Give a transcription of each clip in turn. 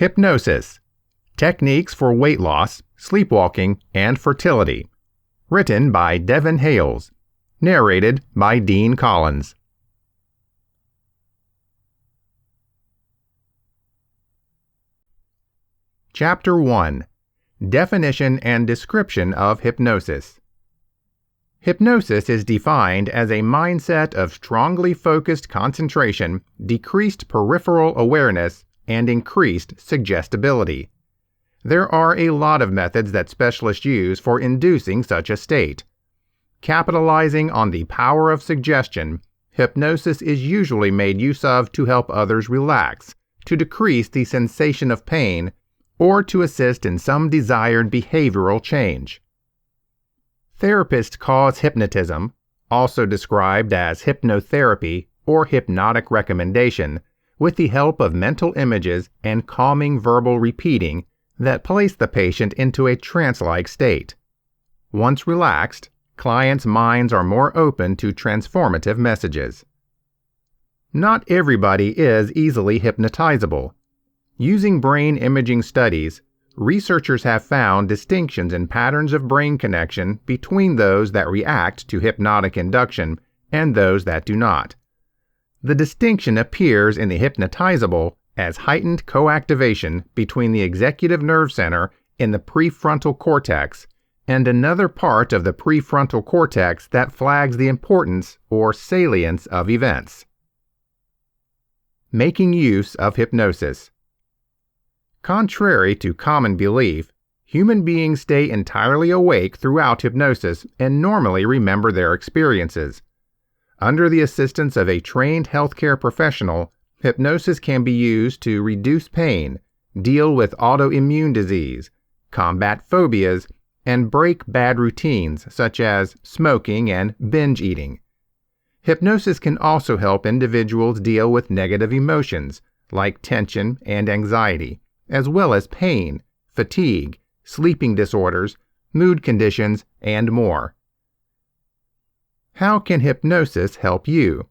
Hypnosis: Techniques for Weight Loss, Sleepwalking, and Fertility. Written by Devin Hales. Narrated by Dean Collins. Chapter 1. Definition and Description of Hypnosis. Hypnosis is defined as a mindset of strongly focused concentration, decreased peripheral awareness, and increased suggestibility. There are a lot of methods that specialists use for inducing such a state. Capitalizing on the power of suggestion, hypnosis is usually made use of to help others relax, to decrease the sensation of pain, or to assist in some desired behavioral change. Therapists cause hypnotism, also described as hypnotherapy or hypnotic recommendation, with the help of mental images and calming verbal repeating that place the patient into a trance-like state. Once relaxed, clients' minds are more open to transformative messages. Not everybody is easily hypnotizable. Using brain imaging studies, researchers have found distinctions in patterns of brain connection between those that react to hypnotic induction and those that do not. The distinction appears in the hypnotizable as heightened coactivation between the executive nerve center in the prefrontal cortex and another part of the prefrontal cortex that flags the importance or salience of events. Making use of hypnosis. Contrary to common belief, human beings stay entirely awake throughout hypnosis and normally remember their experiences. Under the assistance of a trained healthcare professional, hypnosis can be used to reduce pain, deal with autoimmune disease, combat phobias, and break bad routines such as smoking and binge eating. Hypnosis can also help individuals deal with negative emotions like tension and anxiety, as well as pain, fatigue, sleeping disorders, mood conditions, and more. How can hypnosis help you?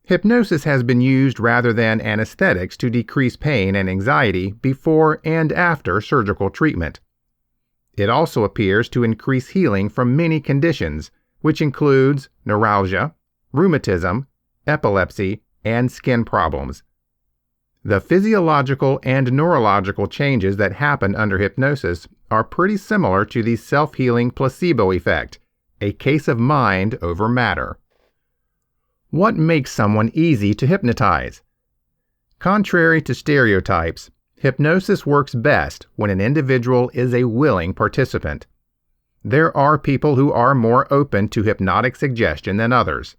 Hypnosis has been used rather than anesthetics to decrease pain and anxiety before and after surgical treatment. It also appears to increase healing from many conditions, which includes neuralgia, rheumatism, epilepsy, and skin problems. The physiological and neurological changes that happen under hypnosis are pretty similar to the self-healing placebo effect, a case of mind over matter. What makes someone easy to hypnotize? Contrary to stereotypes, hypnosis works best when an individual is a willing participant. There are people who are more open to hypnotic suggestion than others.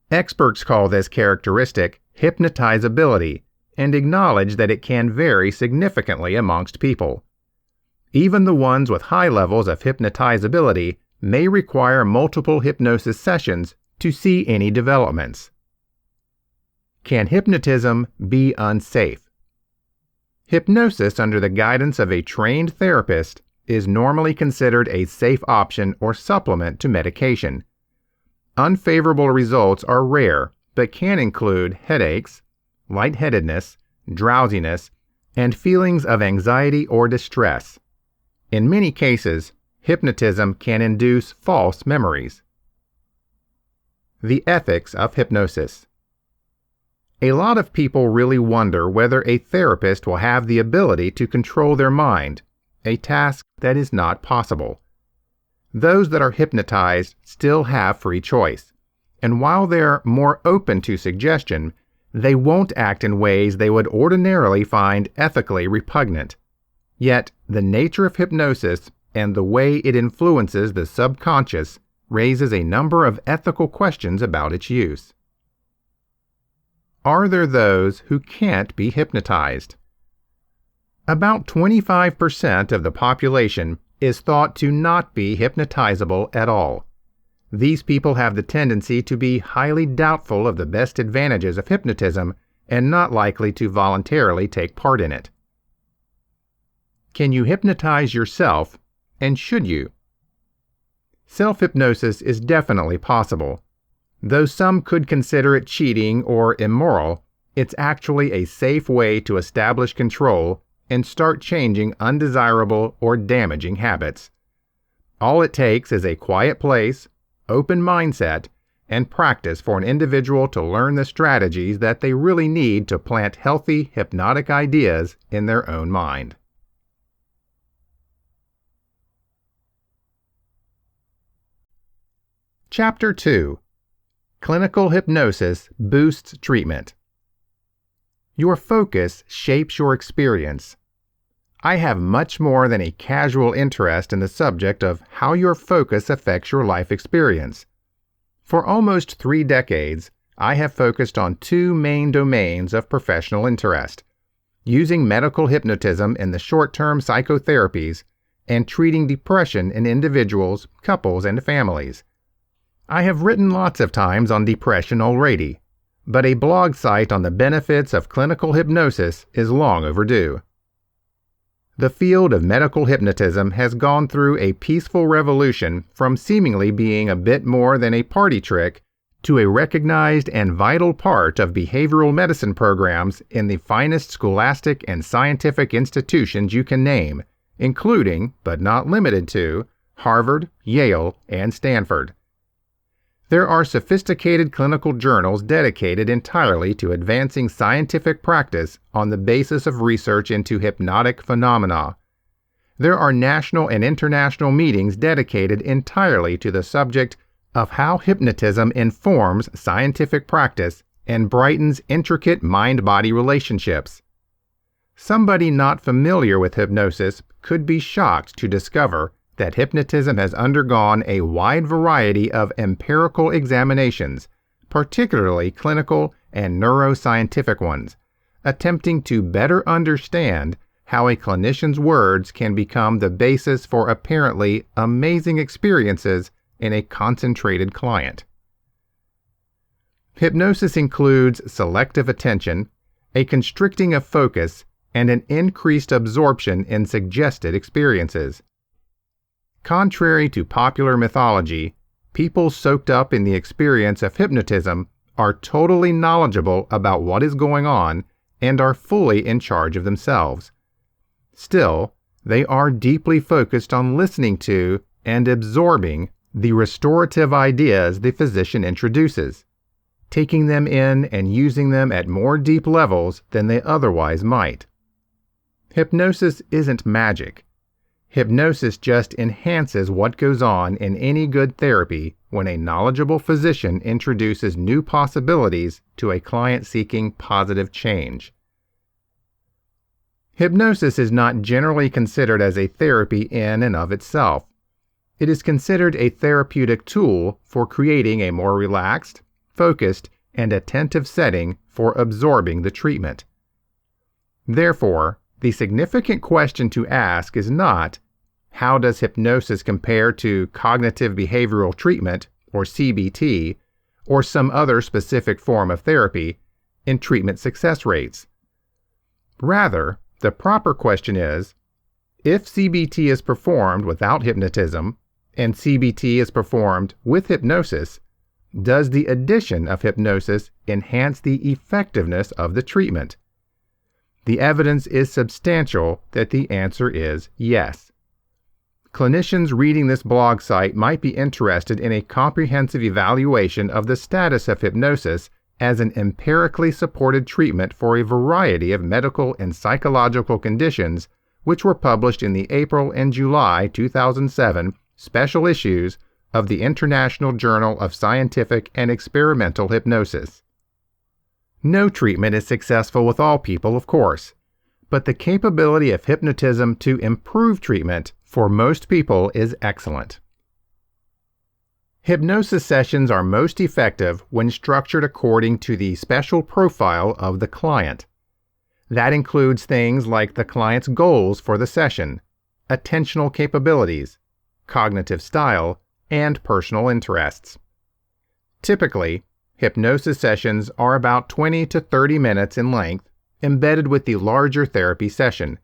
Experts call this characteristic hypnotizability and acknowledge that it can vary significantly amongst people. Even the ones with high levels of hypnotizability may require multiple hypnosis sessions to see any developments. Can hypnotism be unsafe? Hypnosis under the guidance of a trained therapist is normally considered a safe option or supplement to medication. Unfavorable results are rare, but can include headaches, lightheadedness, drowsiness, and feelings of anxiety or distress. In many cases, hypnotism can induce false memories. The ethics of hypnosis. A lot of people really wonder whether a therapist will have the ability to control their mind, a task that is not possible. Those that are hypnotized still have free choice, and while they're more open to suggestion, they won't act in ways they would ordinarily find ethically repugnant. Yet, the nature of hypnosis and the way it influences the subconscious raises a number of ethical questions about its use. Are there those who can't be hypnotized? About 25% of the population is thought to not be hypnotizable at all. These people have the tendency to be highly doubtful of the best advantages of hypnotism and not likely to voluntarily take part in it. Can you hypnotize yourself, and should you? Self-hypnosis is definitely possible. Though some could consider it cheating or immoral, It's actually a safe way to establish control and start changing undesirable or damaging habits. All it takes is a quiet place, open mindset, and practice for an individual to learn the strategies that they really need to plant healthy, hypnotic ideas in their own mind. Chapter 2. Clinical Hypnosis Boosts Treatment. Your focus shapes your experience. I have much more than a casual interest in the subject of how your focus affects your life experience. For almost 3 decades, I have focused on 2 main domains of professional interest: using medical hypnotism in the short-term psychotherapies and treating depression in individuals, couples, and families. I have written lots of times on depression already, but a blog site on the benefits of clinical hypnosis is long overdue. The field of medical hypnotism has gone through a peaceful revolution from seemingly being a bit more than a party trick to a recognized and vital part of behavioral medicine programs in the finest scholastic and scientific institutions you can name, including, but not limited to, Harvard, Yale, and Stanford. There are sophisticated clinical journals dedicated entirely to advancing scientific practice on the basis of research into hypnotic phenomena. There are national and international meetings dedicated entirely to the subject of how hypnotism informs scientific practice and brightens intricate mind-body relationships. Somebody not familiar with hypnosis could be shocked to discover that hypnotism has undergone a wide variety of empirical examinations, particularly clinical and neuroscientific ones, attempting to better understand how a clinician's words can become the basis for apparently amazing experiences in a concentrated client. Hypnosis includes selective attention, a constricting of focus, and an increased absorption in suggested experiences. Contrary to popular mythology, people soaked up in the experience of hypnotism are totally knowledgeable about what is going on and are fully in charge of themselves. Still, they are deeply focused on listening to and absorbing the restorative ideas the physician introduces, taking them in and using them at more deep levels than they otherwise might. Hypnosis isn't magic. Hypnosis just enhances what goes on in any good therapy when a knowledgeable physician introduces new possibilities to a client seeking positive change. Hypnosis is not generally considered as a therapy in and of itself. It is considered a therapeutic tool for creating a more relaxed, focused, and attentive setting for absorbing the treatment. Therefore, the significant question to ask is not, how does hypnosis compare to cognitive behavioral treatment, or CBT, or some other specific form of therapy, in treatment success rates? Rather, the proper question is, if CBT is performed without hypnotism, and CBT is performed with hypnosis, does the addition of hypnosis enhance the effectiveness of the treatment? The evidence is substantial that the answer is yes. Clinicians reading this blog site might be interested in a comprehensive evaluation of the status of hypnosis as an empirically supported treatment for a variety of medical and psychological conditions, which were published in the April and July 2007 special issues of the International Journal of Scientific and Experimental Hypnosis. No treatment is successful with all people, of course, but the capability of hypnotism to improve treatment for most people is excellent. Hypnosis sessions are most effective when structured according to the special profile of the client. That includes things like the client's goals for the session, attentional capabilities, cognitive style, and personal interests. Typically, hypnosis sessions are about 20 to 30 minutes in length, embedded with the larger therapy session.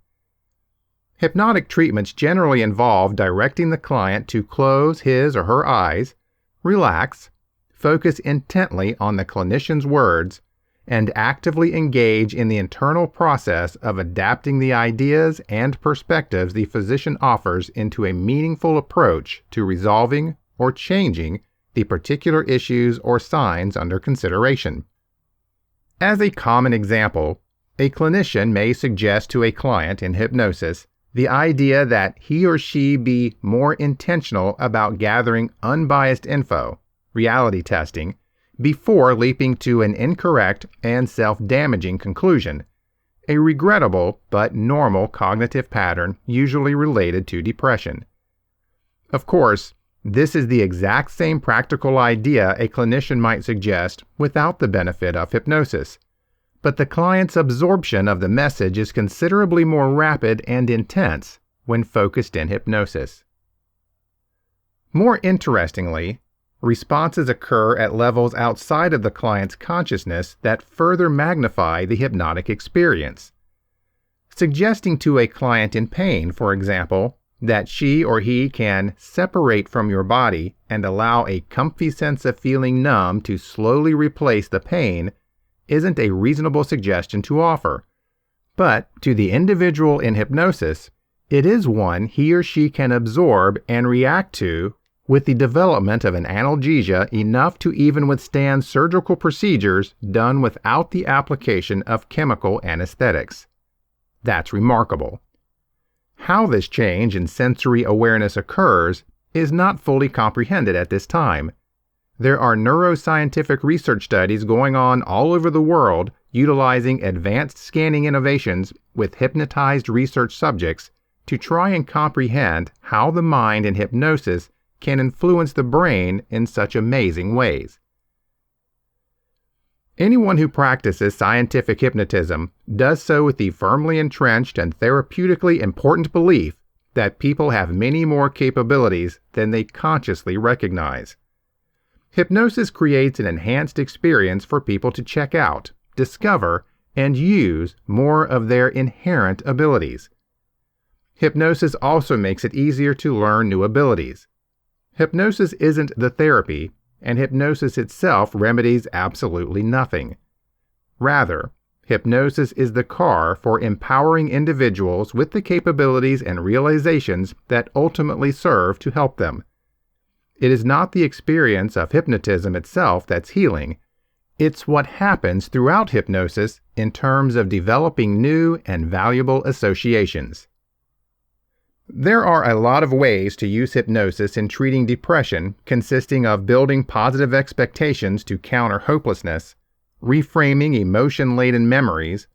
Hypnotic treatments generally involve directing the client to close his or her eyes, relax, focus intently on the clinician's words, and actively engage in the internal process of adapting the ideas and perspectives the physician offers into a meaningful approach to resolving or changing the particular issues or signs under consideration. As a common example, a clinician may suggest to a client in hypnosis the idea that he or she be more intentional about gathering unbiased info, reality testing, before leaping to an incorrect and self-damaging conclusion, a regrettable but normal cognitive pattern usually related to depression. Of course, this is the exact same practical idea a clinician might suggest without the benefit of hypnosis, but the client's absorption of the message is considerably more rapid and intense when focused in hypnosis. More interestingly, responses occur at levels outside of the client's consciousness that further magnify the hypnotic experience. Suggesting to a client in pain, for example, that she or he can separate from your body and allow a comfy sense of feeling numb to slowly replace the pain isn't a reasonable suggestion to offer. But to the individual in hypnosis, it is one he or she can absorb and react to with the development of an analgesia enough to even withstand surgical procedures done without the application of chemical anesthetics. That's remarkable. How this change in sensory awareness occurs is not fully comprehended at this time. There are neuroscientific research studies going on all over the world utilizing advanced scanning innovations with hypnotized research subjects to try and comprehend how the mind in hypnosis can influence the brain in such amazing ways. Anyone who practices scientific hypnotism does so with the firmly entrenched and therapeutically important belief that people have many more capabilities than they consciously recognize. Hypnosis creates an enhanced experience for people to check out, discover, and use more of their inherent abilities. Hypnosis also makes it easier to learn new abilities. Hypnosis isn't the therapy, and hypnosis itself remedies absolutely nothing. Rather, hypnosis is the car for empowering individuals with the capabilities and realizations that ultimately serve to help them. It is not the experience of hypnotism itself that's healing. It's what happens throughout hypnosis in terms of developing new and valuable associations. There are a lot of ways to use hypnosis in treating depression, consisting of building positive expectations to counter hopelessness, reframing emotion-laden memories,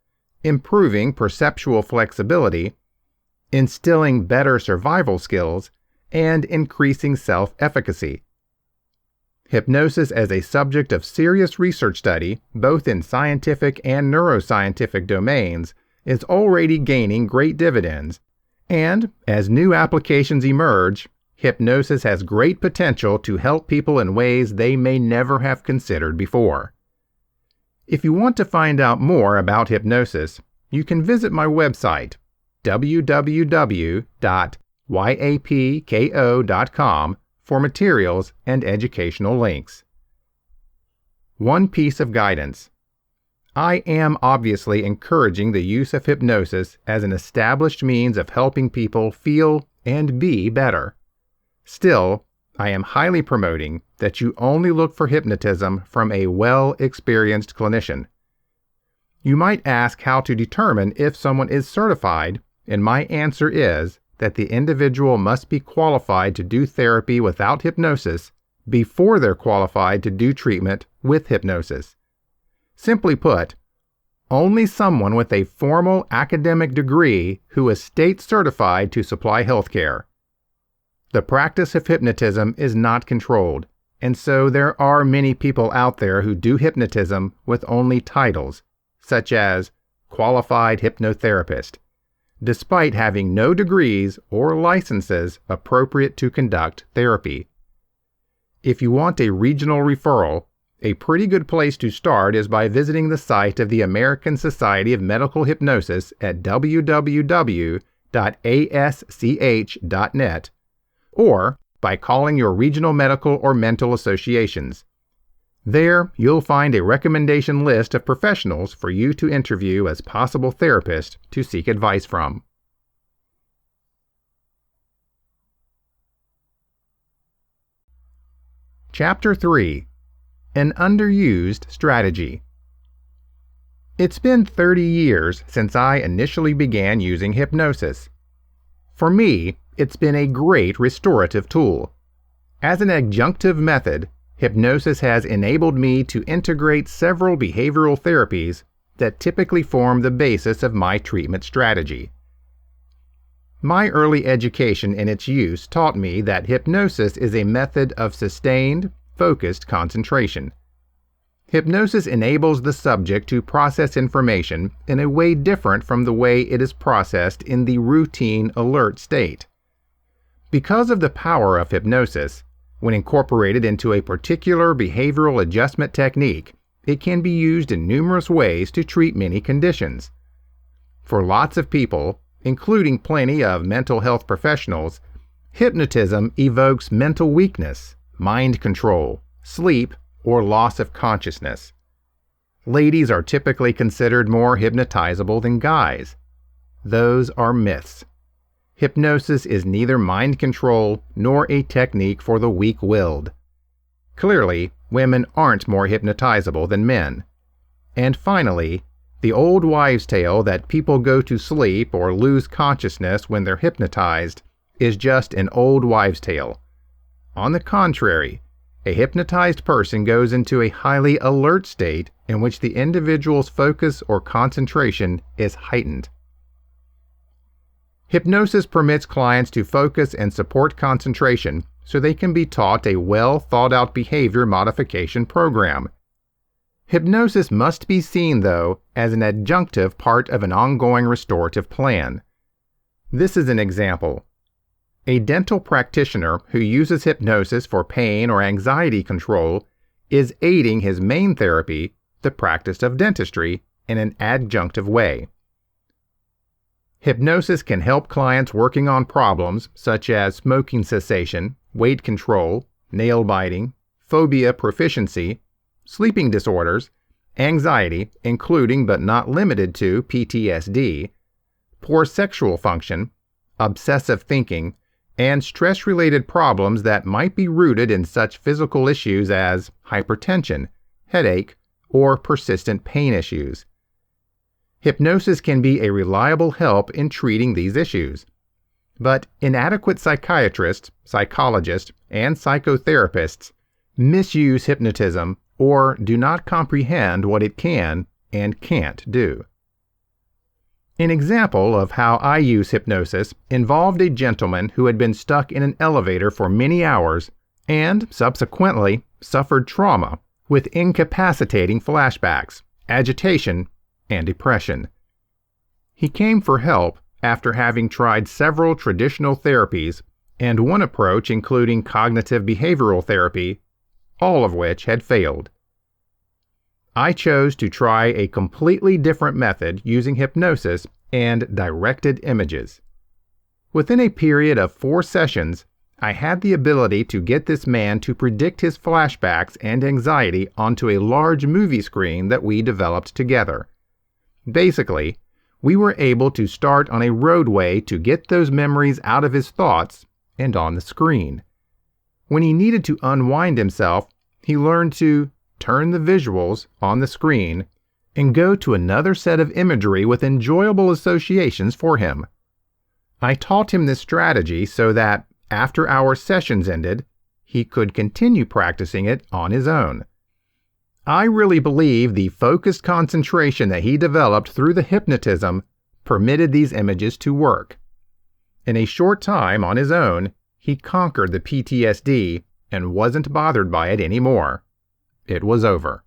improving perceptual flexibility, instilling better survival skills, and increasing self-efficacy. Hypnosis as a subject of serious research study, both in scientific and neuroscientific domains, is already gaining great dividends. And, as new applications emerge, hypnosis has great potential to help people in ways they may never have considered before. If you want to find out more about hypnosis, you can visit my website, www.yapko.com, for materials and educational links. One piece of guidance. I am obviously encouraging the use of hypnosis as an established means of helping people feel and be better. Still, I am highly promoting that you only look for hypnotism from a well-experienced clinician. You might ask how to determine if someone is certified, and my answer is that the individual must be qualified to do therapy without hypnosis before they're qualified to do treatment with hypnosis. Simply put, only someone with a formal academic degree who is state certified to supply healthcare. The practice of hypnotism is not controlled, and so there are many people out there who do hypnotism with only titles, such as qualified hypnotherapist, despite having no degrees or licenses appropriate to conduct therapy. If you want a regional referral, a pretty good place to start is by visiting the site of the American Society of Medical Hypnosis at www.asch.net, or by calling your regional medical or mental associations. There, you'll find a recommendation list of professionals for you to interview as possible therapists to seek advice from. Chapter 3: An Underused Strategy. It's been 30 years since I initially began using hypnosis. For me, it's been a great restorative tool. As an adjunctive method, hypnosis has enabled me to integrate several behavioral therapies that typically form the basis of my treatment strategy. My early education in its use taught me that hypnosis is a method of sustained, focused concentration. Hypnosis enables the subject to process information in a way different from the way it is processed in the routine alert state. Because of the power of hypnosis, when incorporated into a particular behavioral adjustment technique, it can be used in numerous ways to treat many conditions. For lots of people, including plenty of mental health professionals, hypnotism evokes mental weakness, mind control, sleep, or loss of consciousness. Ladies are typically considered more hypnotizable than guys. Those are myths. Hypnosis is neither mind control nor a technique for the weak-willed. Clearly, women aren't more hypnotizable than men. And finally, the old wives' tale that people go to sleep or lose consciousness when they're hypnotized is just an old wives' tale. On the contrary, a hypnotized person goes into a highly alert state in which the individual's focus or concentration is heightened. Hypnosis permits clients to focus and support concentration so they can be taught a well-thought-out behavior modification program. Hypnosis must be seen, though, as an adjunctive part of an ongoing restorative plan. This is an example. A dental practitioner who uses hypnosis for pain or anxiety control is aiding his main therapy, the practice of dentistry, in an adjunctive way. Hypnosis can help clients working on problems such as smoking cessation, weight control, nail biting, phobia proficiency, sleeping disorders, anxiety, including but not limited to PTSD, poor sexual function, obsessive thinking, and stress-related problems that might be rooted in such physical issues as hypertension, headache, or persistent pain issues. Hypnosis can be a reliable help in treating these issues. But inadequate psychiatrists, psychologists, and psychotherapists misuse hypnotism or do not comprehend what it can and can't do. An example of how I use hypnosis involved a gentleman who had been stuck in an elevator for many hours and subsequently suffered trauma with incapacitating flashbacks, agitation, and depression. He came for help after having tried several traditional therapies and one approach including cognitive behavioral therapy, all of which had failed. I chose to try a completely different method using hypnosis and directed images. Within a period of 4 sessions, I had the ability to get this man to predict his flashbacks and anxiety onto a large movie screen that we developed together. Basically, we were able to start on a roadway to get those memories out of his thoughts and on the screen. When he needed to unwind himself, he learned to turn the visuals on the screen and go to another set of imagery with enjoyable associations for him. I taught him this strategy so that, after our sessions ended, he could continue practicing it on his own. I really believe the focused concentration that he developed through the hypnotism permitted these images to work. In a short time on his own, he conquered the PTSD and wasn't bothered by it anymore. It was over.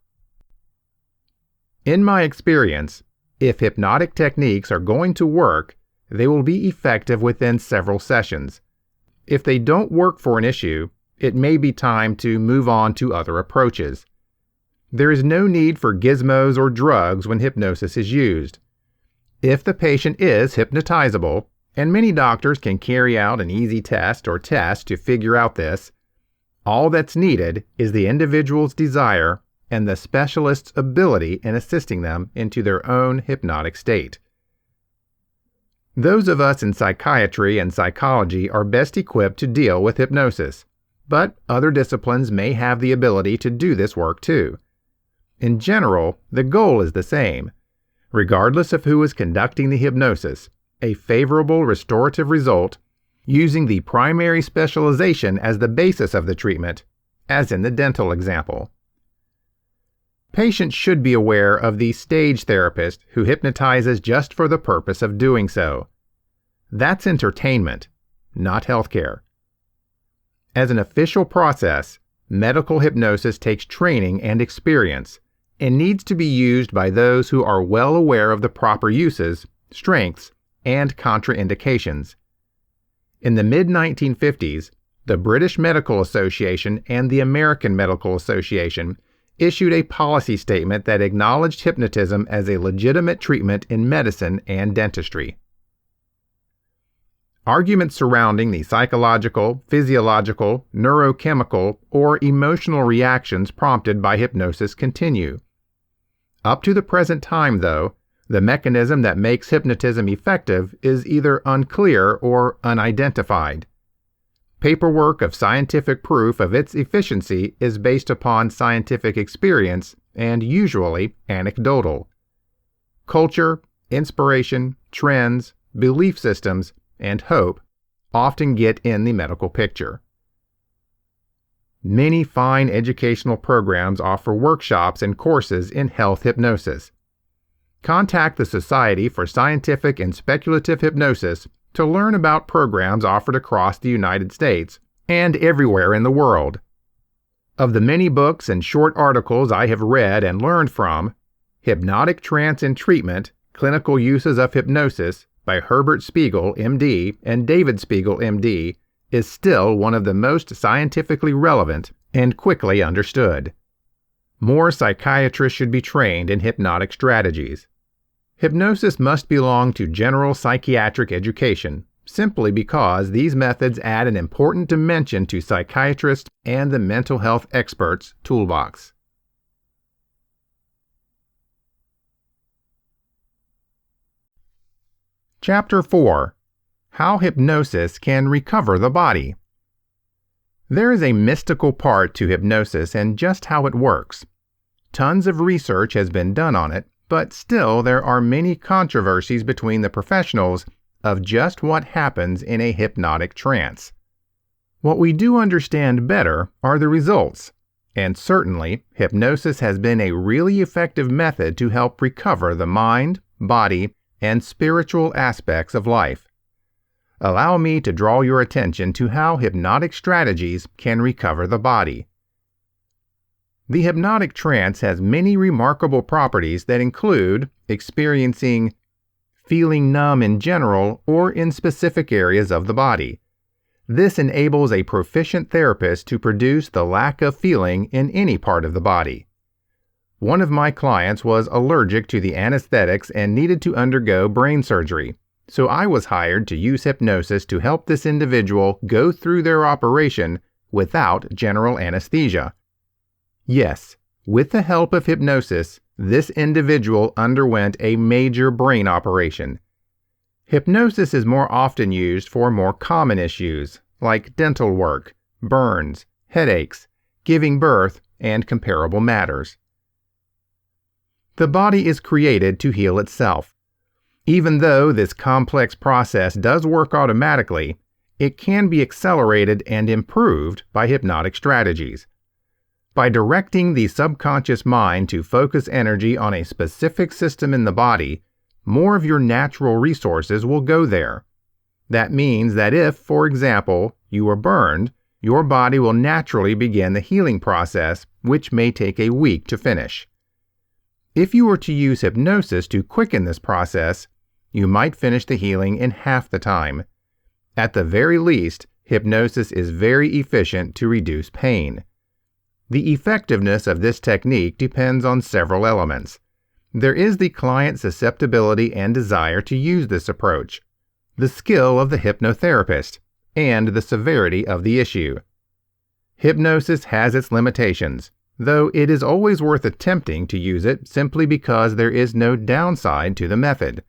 In my experience, if hypnotic techniques are going to work, they will be effective within several sessions. If they don't work for an issue, it may be time to move on to other approaches. There is no need for gizmos or drugs when hypnosis is used. If the patient is hypnotizable, and many doctors can carry out an easy test or tests to figure out this, all that's needed is the individual's desire and the specialist's ability in assisting them into their own hypnotic state. Those of us in psychiatry and psychology are best equipped to deal with hypnosis, but other disciplines may have the ability to do this work too. In general, the goal is the same. Regardless of who is conducting the hypnosis, a favorable restorative result using the primary specialization as the basis of the treatment, as in the dental example. Patients should be aware of the stage therapist who hypnotizes just for the purpose of doing so. That's entertainment, not healthcare. As an official process, medical hypnosis takes training and experience and needs to be used by those who are well aware of the proper uses, strengths, and contraindications. In the mid-1950s, the British Medical Association and the American Medical Association issued a policy statement that acknowledged hypnotism as a legitimate treatment in medicine and dentistry. Arguments surrounding the psychological, physiological, neurochemical, or emotional reactions prompted by hypnosis continue. Up to the present time, though, the mechanism that makes hypnotism effective is either unclear or unidentified. Paperwork of scientific proof of its efficiency is based upon scientific experience and usually anecdotal. Culture, inspiration, trends, belief systems, and hope often get in the medical picture. Many fine educational programs offer workshops and courses in health hypnosis. Contact the Society for Scientific and Speculative Hypnosis to learn about programs offered across the United States and everywhere in the world. Of the many books and short articles I have read and learned from, Hypnotic Trance in Treatment, Clinical Uses of Hypnosis by Herbert Spiegel, MD, and David Spiegel, MD, is still one of the most scientifically relevant and quickly understood. More psychiatrists should be trained in hypnotic strategies. Hypnosis must belong to general psychiatric education, simply because these methods add an important dimension to psychiatrists and the mental health experts' toolbox. Chapter 4. How Hypnosis Can Recover the Body. There is a mystical part to hypnosis and just how it works. Tons of research has been done on it, but still there are many controversies between the professionals of just what happens in a hypnotic trance. What we do understand better are the results, and certainly hypnosis has been a really effective method to help recover the mind, body, and spiritual aspects of life. Allow me to draw your attention to how hypnotic strategies can recover the body. The hypnotic trance has many remarkable properties that include experiencing feeling numb in general or in specific areas of the body. This enables a proficient therapist to produce the lack of feeling in any part of the body. One of my clients was allergic to the anesthetics and needed to undergo brain surgery, so I was hired to use hypnosis to help this individual go through their operation without general anesthesia. Yes, with the help of hypnosis, this individual underwent a major brain operation. Hypnosis is more often used for more common issues, like dental work, burns, headaches, giving birth, and comparable matters. The body is created to heal itself. Even though this complex process does work automatically, it can be accelerated and improved by hypnotic strategies. By directing the subconscious mind to focus energy on a specific system in the body, more of your natural resources will go there. That means that if, for example, you are burned, your body will naturally begin the healing process, which may take a week to finish. If you were to use hypnosis to quicken this process, you might finish the healing in half the time. At the very least, hypnosis is very efficient to reduce pain. The effectiveness of this technique depends on several elements. There is the client's susceptibility and desire to use this approach, the skill of the hypnotherapist, and the severity of the issue. Hypnosis has its limitations, though it is always worth attempting to use it simply because there is no downside to the method.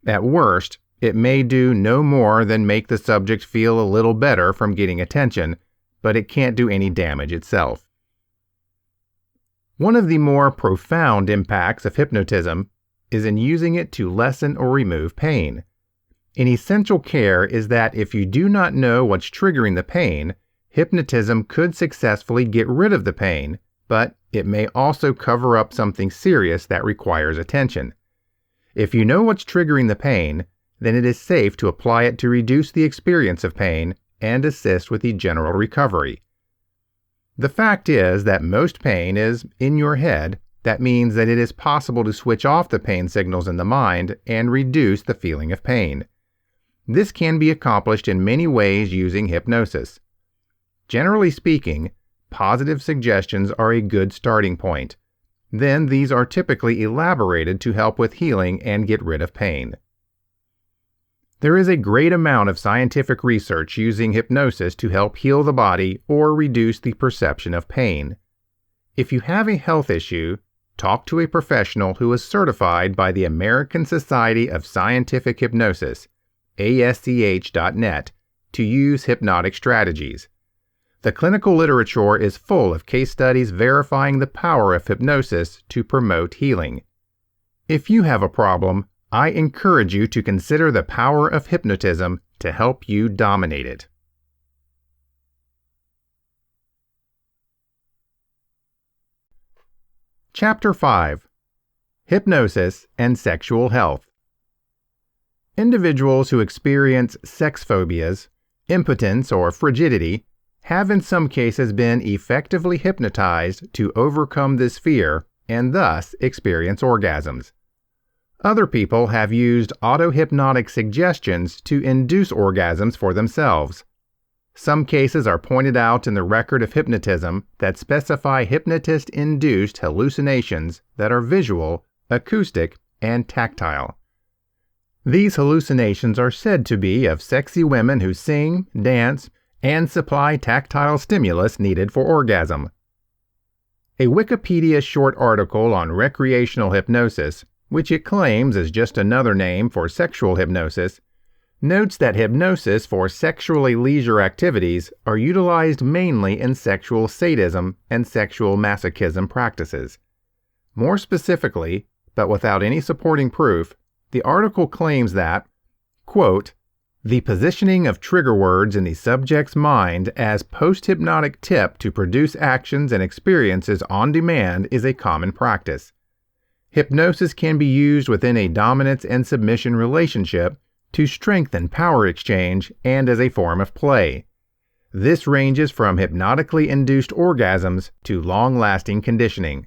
At worst, it may do no more than make the subject feel a little better from getting attention, but it can't do any damage itself. One of the more profound impacts of hypnotism is in using it to lessen or remove pain. An essential care is that if you do not know what's triggering the pain, hypnotism could successfully get rid of the pain, but it may also cover up something serious that requires attention. If you know what's triggering the pain, then it is safe to apply it to reduce the experience of pain and assist with the general recovery. The fact is that most pain is in your head. That means that it is possible to switch off the pain signals in the mind and reduce the feeling of pain. This can be accomplished in many ways using hypnosis. Generally speaking, positive suggestions are a good starting point. Then these are typically elaborated to help with healing and get rid of pain. There is a great amount of scientific research using hypnosis to help heal the body or reduce the perception of pain. If you have a health issue, talk to a professional who is certified by the American Society of Scientific Hypnosis, ASCH.net, to use hypnotic strategies. The clinical literature is full of case studies verifying the power of hypnosis to promote healing. If you have a problem, I encourage you to consider the power of hypnotism to help you dominate it. Chapter 5. Hypnosis and Sexual Health. Individuals who experience sex phobias, impotence, or frigidity have in some cases been effectively hypnotized to overcome this fear and thus experience orgasms. Other people have used auto-hypnotic suggestions to induce orgasms for themselves. Some cases are pointed out in the record of hypnotism that specify hypnotist-induced hallucinations that are visual, acoustic, and tactile. These hallucinations are said to be of sexy women who sing, dance, and supply tactile stimulus needed for orgasm. A Wikipedia short article on recreational hypnosis, which it claims is just another name for sexual hypnosis, notes that hypnosis for sexually leisure activities are utilized mainly in sexual sadism and sexual masochism practices. More specifically, but without any supporting proof, the article claims that, quote, "The positioning of trigger words in the subject's mind as post-hypnotic tip to produce actions and experiences on demand is a common practice. Hypnosis can be used within a dominance and submission relationship to strengthen power exchange and as a form of play. This ranges from hypnotically induced orgasms to long-lasting conditioning.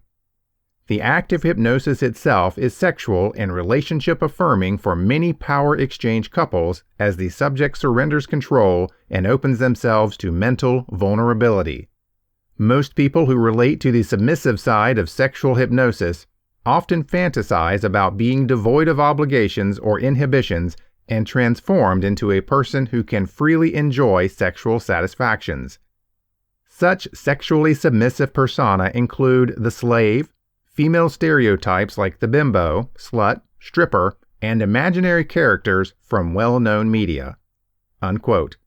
The act of hypnosis itself is sexual and relationship affirming for many power exchange couples as the subject surrenders control and opens themselves to mental vulnerability. Most people who relate to the submissive side of sexual hypnosis often fantasize about being devoid of obligations or inhibitions and transformed into a person who can freely enjoy sexual satisfactions. Such sexually submissive persona include the slave, female stereotypes like the bimbo, slut, stripper, and imaginary characters from well-known media." Unquote.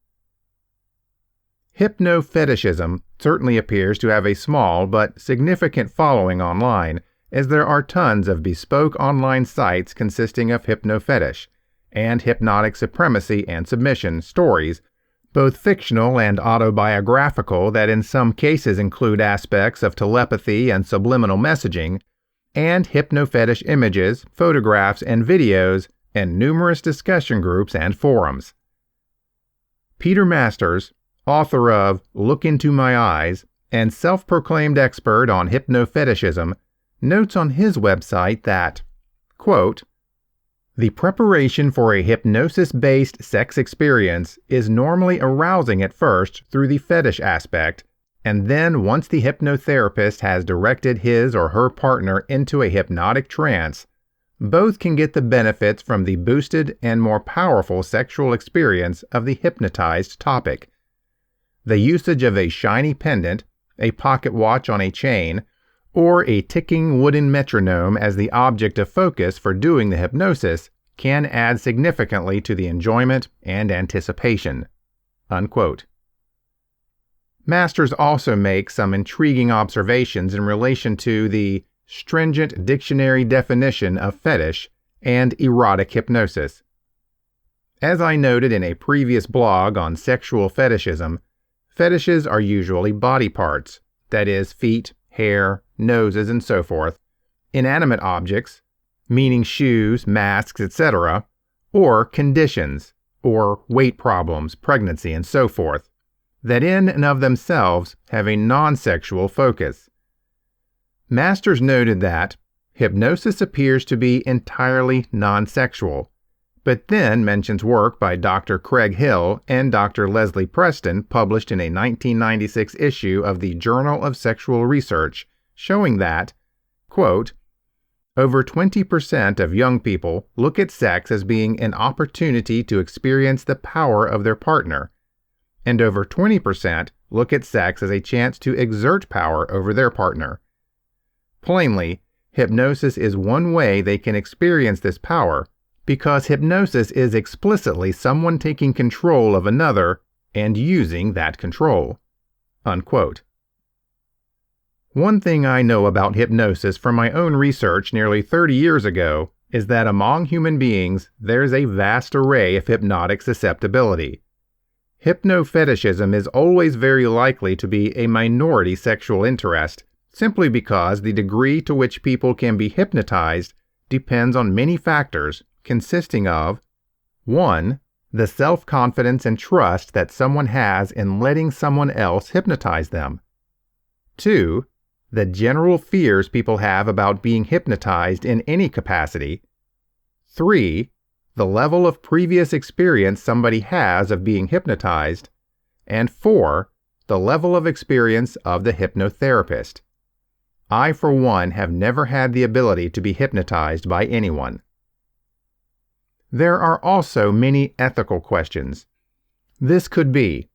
Hypno-fetishism certainly appears to have a small but significant following online, as there are tons of bespoke online sites consisting of hypno-fetish and hypnotic supremacy and submission stories, both fictional and autobiographical that in some cases include aspects of telepathy and subliminal messaging, and hypno-fetish images, photographs, and videos, and numerous discussion groups and forums. Peter Masters, author of Look Into My Eyes and self-proclaimed expert on hypno-fetishism, notes on his website that, quote, "The preparation for a hypnosis-based sex experience is normally arousing at first through the fetish aspect, and then once the hypnotherapist has directed his or her partner into a hypnotic trance, both can get the benefits from the boosted and more powerful sexual experience of the hypnotized topic. The usage of a shiny pendant, a pocket watch on a chain, or a ticking wooden metronome as the object of focus for doing the hypnosis can add significantly to the enjoyment and anticipation." Unquote. Masters also make some intriguing observations in relation to the stringent dictionary definition of fetish and erotic hypnosis. As I noted in a previous blog on sexual fetishism, fetishes are usually body parts, that is, feet, hair, noses, and so forth, inanimate objects, meaning shoes, masks, etc., or conditions, or weight problems, pregnancy, and so forth, that in and of themselves have a non-sexual focus. Masters noted that hypnosis appears to be entirely non-sexual, but then mentions work by Dr. Craig Hill and Dr. Leslie Preston published in a 1996 issue of the Journal of Sexual Research, showing that, quote, "Over 20% of young people look at sex as being an opportunity to experience the power of their partner, and over 20% look at sex as a chance to exert power over their partner. Plainly, hypnosis is one way they can experience this power, because hypnosis is explicitly someone taking control of another and using that control." Unquote. One thing I know about hypnosis from my own research nearly 30 years ago is that among human beings there's a vast array of hypnotic susceptibility. Hypnofetishism is always very likely to be a minority sexual interest, simply because the degree to which people can be hypnotized depends on many factors consisting of 1. The self-confidence and trust that someone has in letting someone else hypnotize them. 2. The general fears people have about being hypnotized in any capacity. 3. The level of previous experience somebody has of being hypnotized. And 4. The level of experience of the hypnotherapist. I, for one, have never had the ability to be hypnotized by anyone. There are also many ethical questions. This could be: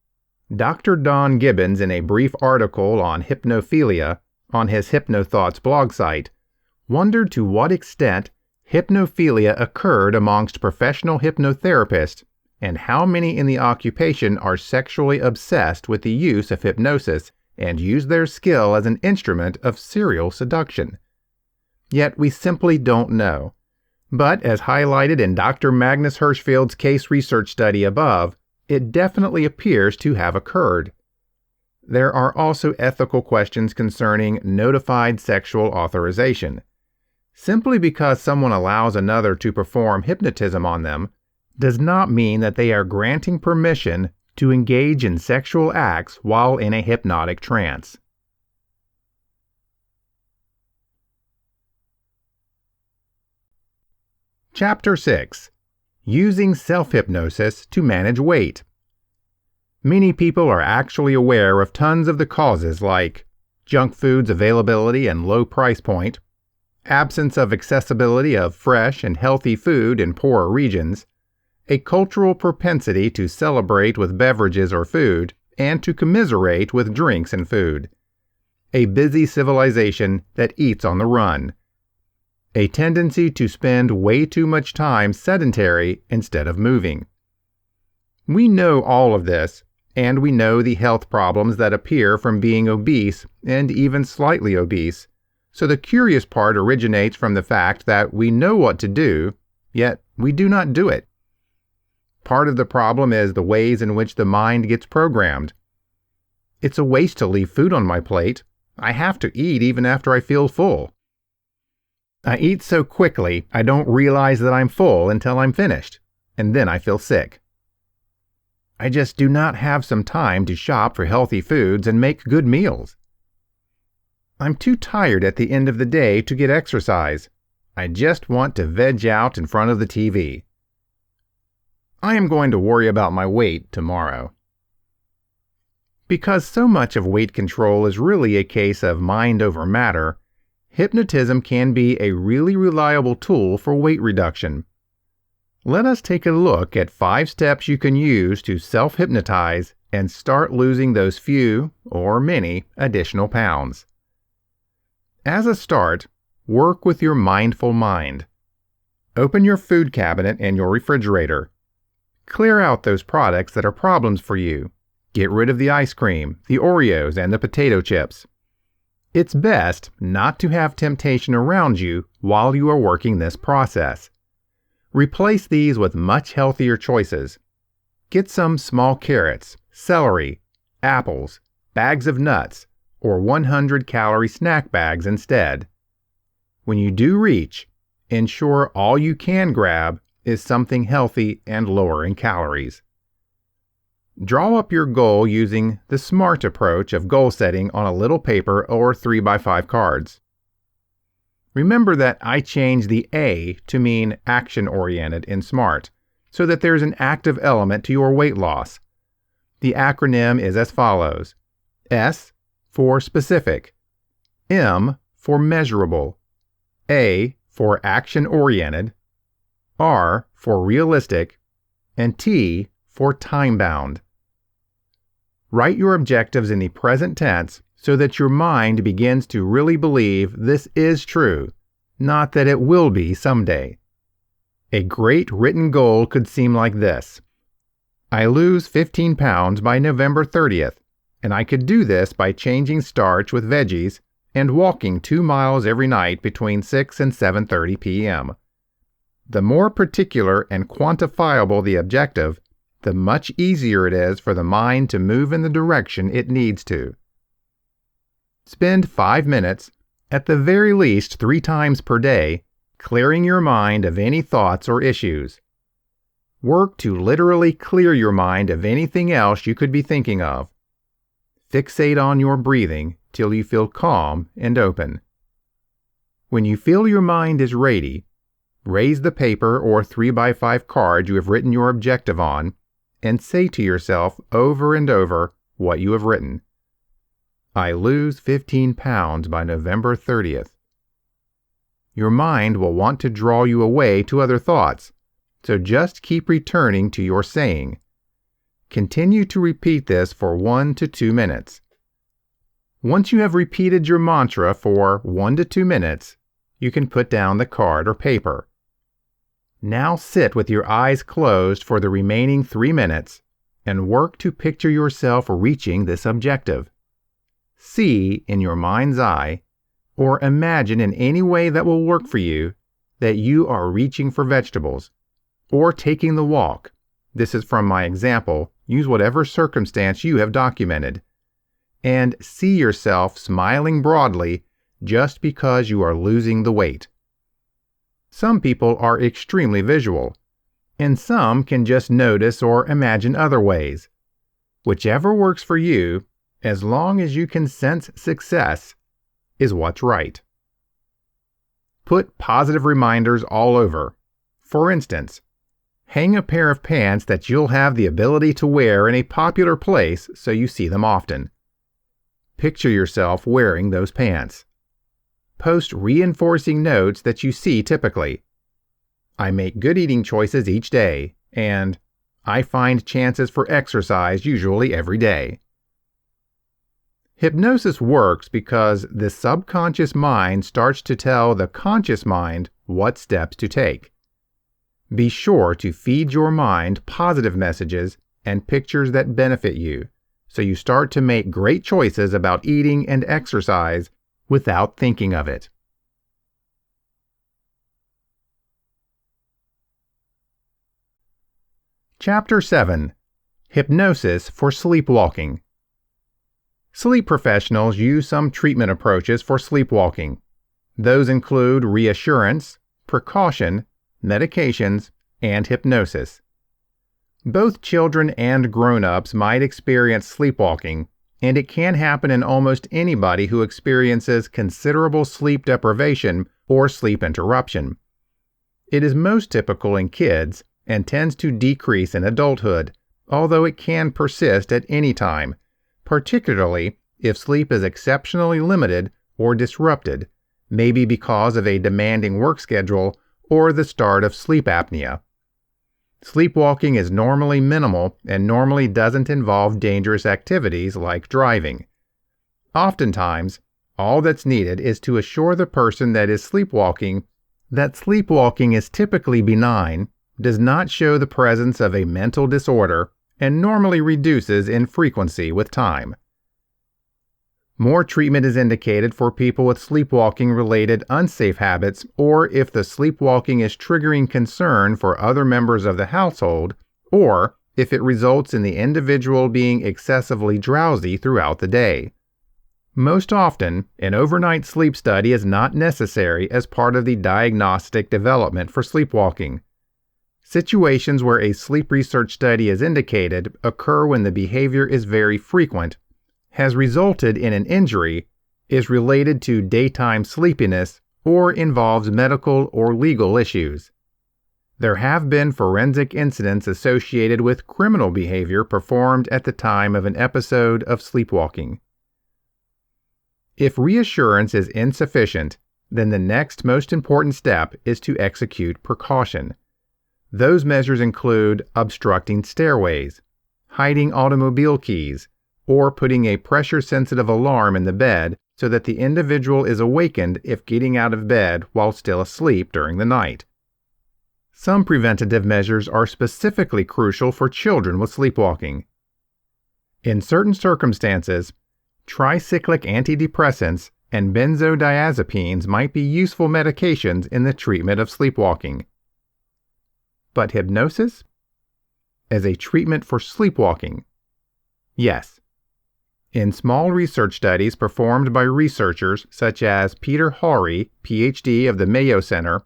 Dr. Don Gibbons, in a brief article on hypnophilia on his HypnoThoughts blog site, wondered to what extent hypnophilia occurred amongst professional hypnotherapists and how many in the occupation are sexually obsessed with the use of hypnosis and use their skill as an instrument of serial seduction. Yet we simply don't know. But as highlighted in Dr. Magnus Hirschfield's case research study above, it definitely appears to have occurred. There are also ethical questions concerning notified sexual authorization. Simply because someone allows another to perform hypnotism on them does not mean that they are granting permission to engage in sexual acts while in a hypnotic trance. Chapter 6. Using self-hypnosis to manage weight. Many people are actually aware of tons of the causes like junk food's availability and low price point, absence of accessibility of fresh and healthy food in poorer regions, a cultural propensity to celebrate with beverages or food, and to commiserate with drinks and food, a busy civilization that eats on the run, a tendency to spend way too much time sedentary instead of moving. We know all of this, and we know the health problems that appear from being obese and even slightly obese, so the curious part originates from the fact that we know what to do, yet we do not do it. Part of the problem is the ways in which the mind gets programmed. It's a waste to leave food on my plate. I have to eat even after I feel full. I eat so quickly I don't realize that I'm full until I'm finished, and then I feel sick. I just do not have some time to shop for healthy foods and make good meals. I'm too tired at the end of the day to get exercise. I just want to veg out in front of the TV. I am going to worry about my weight tomorrow. Because so much of weight control is really a case of mind over matter, hypnotism can be a really reliable tool for weight reduction. Let us take a look at 5 steps you can use to self-hypnotize and start losing those few or many additional pounds. As a start, work with your mindful mind. Open your food cabinet and your refrigerator. Clear out those products that are problems for you. Get rid of the ice cream, the Oreos, and the potato chips. It's best not to have temptation around you while you are working this process. Replace these with much healthier choices. Get some small carrots, celery, apples, bags of nuts, or 100-calorie snack bags instead. When you do reach, ensure all you can grab is something healthy and lower in calories. Draw up your goal using the SMART approach of goal setting on a little paper or 3x5 cards. Remember that I changed the A to mean action-oriented in SMART, so that there's an active element to your weight loss. The acronym is as follows: S for specific, M for measurable, A for action-oriented, R for realistic, and T for time-bound. Write your objectives in the present tense so that your mind begins to really believe this is true, not that it will be someday. A great written goal could seem like this: I lose 15 pounds by November 30th, and I could do this by changing starch with veggies and walking 2 miles every night between 6 and 7:30 p.m. The more particular and quantifiable the objective, the much easier it is for the mind to move in the direction it needs to. Spend 5 minutes, at the very least 3 times per day, clearing your mind of any thoughts or issues. Work to literally clear your mind of anything else you could be thinking of. Fixate on your breathing till you feel calm and open. When you feel your mind is ready, raise the paper or 3x5 card you have written your objective on and say to yourself over and over what you have written. I lose 15 pounds by November 30th. Your mind will want to draw you away to other thoughts, so just keep returning to your saying. Continue to repeat this for 1 to 2 minutes. Once you have repeated your mantra for 1 to 2 minutes, you can put down the card or paper. Now sit with your eyes closed for the remaining 3 minutes and work to picture yourself reaching this objective. See in your mind's eye, or imagine in any way that will work for you, that you are reaching for vegetables, or taking the walk. This is from my example. Use whatever circumstance you have documented. And see yourself smiling broadly just because you are losing the weight. Some people are extremely visual, and some can just notice or imagine other ways. Whichever works for you, as long as you can sense success, is what's right. Put positive reminders all over. For instance, hang a pair of pants that you'll have the ability to wear in a popular place so you see them often. Picture yourself wearing those pants. Post reinforcing notes that you see typically. I make good eating choices each day, and I find chances for exercise usually every day. Hypnosis works because the subconscious mind starts to tell the conscious mind what steps to take. Be sure to feed your mind positive messages and pictures that benefit you, so you start to make great choices about eating and exercise without thinking of it. Chapter 7. Hypnosis for Sleepwalking. Sleep professionals use some treatment approaches for sleepwalking. Those include reassurance, precaution, medications, and hypnosis. Both children and grown-ups might experience sleepwalking, and it can happen in almost anybody who experiences considerable sleep deprivation or sleep interruption. It is most typical in kids and tends to decrease in adulthood, although it can persist at any time, particularly if sleep is exceptionally limited or disrupted, maybe because of a demanding work schedule or the start of sleep apnea. Sleepwalking is normally minimal and normally doesn't involve dangerous activities like driving. Oftentimes, all that's needed is to assure the person that is sleepwalking that sleepwalking is typically benign, does not show the presence of a mental disorder, and normally reduces in frequency with time. More treatment is indicated for people with sleepwalking-related unsafe habits, or if the sleepwalking is triggering concern for other members of the household, or if it results in the individual being excessively drowsy throughout the day. Most often, an overnight sleep study is not necessary as part of the diagnostic development for sleepwalking. Situations where a sleep research study is indicated occur when the behavior is very frequent, has resulted in an injury, is related to daytime sleepiness, or involves medical or legal issues. There have been forensic incidents associated with criminal behavior performed at the time of an episode of sleepwalking. If reassurance is insufficient, then the next most important step is to execute precaution. Those measures include obstructing stairways, hiding automobile keys, or putting a pressure-sensitive alarm in the bed so that the individual is awakened if getting out of bed while still asleep during the night. Some preventative measures are specifically crucial for children with sleepwalking. In certain circumstances, tricyclic antidepressants and benzodiazepines might be useful medications in the treatment of sleepwalking. But hypnosis? As a treatment for sleepwalking? Yes. In small research studies performed by researchers such as Peter Horry, Ph.D. of the Mayo Center,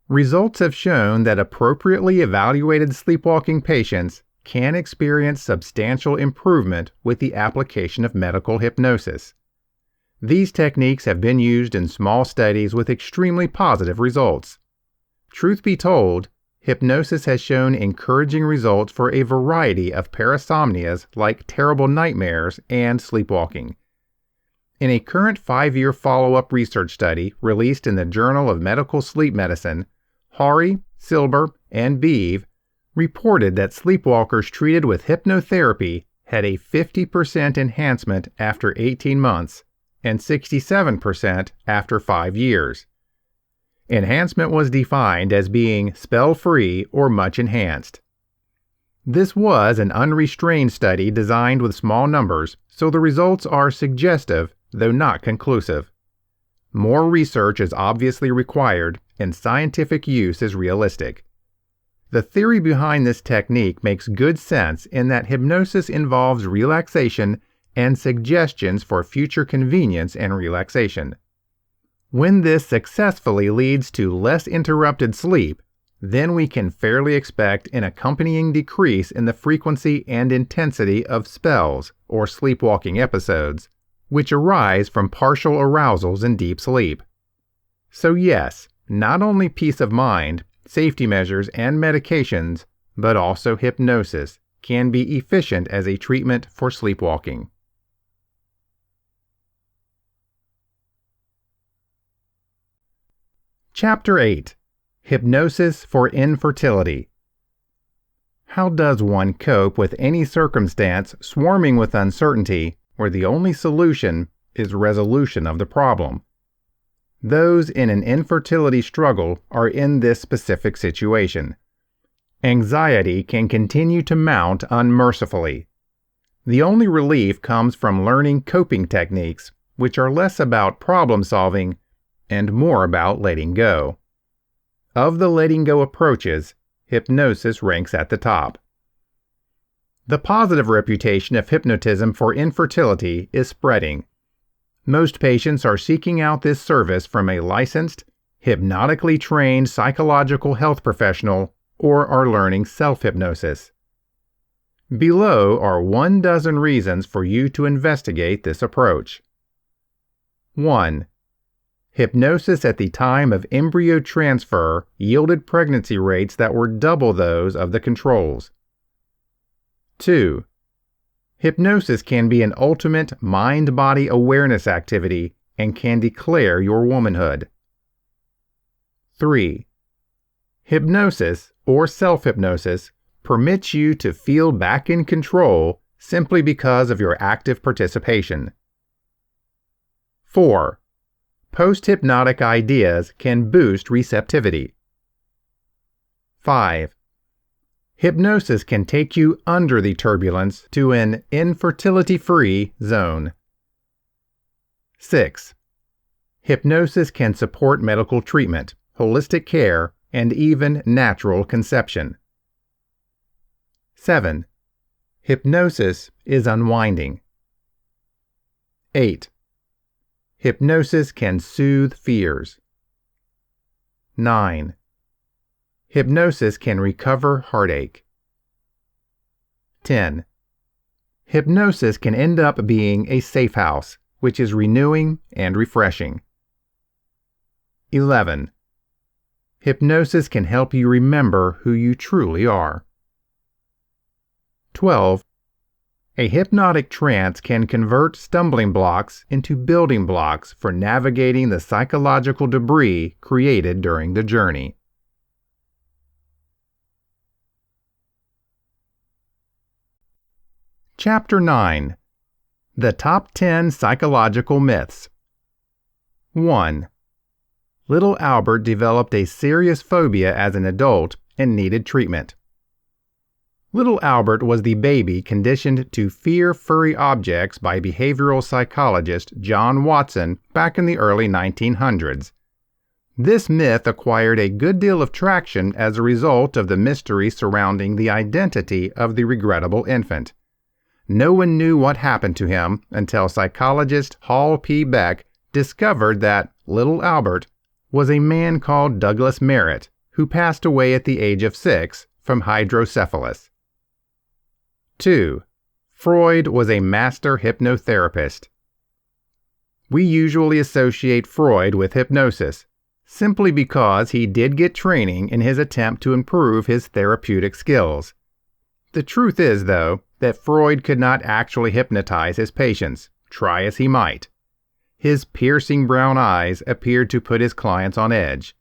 results have shown that appropriately evaluated sleepwalking patients can experience substantial improvement with the application of medical hypnosis. These techniques have been used in small studies with extremely positive results. Truth be told, hypnosis has shown encouraging results for a variety of parasomnias like terrible nightmares and sleepwalking. In a current 5-year follow-up research study released in the Journal of Medical Sleep Medicine, Horry, Silber, and Beeve reported that sleepwalkers treated with hypnotherapy had a 50% enhancement after 18 months and 67% after 5 years. Enhancement was defined as being spell-free or much enhanced. This was an unrestrained study designed with small numbers, so the results are suggestive, though not conclusive. More research is obviously required, and scientific use is realistic. The theory behind this technique makes good sense in that hypnosis involves relaxation and suggestions for future convenience and relaxation. When this successfully leads to less interrupted sleep, then we can fairly expect an accompanying decrease in the frequency and intensity of spells or sleepwalking episodes, which arise from partial arousals in deep sleep. So yes, not only peace of mind, safety measures, and medications, but also hypnosis can be efficient as a treatment for sleepwalking. Chapter 8. Hypnosis for Infertility. How does one cope with any circumstance swarming with uncertainty where the only solution is resolution of the problem? Those in an infertility struggle are in this specific situation. Anxiety can continue to mount unmercifully. The only relief comes from learning coping techniques, which are less about problem solving and more about letting go. Of the letting go approaches, hypnosis ranks at the top. The positive reputation of hypnotism for infertility is spreading. Most patients are seeking out this service from a licensed, hypnotically trained psychological health professional or are learning self-hypnosis. Below are 12 reasons for you to investigate this approach. 1. Hypnosis at the time of embryo transfer yielded pregnancy rates that were double those of the controls. 2. Hypnosis can be an ultimate mind-body awareness activity and can declare your womanhood. 3. Hypnosis, or self-hypnosis, permits you to feel back in control simply because of your active participation. 4. Post-hypnotic ideas can boost receptivity. 5. Hypnosis can take you under the turbulence to an infertility-free zone. 6. Hypnosis can support medical treatment, holistic care, and even natural conception. 7. Hypnosis is unwinding. 8. Hypnosis can soothe fears. 9. Hypnosis can recover heartache. 10. Hypnosis can end up being a safe house, which is renewing and refreshing. 11. Hypnosis can help you remember who you truly are. 12. A hypnotic trance can convert stumbling blocks into building blocks for navigating the psychological debris created during the journey. Chapter 9. The Top 10 Psychological Myths. 1. Little Albert developed a serious phobia as an adult and needed treatment. Little Albert was the baby conditioned to fear furry objects by behavioral psychologist John Watson back in the early 1900s. This myth acquired a good deal of traction as a result of the mystery surrounding the identity of the regrettable infant. No one knew what happened to him until psychologist Hall P. Beck discovered that Little Albert was a man called Douglas Merritt, who passed away at the age of 6 from hydrocephalus. 2. Freud was a master hypnotherapist. We usually associate Freud with hypnosis, simply because he did get training in his attempt to improve his therapeutic skills. The truth is, though, that Freud could not actually hypnotize his patients, try as he might. His piercing brown eyes appeared to put his clients on edge.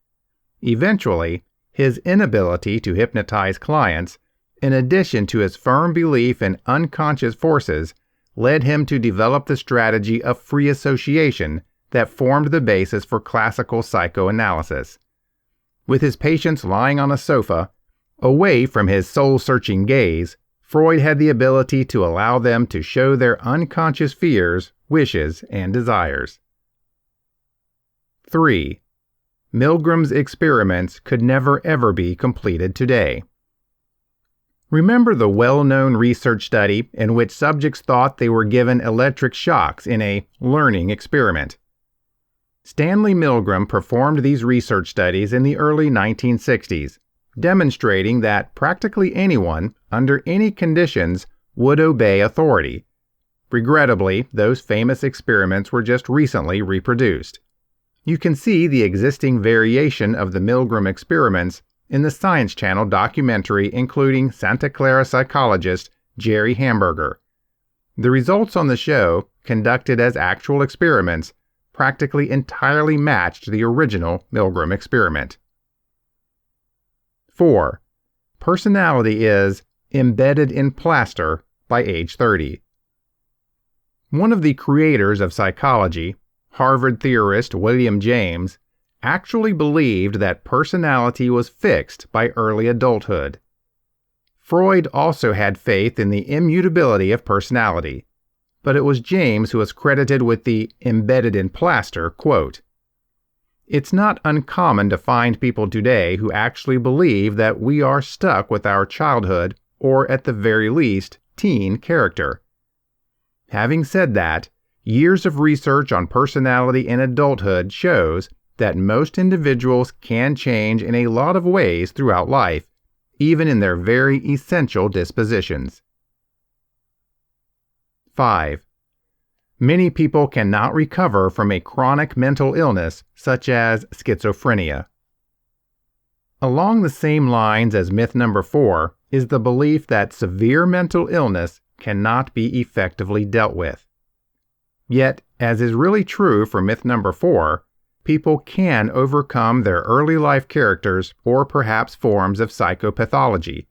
Eventually, his inability to hypnotize clients, in addition to his firm belief in unconscious forces, led him to develop the strategy of free association that formed the basis for classical psychoanalysis. With his patients lying on a sofa, away from his soul-searching gaze, Freud had the ability to allow them to show their unconscious fears, wishes, and desires. 3. Milgram's experiments could never ever be completed today. Remember the well-known research study in which subjects thought they were given electric shocks in a learning experiment? Stanley Milgram performed these research studies in the early 1960s, demonstrating that practically anyone, under any conditions, would obey authority. Regrettably, those famous experiments were just recently reproduced. You can see the existing variation of the Milgram experiments in the Science Channel documentary including Santa Clara psychologist Jerry Hamburger. The results on the show, conducted as actual experiments, practically entirely matched the original Milgram experiment. 4. Personality is embedded in plaster by age 30. One of the creators of psychology, Harvard theorist William James, actually believed that personality was fixed by early adulthood. Freud also had faith in the immutability of personality, but it was James who was credited with the embedded in plaster quote. It's not uncommon to find people today who actually believe that we are stuck with our childhood, or at the very least, teen character. Having said that, years of research on personality in adulthood shows that most individuals can change in a lot of ways throughout life, even in their very essential dispositions. 5. Many people cannot recover from a chronic mental illness such as schizophrenia. Along the same lines as myth number 4 is the belief that severe mental illness cannot be effectively dealt with. Yet, as is really true for myth number 4, people can overcome their early life characters or perhaps forms of psychopathology.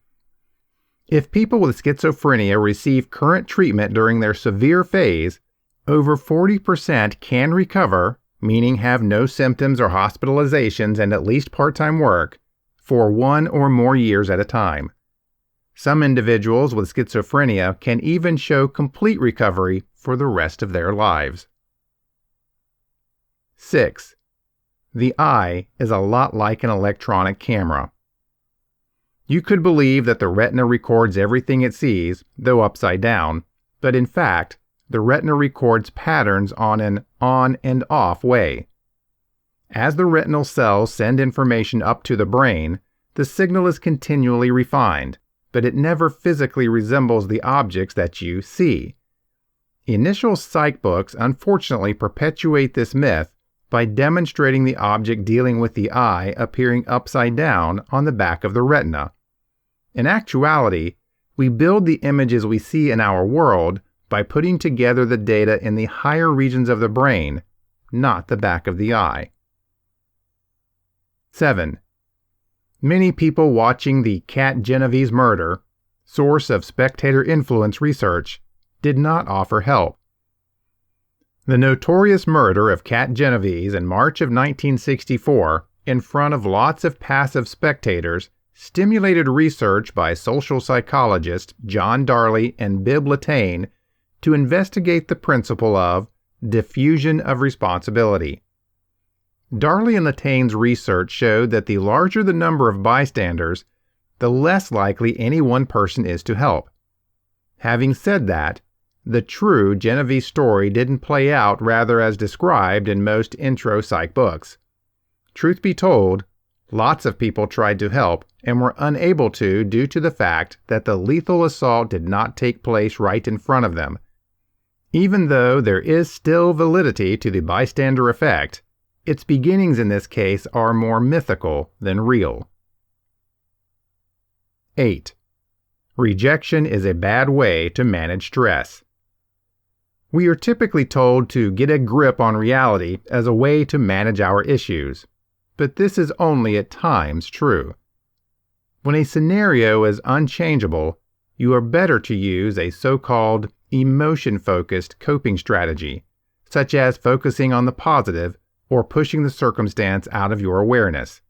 If people with schizophrenia receive current treatment during their severe phase, over 40% can recover, meaning have no symptoms or hospitalizations and at least part-time work, for 1 or more years at a time. Some individuals with schizophrenia can even show complete recovery for the rest of their lives. 6. The eye is a lot like an electronic camera. You could believe that the retina records everything it sees, though upside down, but in fact, the retina records patterns on an on and off way. As the retinal cells send information up to the brain, the signal is continually refined, but it never physically resembles the objects that you see. Initial psych books unfortunately perpetuate this myth by demonstrating the object dealing with the eye appearing upside down on the back of the retina. In actuality, we build the images we see in our world by putting together the data in the higher regions of the brain, not the back of the eye. 7. Many people watching the Cat Genovese murder, source of spectator influence research, did not offer help. The notorious murder of Cat Genovese in March of 1964 in front of lots of passive spectators stimulated research by social psychologists John Darley and Bibb Latané to investigate the principle of diffusion of responsibility. Darley and Latané's research showed that the larger the number of bystanders, the less likely any one person is to help. Having said that, the true Genovese story didn't play out rather as described in most intro psych books. Truth be told, lots of people tried to help and were unable to due to the fact that the lethal assault did not take place right in front of them. Even though there is still validity to the bystander effect, its beginnings in this case are more mythical than real. 8. Rejection is a bad way to manage stress. We are typically told to get a grip on reality as a way to manage our issues, but this is only at times true. When a scenario is unchangeable, you are better to use a so-called emotion-focused coping strategy, such as focusing on the positive or pushing the circumstance out of your awareness.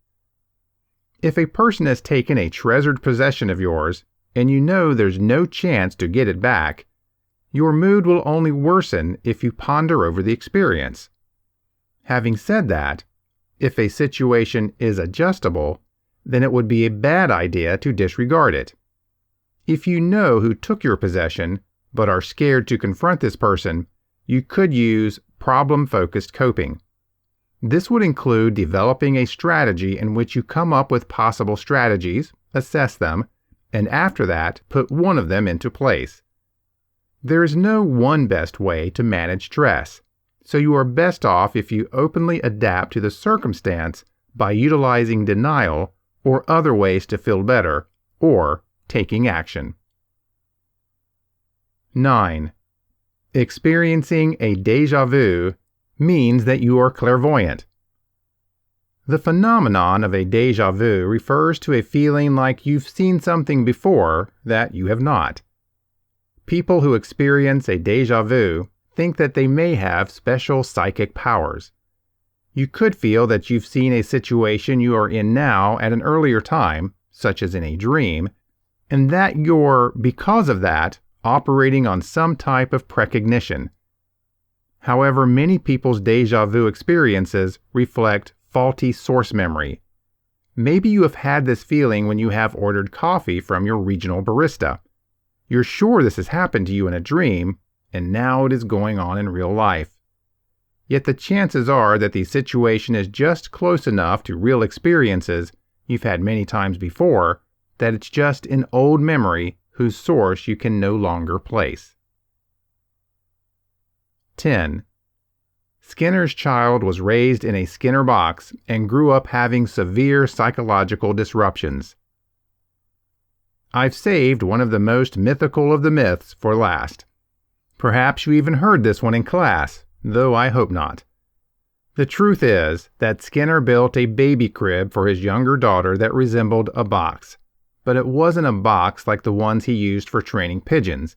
If a person has taken a treasured possession of yours, and you know there's no chance to get it back, your mood will only worsen if you ponder over the experience. Having said that, if a situation is adjustable, then it would be a bad idea to disregard it. If you know who took your possession, but are scared to confront this person, you could use problem-focused coping. This would include developing a strategy in which you come up with possible strategies, assess them, and after that, put one of them into place. There is no one best way to manage stress, so you are best off if you openly adapt to the circumstance by utilizing denial or other ways to feel better, or taking action. 9. Experiencing a déjà vu means that you are clairvoyant. The phenomenon of a déjà vu refers to a feeling like you've seen something before that you have not. People who experience a déjà vu think that they may have special psychic powers. You could feel that you've seen a situation you are in now at an earlier time, such as in a dream, and that you're, because of that, operating on some type of precognition. However, many people's déjà vu experiences reflect faulty source memory. Maybe you have had this feeling when you have ordered coffee from your regional barista. You're sure this has happened to you in a dream, and now it is going on in real life. Yet the chances are that the situation is just close enough to real experiences you've had many times before that it's just an old memory whose source you can no longer place. 10. Skinner's child was raised in a Skinner box and grew up having severe psychological disruptions. I've saved one of the most mythical of the myths for last. Perhaps you even heard this one in class, though I hope not. The truth is that Skinner built a baby crib for his younger daughter that resembled a box, but it wasn't a box like the ones he used for training pigeons.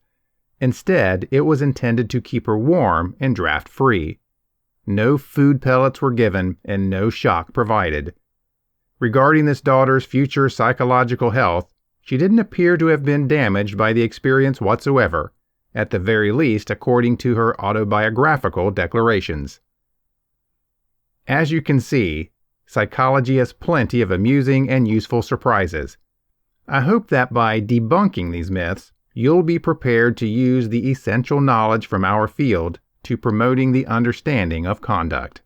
Instead, it was intended to keep her warm and draft-free. No food pellets were given and no shock provided. Regarding this daughter's future psychological health, she didn't appear to have been damaged by the experience whatsoever, at the very least according to her autobiographical declarations. As you can see, psychology has plenty of amusing and useful surprises. I hope that by debunking these myths, you'll be prepared to use the essential knowledge from our field to promoting the understanding of conduct.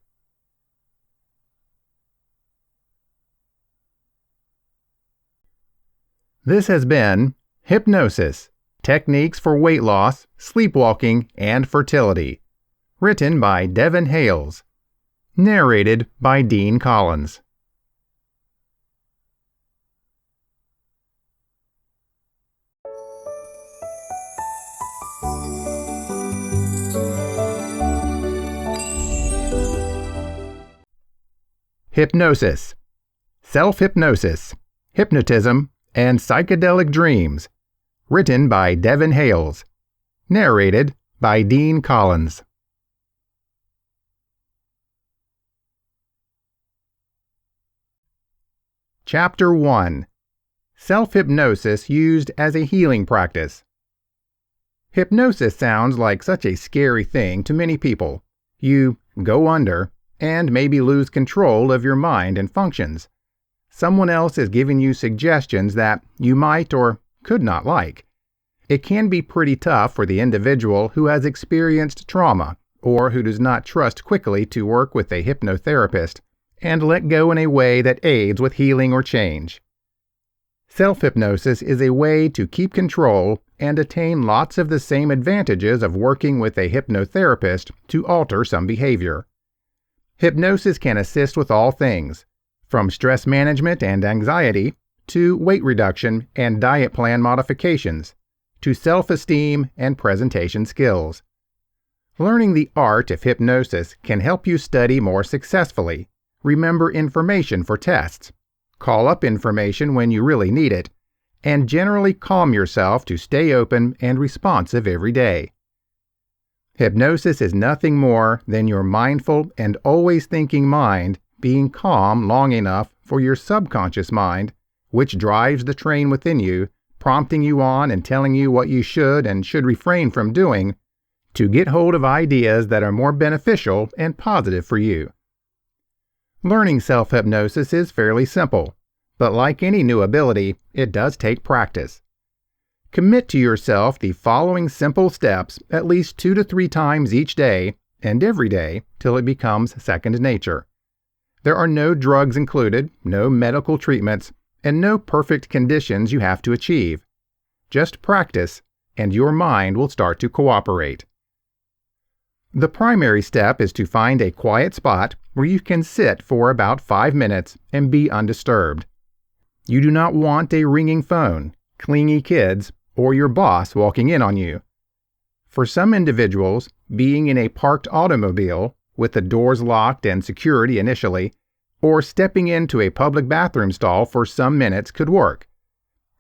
This has been Hypnosis: Techniques for Weight Loss, Sleepwalking, and Fertility, written by Devin Hales, narrated by Dean Collins. Hypnosis: Self-Hypnosis, Hypnotism, and Psychedelic Dreams, written by Devin Hales, narrated by Dean Collins. Chapter 1: Self-Hypnosis Used as a Healing Practice. Hypnosis sounds like such a scary thing to many people. You go under and maybe lose control of your mind and functions. Someone else is giving you suggestions that you might or could not like. It can be pretty tough for the individual who has experienced trauma or who does not trust quickly to work with a hypnotherapist and let go in a way that aids with healing or change. Self-hypnosis is a way to keep control and attain lots of the same advantages of working with a hypnotherapist to alter some behavior. Hypnosis can assist with all things, from stress management and anxiety, to weight reduction and diet plan modifications, to self-esteem and presentation skills. Learning the art of hypnosis can help you study more successfully, remember information for tests, call up information when you really need it, and generally calm yourself to stay open and responsive every day. Hypnosis is nothing more than your mindful and always thinking mind being calm long enough for your subconscious mind, which drives the train within you, prompting you on and telling you what you should and should refrain from doing, to get hold of ideas that are more beneficial and positive for you. Learning self-hypnosis is fairly simple, but like any new ability, it does take practice. Commit to yourself the following simple steps at least 2 to 3 times each day and every day till it becomes second nature. There are no drugs included, no medical treatments, and no perfect conditions you have to achieve. Just practice, and your mind will start to cooperate. The primary step is to find a quiet spot where you can sit for about 5 minutes and be undisturbed. You do not want a ringing phone, clingy kids, or your boss walking in on you. For some individuals, being in a parked automobile, with the doors locked and security initially, or stepping into a public bathroom stall for some minutes could work.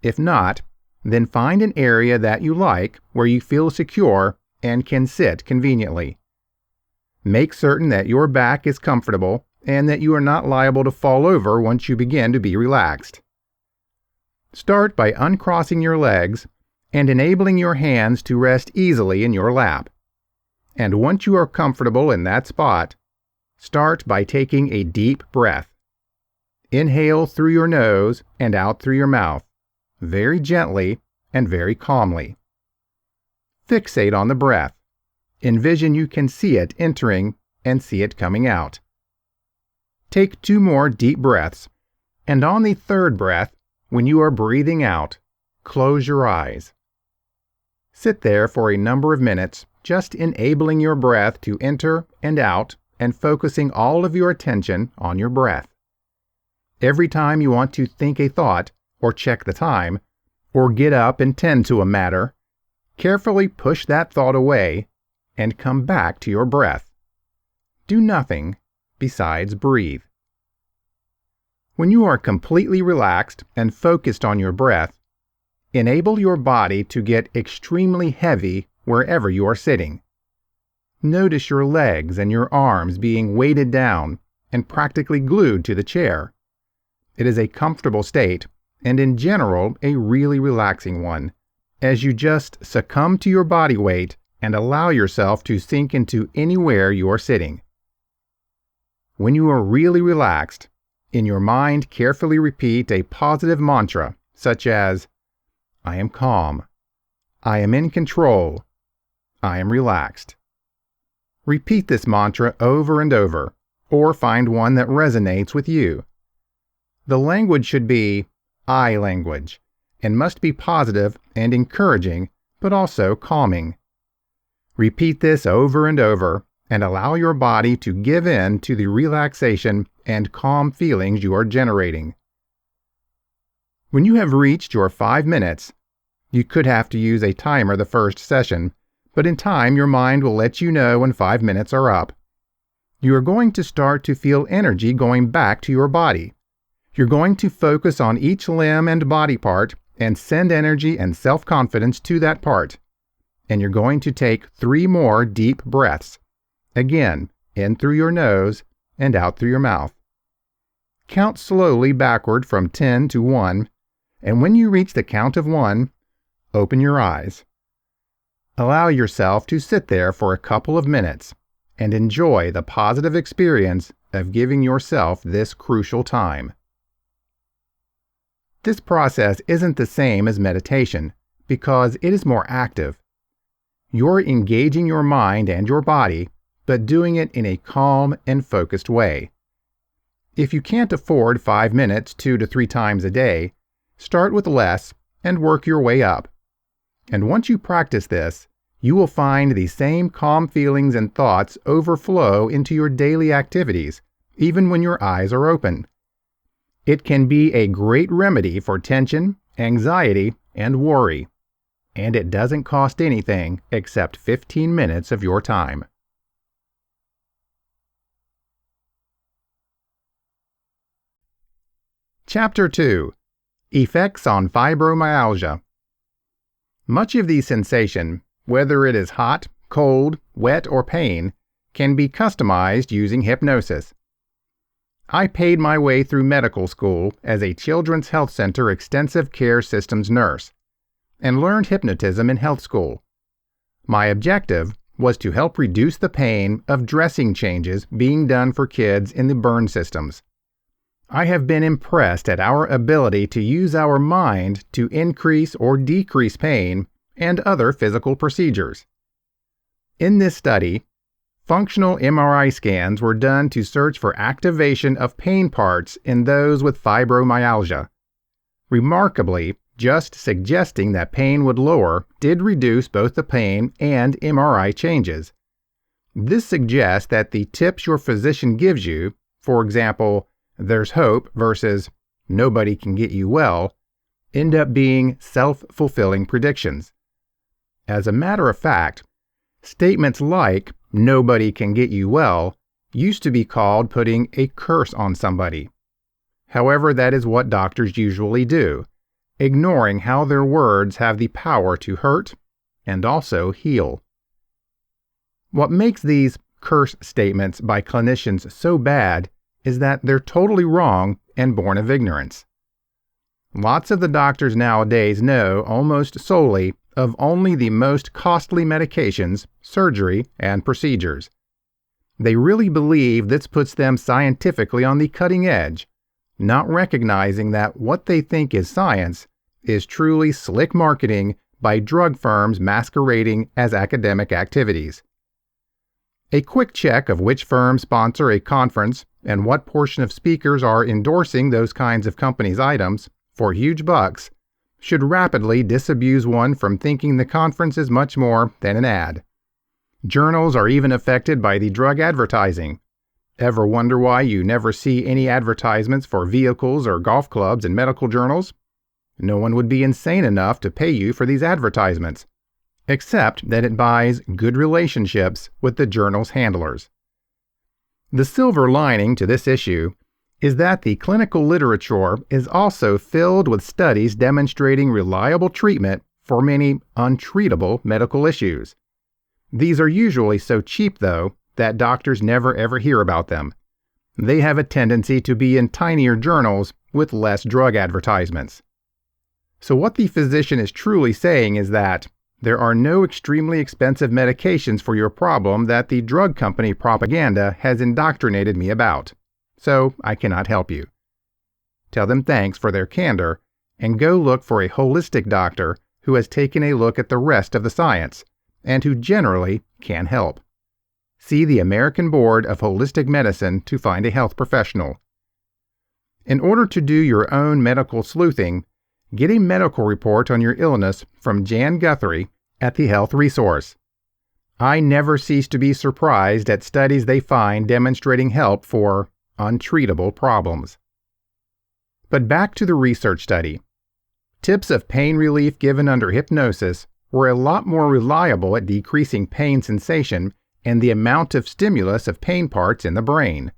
If not, then find an area that you like where you feel secure and can sit conveniently. Make certain that your back is comfortable and that you are not liable to fall over once you begin to be relaxed. Start by uncrossing your legs and enabling your hands to rest easily in your lap. And once you are comfortable in that spot, start by taking a deep breath. Inhale through your nose and out through your mouth, very gently and very calmly. Fixate on the breath. Envision you can see it entering and see it coming out. Take 2 more deep breaths, and on the 3rd breath, when you are breathing out, close your eyes. Sit there for a number of minutes, just enabling your breath to enter and out and focusing all of your attention on your breath. Every time you want to think a thought, or check the time, or get up and tend to a matter, carefully push that thought away and come back to your breath. Do nothing besides breathe. When you are completely relaxed and focused on your breath, enable your body to get extremely heavy wherever you are sitting. Notice your legs and your arms being weighted down and practically glued to the chair. It is a comfortable state, and in general, a really relaxing one, as you just succumb to your body weight and allow yourself to sink into anywhere you are sitting. When you are really relaxed, in your mind carefully repeat a positive mantra such as, "I am calm," "I am in control," "I am relaxed." Repeat this mantra over and over, or find one that resonates with you. The language should be I language, and must be positive and encouraging, but also calming. Repeat this over and over, and allow your body to give in to the relaxation and calm feelings you are generating. When you have reached your 5 minutes, you could have to use a timer the first session, but in time your mind will let you know when 5 minutes are up. You are going to start to feel energy going back to your body. You're going to focus on each limb and body part and send energy and self-confidence to that part. And you're going to take 3 more deep breaths. Again, in through your nose and out through your mouth. Count slowly backward from 10 to 1, and when you reach the count of 1, open your eyes. Allow yourself to sit there for a couple of minutes and enjoy the positive experience of giving yourself this crucial time. This process isn't the same as meditation because it is more active. You're engaging your mind and your body, but doing it in a calm and focused way. If you can't afford 5 minutes 2 to 3 times a day, start with less and work your way up. And once you practice this, you will find the same calm feelings and thoughts overflow into your daily activities, even when your eyes are open. It can be a great remedy for tension, anxiety, and worry. And it doesn't cost anything except 15 minutes of your time. Chapter 2. Effects on Fibromyalgia. Much of the sensation, whether it is hot, cold, wet, or pain, can be customized using hypnosis. I paid my way through medical school as a Children's Health Center extensive care systems nurse, and learned hypnotism in health school. My objective was to help reduce the pain of dressing changes being done for kids in the burn systems. I have been impressed at our ability to use our mind to increase or decrease pain and other physical procedures. In this study, functional MRI scans were done to search for activation of pain parts in those with fibromyalgia. Remarkably, just suggesting that pain would lower did reduce both the pain and MRI changes. This suggests that the tips your physician gives you, for example, "there's hope" versus "nobody can get you well," end up being self-fulfilling predictions. As a matter of fact, statements like "nobody can get you well" used to be called putting a curse on somebody. However, that is what doctors usually do, ignoring how their words have the power to hurt and also heal. What makes these curse statements by clinicians so bad is that they're totally wrong and born of ignorance. Lots of the doctors nowadays know almost solely of only the most costly medications, surgery, and procedures. They really believe this puts them scientifically on the cutting edge, not recognizing that what they think is science is truly slick marketing by drug firms masquerading as academic activities. A quick check of which firms sponsor a conference and what portion of speakers are endorsing those kinds of companies' items for huge bucks should rapidly disabuse one from thinking the conference is much more than an ad. Journals are even affected by the drug advertising. Ever wonder why you never see any advertisements for vehicles or golf clubs in medical journals? No one would be insane enough to pay you for these advertisements, except that it buys good relationships with the journal's handlers. The silver lining to this issue is that the clinical literature is also filled with studies demonstrating reliable treatment for many untreatable medical issues. These are usually so cheap, though, that doctors never ever hear about them. They have a tendency to be in tinier journals with less drug advertisements. So what the physician is truly saying is that there are no extremely expensive medications for your problem that the drug company propaganda has indoctrinated me about, so I cannot help you. Tell them thanks for their candor, and go look for a holistic doctor who has taken a look at the rest of the science, and who generally can help. See the American Board of Holistic Medicine to find a health professional. In order to do your own medical sleuthing, get a medical report on your illness from Jan Guthrie at the Health Resource. I never cease to be surprised at studies they find demonstrating help for untreatable problems. But back to the research study. Tips of pain relief given under hypnosis were a lot more reliable at decreasing pain sensation and the amount of stimulus of pain parts in the brain.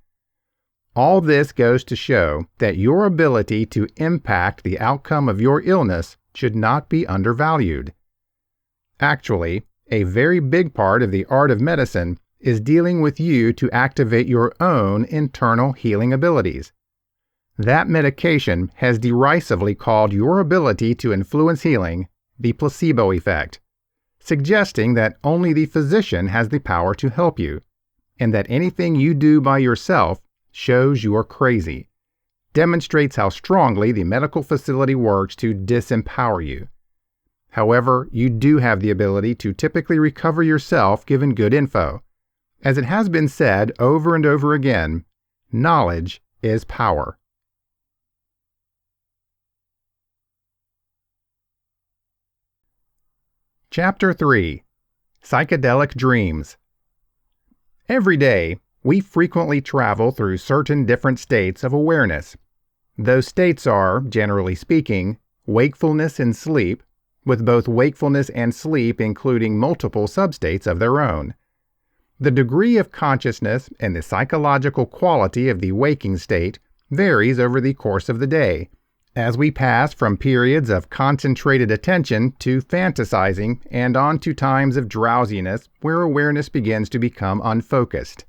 All this goes to show that your ability to impact the outcome of your illness should not be undervalued. Actually, a very big part of the art of medicine is dealing with you to activate your own internal healing abilities. That medication has derisively called your ability to influence healing the placebo effect, suggesting that only the physician has the power to help you, and that anything you do by yourself shows you're crazy, demonstrates how strongly the medical facility works to disempower you. However, you do have the ability to typically recover yourself given good info. As it has been said over and over again, knowledge is power. Chapter 3. Psychedelic Dreams. Every day, we frequently travel through certain different states of awareness. Those states are, generally speaking, wakefulness and sleep, with both wakefulness and sleep including multiple substates of their own. The degree of consciousness and the psychological quality of the waking state varies over the course of the day, as we pass from periods of concentrated attention to fantasizing and on to times of drowsiness where awareness begins to become unfocused.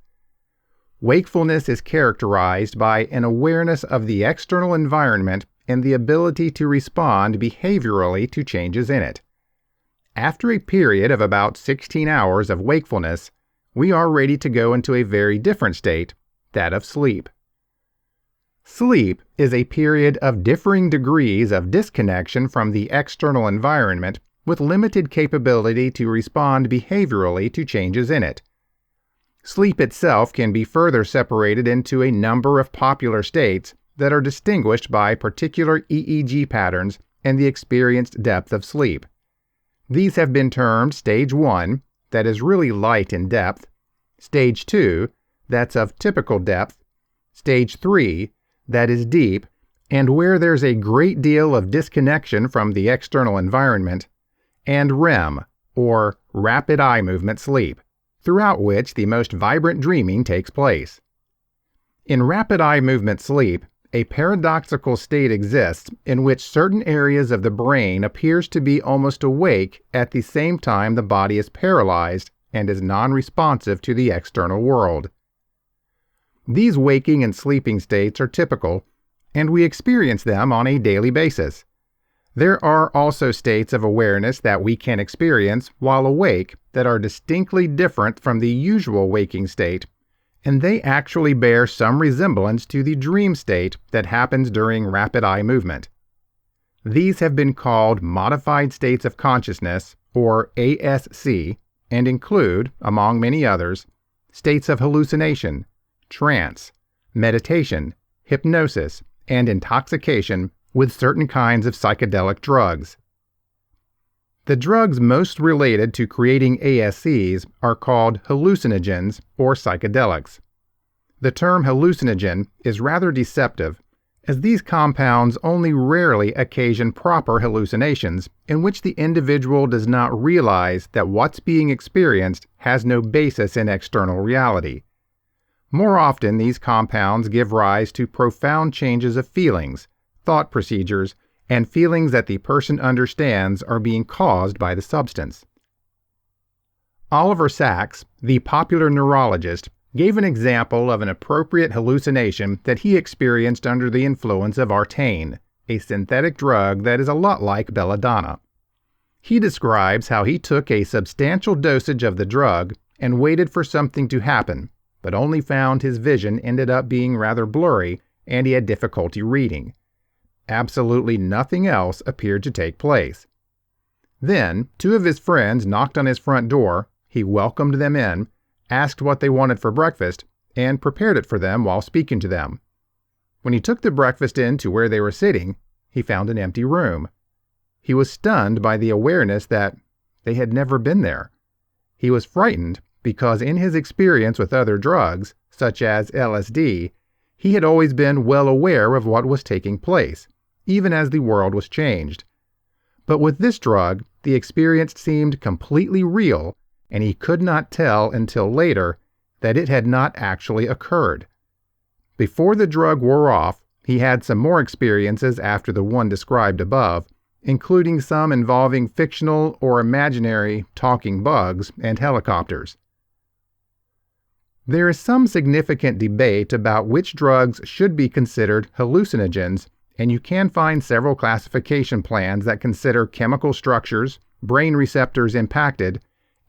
Wakefulness is characterized by an awareness of the external environment and the ability to respond behaviorally to changes in it. After a period of about 16 hours of wakefulness, we are ready to go into a very different state, that of sleep. Sleep is a period of differing degrees of disconnection from the external environment with limited capability to respond behaviorally to changes in it. Sleep itself can be further separated into a number of popular states that are distinguished by particular EEG patterns and the experienced depth of sleep. These have been termed Stage 1, that is really light in depth, Stage 2, that's of typical depth, Stage 3, that is deep, and where there's a great deal of disconnection from the external environment, and REM, or rapid eye movement sleep, throughout which the most vibrant dreaming takes place. In rapid eye movement sleep, a paradoxical state exists in which certain areas of the brain appears to be almost awake at the same time the body is paralyzed and is non-responsive to the external world. These waking and sleeping states are typical, and we experience them on a daily basis. There are also states of awareness that we can experience while awake that are distinctly different from the usual waking state, and they actually bear some resemblance to the dream state that happens during rapid eye movement. These have been called modified states of consciousness, or ASC, and include, among many others, states of hallucination, trance, meditation, hypnosis, and intoxication with certain kinds of psychedelic drugs. The drugs most related to creating ASCs are called hallucinogens or psychedelics. The term hallucinogen is rather deceptive, as these compounds only rarely occasion proper hallucinations in which the individual does not realize that what's being experienced has no basis in external reality. More often, these compounds give rise to profound changes of feelings, thought procedures, and feelings that the person understands are being caused by the substance. Oliver Sacks, the popular neurologist, gave an example of an appropriate hallucination that he experienced under the influence of Artane, a synthetic drug that is a lot like belladonna. He describes how he took a substantial dosage of the drug and waited for something to happen, but only found his vision ended up being rather blurry and he had difficulty reading. Absolutely nothing else appeared to take place. Then, two of his friends knocked on his front door, he welcomed them in, asked what they wanted for breakfast, and prepared it for them while speaking to them. When he took the breakfast in to where they were sitting, he found an empty room. He was stunned by the awareness that they had never been there. He was frightened because in his experience with other drugs, such as LSD, he had always been well aware of what was taking place, even as the world was changed. But with this drug, the experience seemed completely real, and he could not tell until later that it had not actually occurred. Before the drug wore off, he had some more experiences after the one described above, including some involving fictional or imaginary talking bugs and helicopters. There is some significant debate about which drugs should be considered hallucinogens, and you can find several classification plans that consider chemical structures, brain receptors impacted,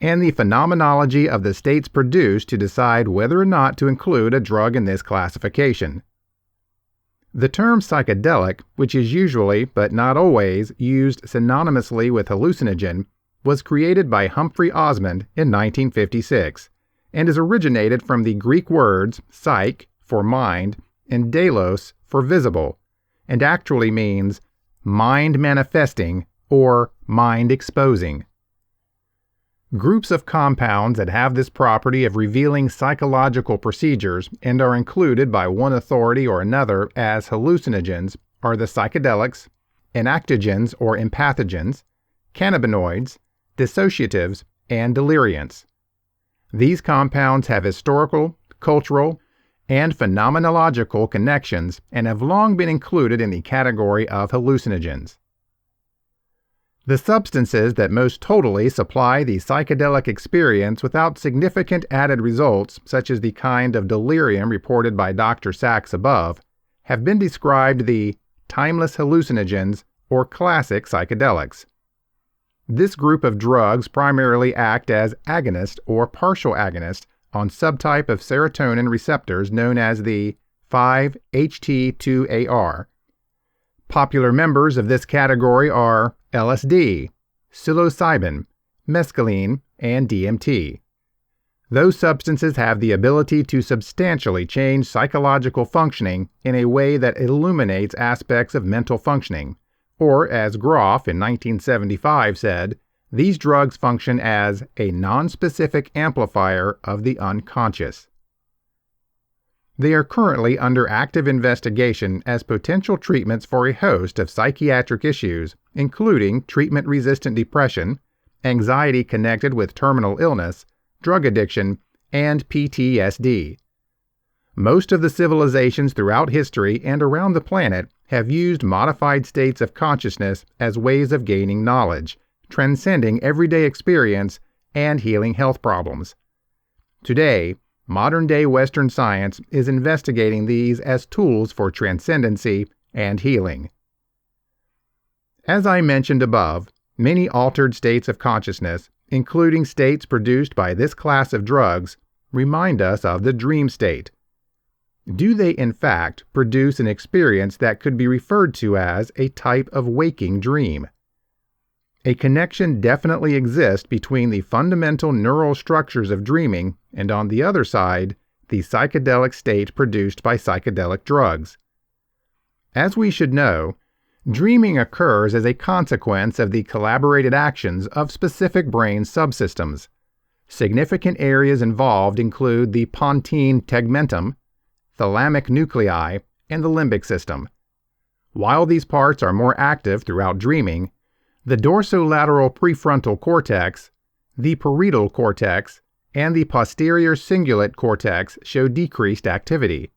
and the phenomenology of the states produced to decide whether or not to include a drug in this classification. The term psychedelic, which is usually, but not always, used synonymously with hallucinogen, was created by Humphrey Osmond in 1956, and is originated from the Greek words psyche for mind and delos for visible, and actually means mind manifesting or mind exposing. Groups of compounds that have this property of revealing psychological procedures and are included by one authority or another as hallucinogens are the psychedelics, enactogens or empathogens, cannabinoids, dissociatives, and deliriants. These compounds have historical, cultural, and phenomenological connections and have long been included in the category of hallucinogens. The substances that most totally supply the psychedelic experience without significant added results, such as the kind of delirium reported by Dr. Sacks above, have been described the timeless hallucinogens or classic psychedelics. This group of drugs primarily act as agonist or partial agonist on subtype of serotonin receptors known as the 5-HT2AR. Popular members of this category are LSD, psilocybin, mescaline, and DMT. Those substances have the ability to substantially change psychological functioning in a way that illuminates aspects of mental functioning, or as Groff in 1975 said, these drugs function as a nonspecific amplifier of the unconscious. They are currently under active investigation as potential treatments for a host of psychiatric issues, including treatment-resistant depression, anxiety connected with terminal illness, drug addiction, and PTSD. Most of the civilizations throughout history and around the planet have used modified states of consciousness as ways of gaining knowledge, transcending everyday experience, and healing health problems. Today, modern-day Western science is investigating these as tools for transcendency and healing. As I mentioned above, many altered states of consciousness, including states produced by this class of drugs, remind us of the dream state. Do they, in fact, produce an experience that could be referred to as a type of waking dream? A connection definitely exists between the fundamental neural structures of dreaming and, on the other side, the psychedelic state produced by psychedelic drugs. As we should know, dreaming occurs as a consequence of the collaborated actions of specific brain subsystems. Significant areas involved include the pontine tegmentum, thalamic nuclei, and the limbic system. While these parts are more active throughout dreaming, the dorsolateral prefrontal cortex, the parietal cortex, and the posterior cingulate cortex show decreased activity.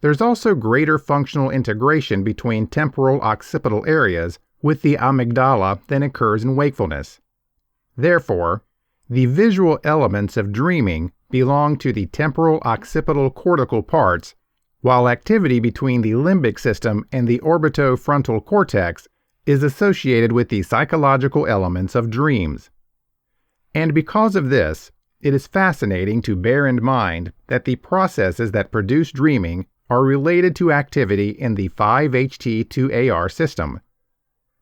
There's also greater functional integration between temporal occipital areas with the amygdala than occurs in wakefulness. Therefore, the visual elements of dreaming belong to the temporal occipital cortical parts, while activity between the limbic system and the orbitofrontal cortex is associated with the psychological elements of dreams. And because of this, it is fascinating to bear in mind that the processes that produce dreaming are related to activity in the 5-HT2AR system.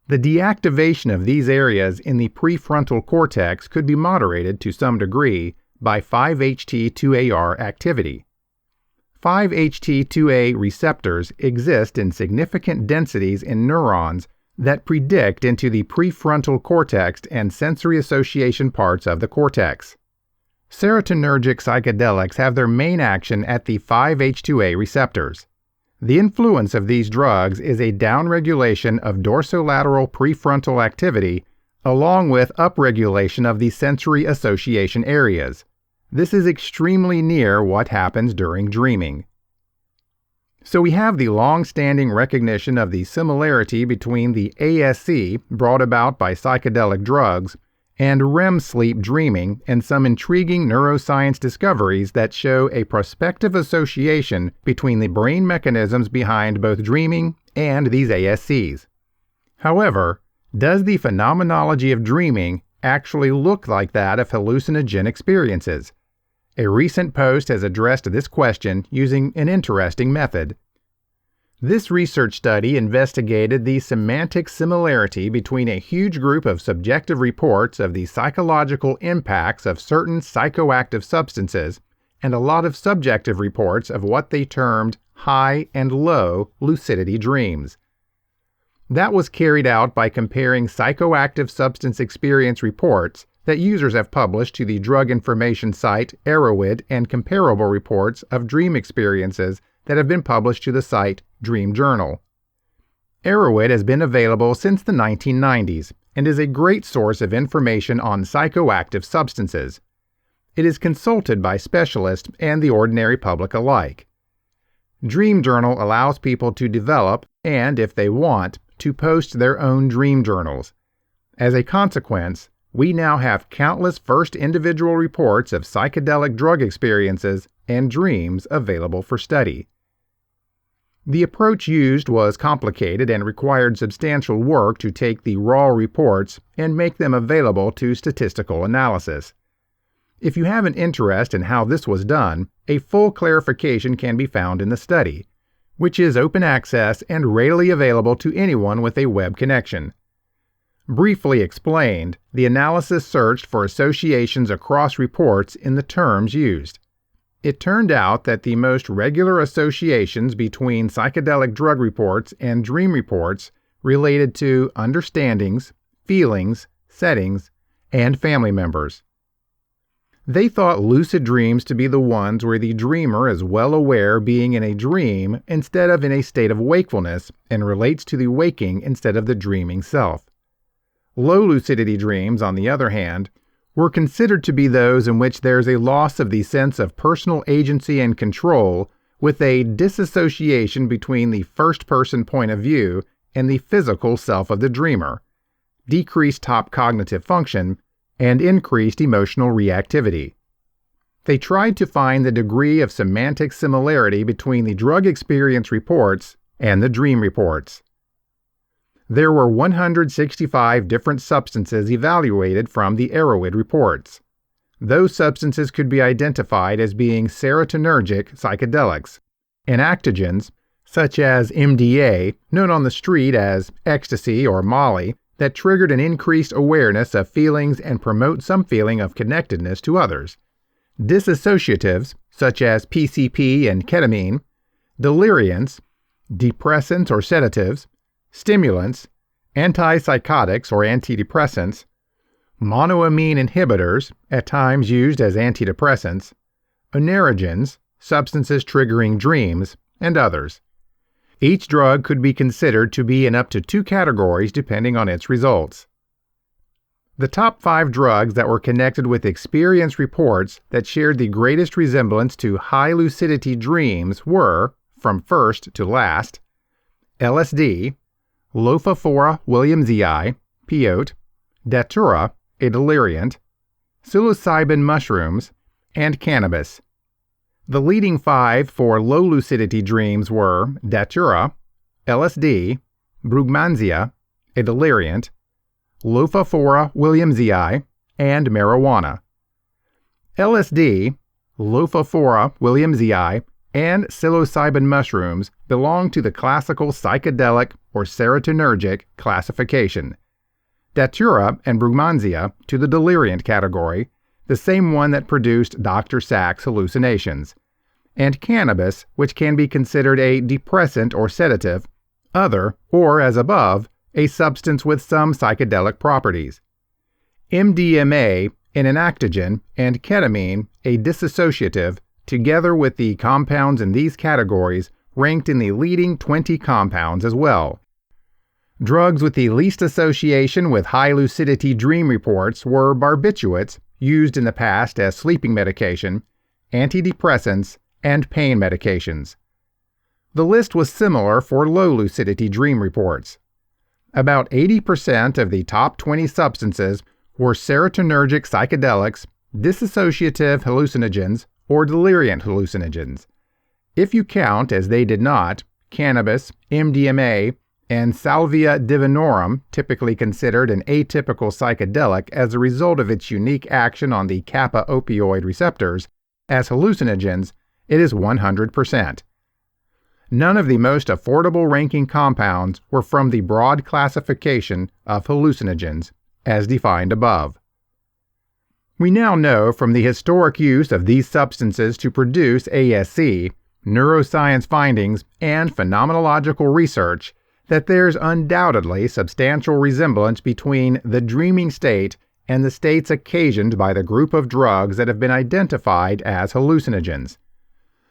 The deactivation of these areas in the prefrontal cortex could be moderated to some degree by 5-HT2AR activity. 5-HT2A receptors exist in significant densities in neurons that predict into the prefrontal cortex and sensory association parts of the cortex. Serotonergic psychedelics have their main action at the 5-H2A receptors. The influence of these drugs is a downregulation of dorsolateral prefrontal activity along with upregulation of the sensory association areas. This is extremely near what happens during dreaming. So we have the long-standing recognition of the similarity between the ASC brought about by psychedelic drugs and REM sleep dreaming and some intriguing neuroscience discoveries that show a prospective association between the brain mechanisms behind both dreaming and these ASCs. However, does the phenomenology of dreaming actually look like that of hallucinogen experiences? A recent post has addressed this question using an interesting method. This research study investigated the semantic similarity between a huge group of subjective reports of the psychological impacts of certain psychoactive substances and a lot of subjective reports of what they termed high and low lucidity dreams. That was carried out by comparing psychoactive substance experience reports that users have published to the drug information site Erowid and comparable reports of dream experiences that have been published to the site Dream Journal. Erowid has been available since the 1990s and is a great source of information on psychoactive substances. It is consulted by specialists and the ordinary public alike. Dream Journal allows people to develop and, if they want, to post their own dream journals. As a consequence, we now have countless first individual reports of psychedelic drug experiences and dreams available for study. The approach used was complicated and required substantial work to take the raw reports and make them available to statistical analysis. If you have an interest in how this was done, a full clarification can be found in the study, which is open access and readily available to anyone with a web connection. Briefly explained, the analysis searched for associations across reports in the terms used. It turned out that the most regular associations between psychedelic drug reports and dream reports related to understandings, feelings, settings, and family members. They thought lucid dreams to be the ones where the dreamer is well aware being in a dream instead of in a state of wakefulness and relates to the waking instead of the dreaming self. Low lucidity dreams, on the other hand, were considered to be those in which there is a loss of the sense of personal agency and control with a disassociation between the first-person point of view and the physical self of the dreamer, decreased top cognitive function, and increased emotional reactivity. They tried to find the degree of semantic similarity between the drug experience reports and the dream reports. There were 165 different substances evaluated from the Erowid reports. Those substances could be identified as being serotonergic psychedelics, enactogens, such as MDA, known on the street as ecstasy or Molly, that triggered an increased awareness of feelings and promote some feeling of connectedness to others, dissociatives, such as PCP and ketamine, deliriants, depressants or sedatives, stimulants, antipsychotics or antidepressants, monoamine inhibitors, at times used as antidepressants, onerogens, substances triggering dreams, and others. Each drug could be considered to be in up to 2 categories depending on its results. The top 5 drugs that were connected with experience reports that shared the greatest resemblance to high lucidity dreams were, from first to last, LSD, Lophophora williamsii, peyote, Datura, a deliriant, psilocybin mushrooms, and cannabis. The leading 5 for low lucidity dreams were Datura, LSD, Brugmansia, a deliriant, Lophophora williamsii, and marijuana. LSD, Lophophora williamsii, and psilocybin mushrooms belong to the classical psychedelic or serotonergic classification. Datura and Brugmansia to the deliriant category, the same one that produced Dr. Sachs' hallucinations, and cannabis, which can be considered a depressant or sedative, other, or as above, a substance with some psychedelic properties. MDMA, an enactogen, and ketamine, a dissociative, together with the compounds in these categories, ranked in the leading 20 compounds as well. Drugs with the least association with high lucidity dream reports were barbiturates, used in the past as sleeping medication, antidepressants, and pain medications. The list was similar for low lucidity dream reports. About 80% of the top 20 substances were serotonergic psychedelics, dissociative hallucinogens, or deliriant hallucinogens. If you count, as they did not, cannabis, MDMA, and salvia divinorum, typically considered an atypical psychedelic as a result of its unique action on the kappa opioid receptors, as hallucinogens, it is 100%. None of the most affordable ranking compounds were from the broad classification of hallucinogens, as defined above. We now know from the historic use of these substances to produce ASC, neuroscience findings, and phenomenological research that there's undoubtedly substantial resemblance between the dreaming state and the states occasioned by the group of drugs that have been identified as hallucinogens.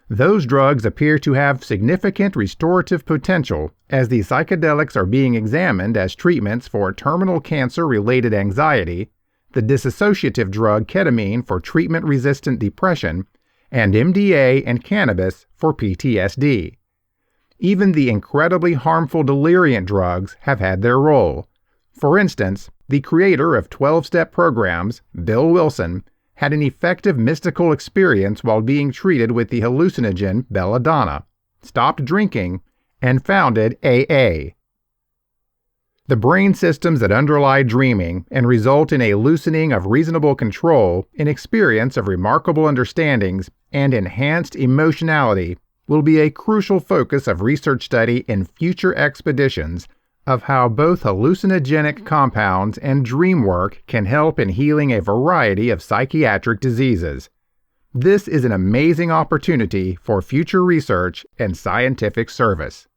Those drugs appear to have significant restorative potential as the psychedelics are being examined as treatments for terminal cancer-related anxiety, the dissociative drug ketamine for treatment-resistant depression, and MDA and cannabis for PTSD. Even the incredibly harmful deliriant drugs have had their role. For instance, the creator of 12-step programs, Bill Wilson, had an effective mystical experience while being treated with the hallucinogen belladonna, stopped drinking, and founded AA. The brain systems that underlie dreaming and result in a loosening of reasonable control, an experience of remarkable understandings, and enhanced emotionality will be a crucial focus of research study in future expeditions of how both hallucinogenic compounds and dream work can help in healing a variety of psychiatric diseases. This is an amazing opportunity for future research and scientific service.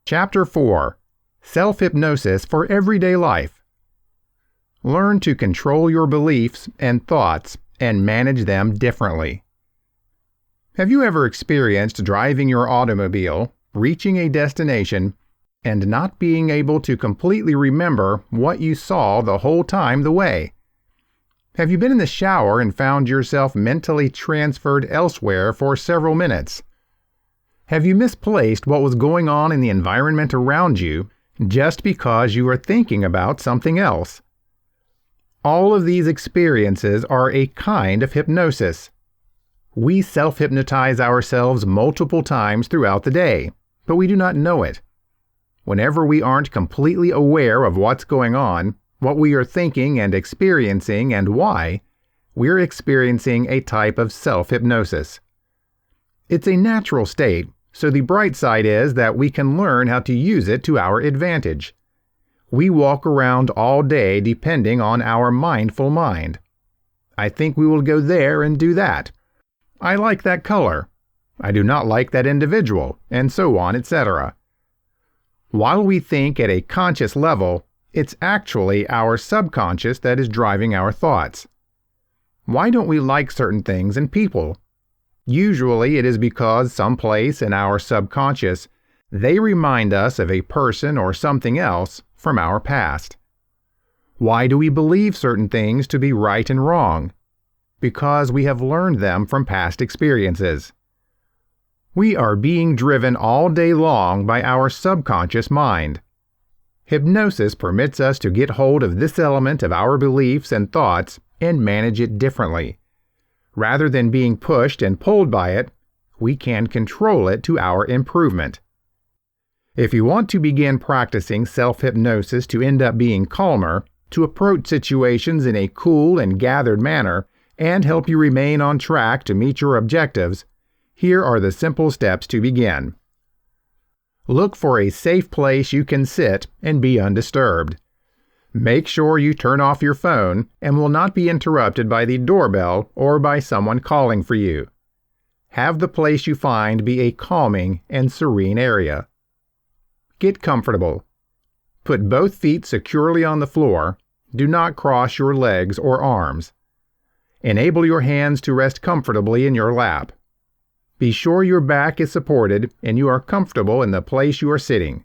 Chapter 4: Self-Hypnosis for Everyday Life. Learn to control your beliefs and thoughts and manage them differently. Have you ever experienced driving your automobile, reaching a destination, and not being able to completely remember what you saw the whole time the way? Have you been in the shower and found yourself mentally transferred elsewhere for several minutes? Have you misplaced what was going on in the environment around you just because you were thinking about something else? All of these experiences are a kind of hypnosis. We self-hypnotize ourselves multiple times throughout the day, but we do not know it. Whenever we aren't completely aware of what's going on, what we are thinking and experiencing and why, we're experiencing a type of self-hypnosis. It's a natural state, so the bright side is that we can learn how to use it to our advantage. We walk around all day depending on our mindful mind. I think we will go there and do that. I like that color. I do not like that individual, and so on, etc. While we think at a conscious level, it's actually our subconscious that is driving our thoughts. Why don't we like certain things and people? Usually it is because someplace in our subconscious They remind us of a person or something else from our past. Why do we believe certain things to be right and wrong? Because we have learned them from past experiences. We are being driven all day long by our subconscious mind. Hypnosis permits us to get hold of this element of our beliefs and thoughts and manage it differently. Rather than being pushed and pulled by it, we can control it to our improvement. If you want to begin practicing self-hypnosis to end up being calmer, to approach situations in a cool and gathered manner, and help you remain on track to meet your objectives, here are the simple steps to begin. Look for a safe place you can sit and be undisturbed. Make sure you turn off your phone and will not be interrupted by the doorbell or by someone calling for you. Have the place you find be a calming and serene area. Get comfortable. Put both feet securely on the floor. Do not cross your legs or arms. Enable your hands to rest comfortably in your lap. Be sure your back is supported and you are comfortable in the place you are sitting.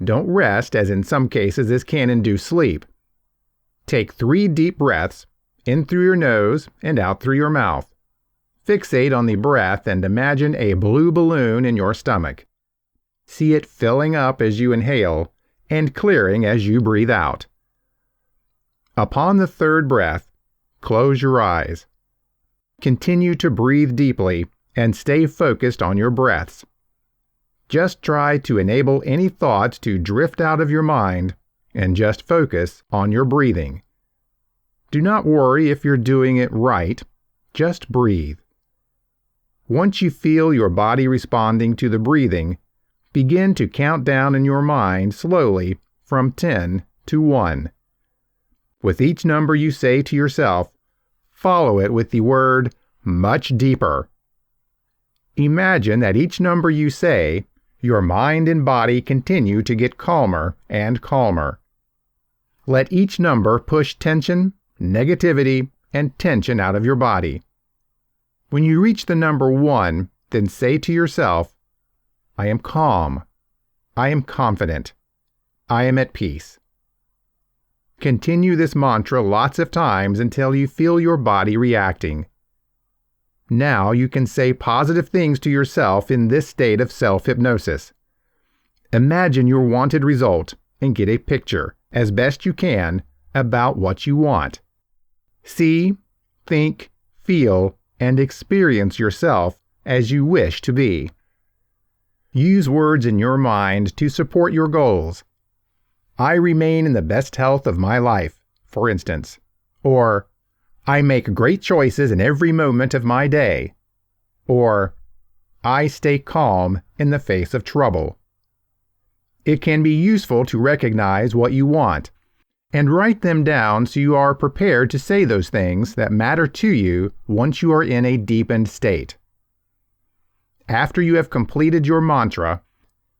Don't rest, as in some cases this can induce sleep. Take 3 deep breaths, in through your nose and out through your mouth. Fixate on the breath and imagine a blue balloon in your stomach. See it filling up as you inhale and clearing as you breathe out. Upon the 3rd breath, close your eyes. Continue to breathe deeply and stay focused on your breaths. Just try to enable any thoughts to drift out of your mind and just focus on your breathing. Do not worry if you're doing it right, just breathe. Once you feel your body responding to the breathing, begin to count down in your mind slowly from 10 to 1. With each number you say to yourself, follow it with the word much deeper. Imagine that each number you say, your mind and body continue to get calmer and calmer. Let each number push tension, negativity, and tension out of your body. When you reach the number 1, then say to yourself, I am calm. I am confident. I am at peace. Continue this mantra lots of times until you feel your body reacting. Now you can say positive things to yourself in this state of self-hypnosis. Imagine your wanted result and get a picture, as best you can, about what you want. See, think, feel, and experience yourself as you wish to be. Use words in your mind to support your goals. I remain in the best health of my life, for instance. Or, I make great choices in every moment of my day. Or, I stay calm in the face of trouble. It can be useful to recognize what you want and write them down so you are prepared to say those things that matter to you once you are in a deepened state. After you have completed your mantra,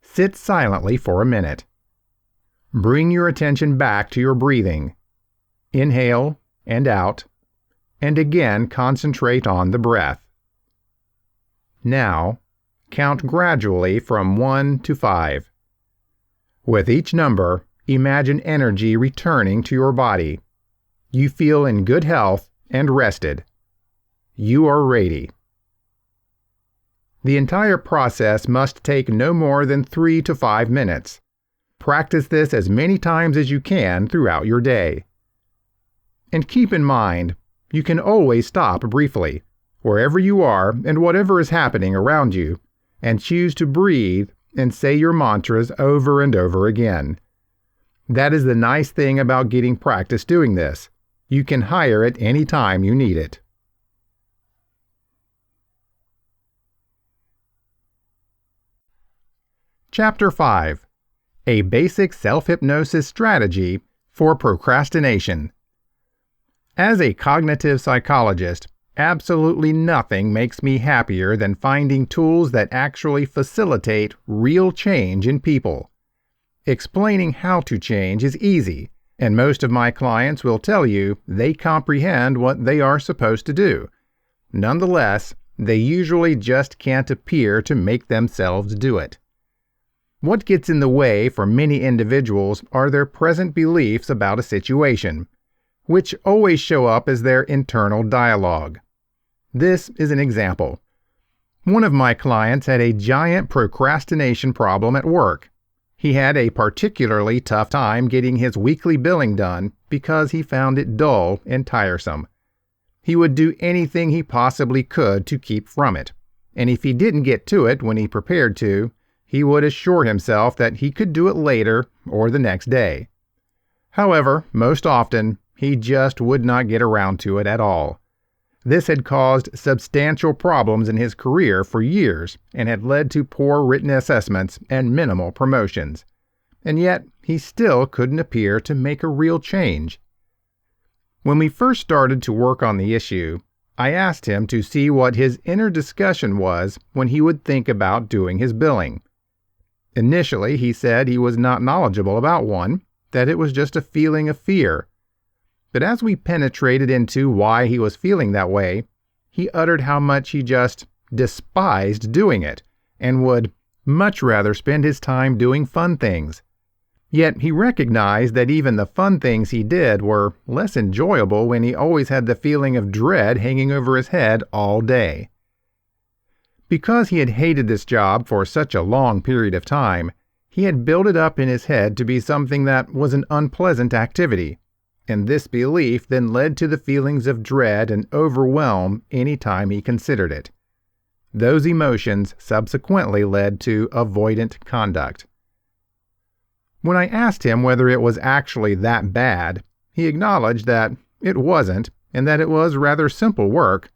sit silently for a minute. Bring your attention back to your breathing. Inhale and out, and again concentrate on the breath. Now, count gradually from 1 to 5. With each number, imagine energy returning to your body. You feel in good health and rested. You are ready. The entire process must take no more than 3 to 5 minutes. Practice this as many times as you can throughout your day. And keep in mind, you can always stop briefly, wherever you are and whatever is happening around you, and choose to breathe and say your mantras over and over again. That is the nice thing about getting practice doing this. You can hire it any time you need it. Chapter 5. A Basic Self-Hypnosis Strategy for Procrastination. As a cognitive psychologist, absolutely nothing makes me happier than finding tools that actually facilitate real change in people. Explaining how to change is easy, and most of my clients will tell you they comprehend what they are supposed to do. Nonetheless, they usually just can't appear to make themselves do it. What gets in the way for many individuals are their present beliefs about a situation, which always show up as their internal dialogue. This is an example. One of my clients had a giant procrastination problem at work. He had a particularly tough time getting his weekly billing done because he found it dull and tiresome. He would do anything he possibly could to keep from it, and if he didn't get to it when he prepared to, he would assure himself that he could do it later or the next day. However, most often, he just would not get around to it at all. This had caused substantial problems in his career for years and had led to poor written assessments and minimal promotions. And yet, he still couldn't appear to make a real change. When we first started to work on the issue, I asked him to see what his inner discussion was when he would think about doing his billing. Initially, he said he was not knowledgeable about one, that it was just a feeling of fear. But as we penetrated into why he was feeling that way, he uttered how much he just despised doing it and would much rather spend his time doing fun things. Yet he recognized that even the fun things he did were less enjoyable when he always had the feeling of dread hanging over his head all day. Because he had hated this job for such a long period of time, he had built it up in his head to be something that was an unpleasant activity, and this belief then led to the feelings of dread and overwhelm any time he considered it. Those emotions subsequently led to avoidant conduct. When I asked him whether it was actually that bad, he acknowledged that it wasn't and that it was rather simple work.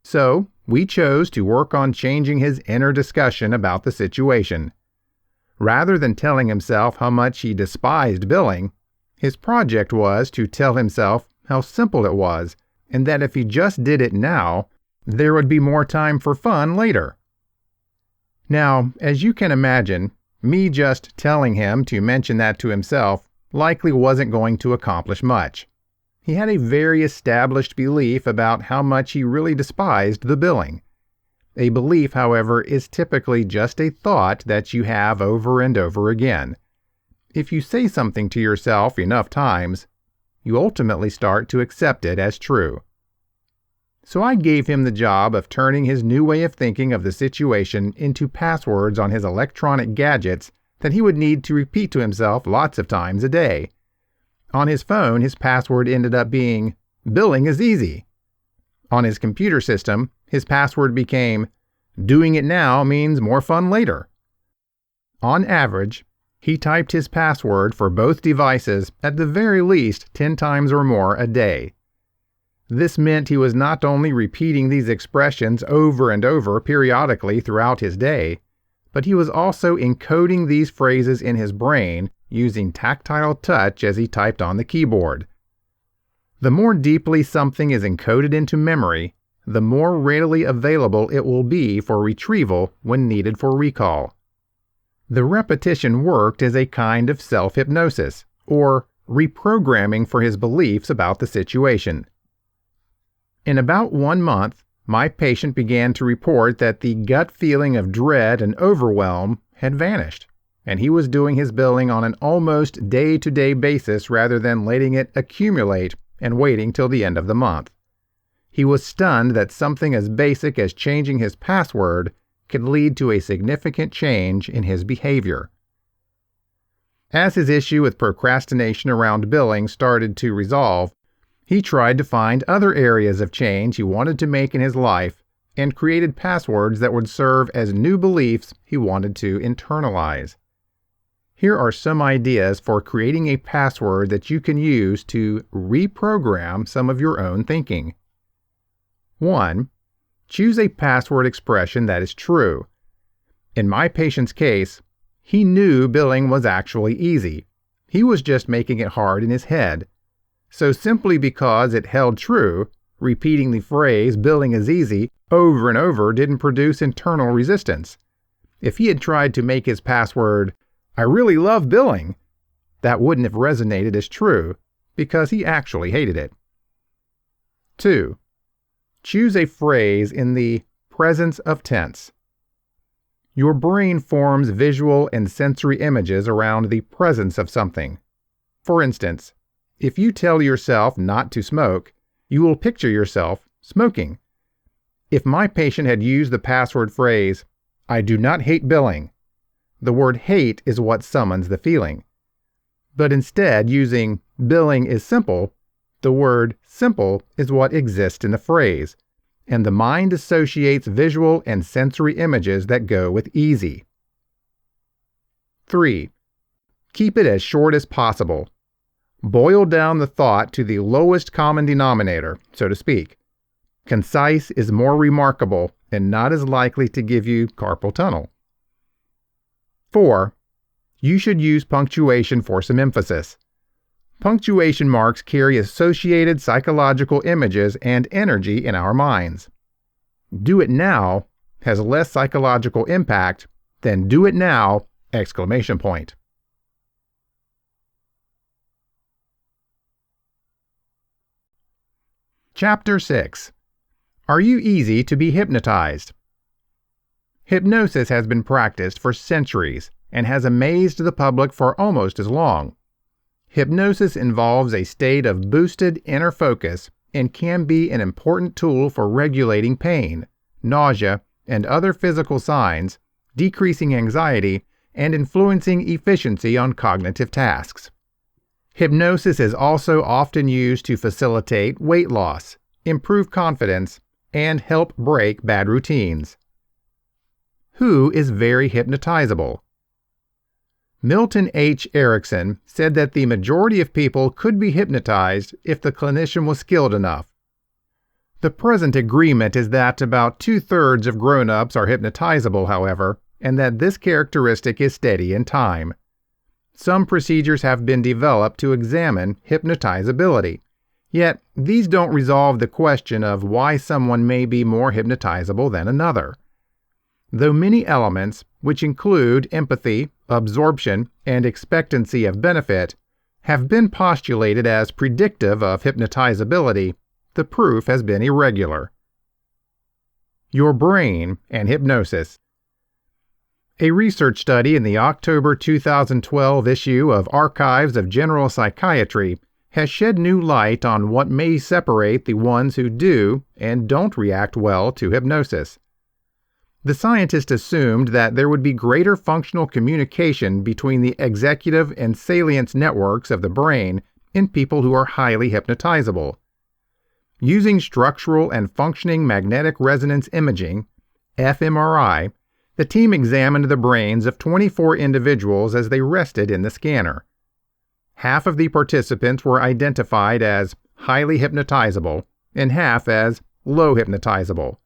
So, we chose to work on changing his inner discussion about the situation. Rather than telling himself how much he despised billing, his project was to tell himself how simple it was, and that if he just did it now, there would be more time for fun later. Now, as you can imagine, me just telling him to mention that to himself likely wasn't going to accomplish much. He had a very established belief about how much he really despised the billing. A belief, however, is typically just a thought that you have over and over again. If you say something to yourself enough times, you ultimately start to accept it as true. So I gave him the job of turning his new way of thinking of the situation into passwords on his electronic gadgets that he would need to repeat to himself lots of times a day. On his phone, his password ended up being, "Billing is easy." On his computer system, his password became, "Doing it now means more fun later." On average, he typed his password for both devices at the very least 10 times or more a day. This meant he was not only repeating these expressions over and over periodically throughout his day, but he was also encoding these phrases in his brain using tactile touch as he typed on the keyboard. The more deeply something is encoded into memory, the more readily available it will be for retrieval when needed for recall. The repetition worked as a kind of self-hypnosis, or reprogramming for his beliefs about the situation. In about 1 month, my patient began to report that the gut feeling of dread and overwhelm had vanished, and he was doing his billing on an almost day-to-day basis rather than letting it accumulate and waiting till the end of the month. He was stunned that something as basic as changing his password could lead to a significant change in his behavior. As his issue with procrastination around billing started to resolve, he tried to find other areas of change he wanted to make in his life and created passwords that would serve as new beliefs he wanted to internalize. Here are some ideas for creating a password that you can use to reprogram some of your own thinking. 1. Choose a password expression that is true. In my patient's case, he knew billing was actually easy. He was just making it hard in his head. So simply because it held true, repeating the phrase "billing is easy" over and over didn't produce internal resistance. If he had tried to make his password "I really love billing," that wouldn't have resonated as true because he actually hated it. 2. Choose a phrase in the presence of tense. Your brain forms visual and sensory images around the presence of something. For instance, if you tell yourself not to smoke, you will picture yourself smoking. If my patient had used the password phrase, "I do not hate billing," the word hate is what summons the feeling. But instead, using "billing is simple," the word simple is what exists in the phrase, and the mind associates visual and sensory images that go with easy. 3. Keep it as short as possible. Boil down the thought to the lowest common denominator, so to speak. Concise is more remarkable and not as likely to give you carpal tunnel. 4. You should use punctuation for some emphasis. Punctuation marks carry associated psychological images and energy in our minds. "Do it now" has less psychological impact than "do it now!" exclamation point. Chapter 6. Are you easy to be hypnotized? Hypnosis has been practiced for centuries and has amazed the public for almost as long. Hypnosis involves a state of boosted inner focus and can be an important tool for regulating pain, nausea, and other physical signs, decreasing anxiety, and influencing efficiency on cognitive tasks. Hypnosis is also often used to facilitate weight loss, improve confidence, and help break bad routines. Who is very hypnotizable? Milton H. Erickson said that the majority of people could be hypnotized if the clinician was skilled enough. The present agreement is that about 2/3 of grown-ups are hypnotizable, however, and that this characteristic is steady in time. Some procedures have been developed to examine hypnotizability, yet these don't resolve the question of why someone may be more hypnotizable than another. Though many elements, which include empathy, absorption, and expectancy of benefit, have been postulated as predictive of hypnotizability, the proof has been irregular. Your brain and hypnosis. A research study in the October 2012 issue of Archives of General Psychiatry has shed new light on what may separate the ones who do and don't react well to hypnosis. The scientists assumed that there would be greater functional communication between the executive and salience networks of the brain in people who are highly hypnotizable. Using structural and functioning magnetic resonance imaging, fMRI, the team examined the brains of 24 individuals as they rested in the scanner. Half of the participants were identified as highly hypnotizable and half as low hypnotizable,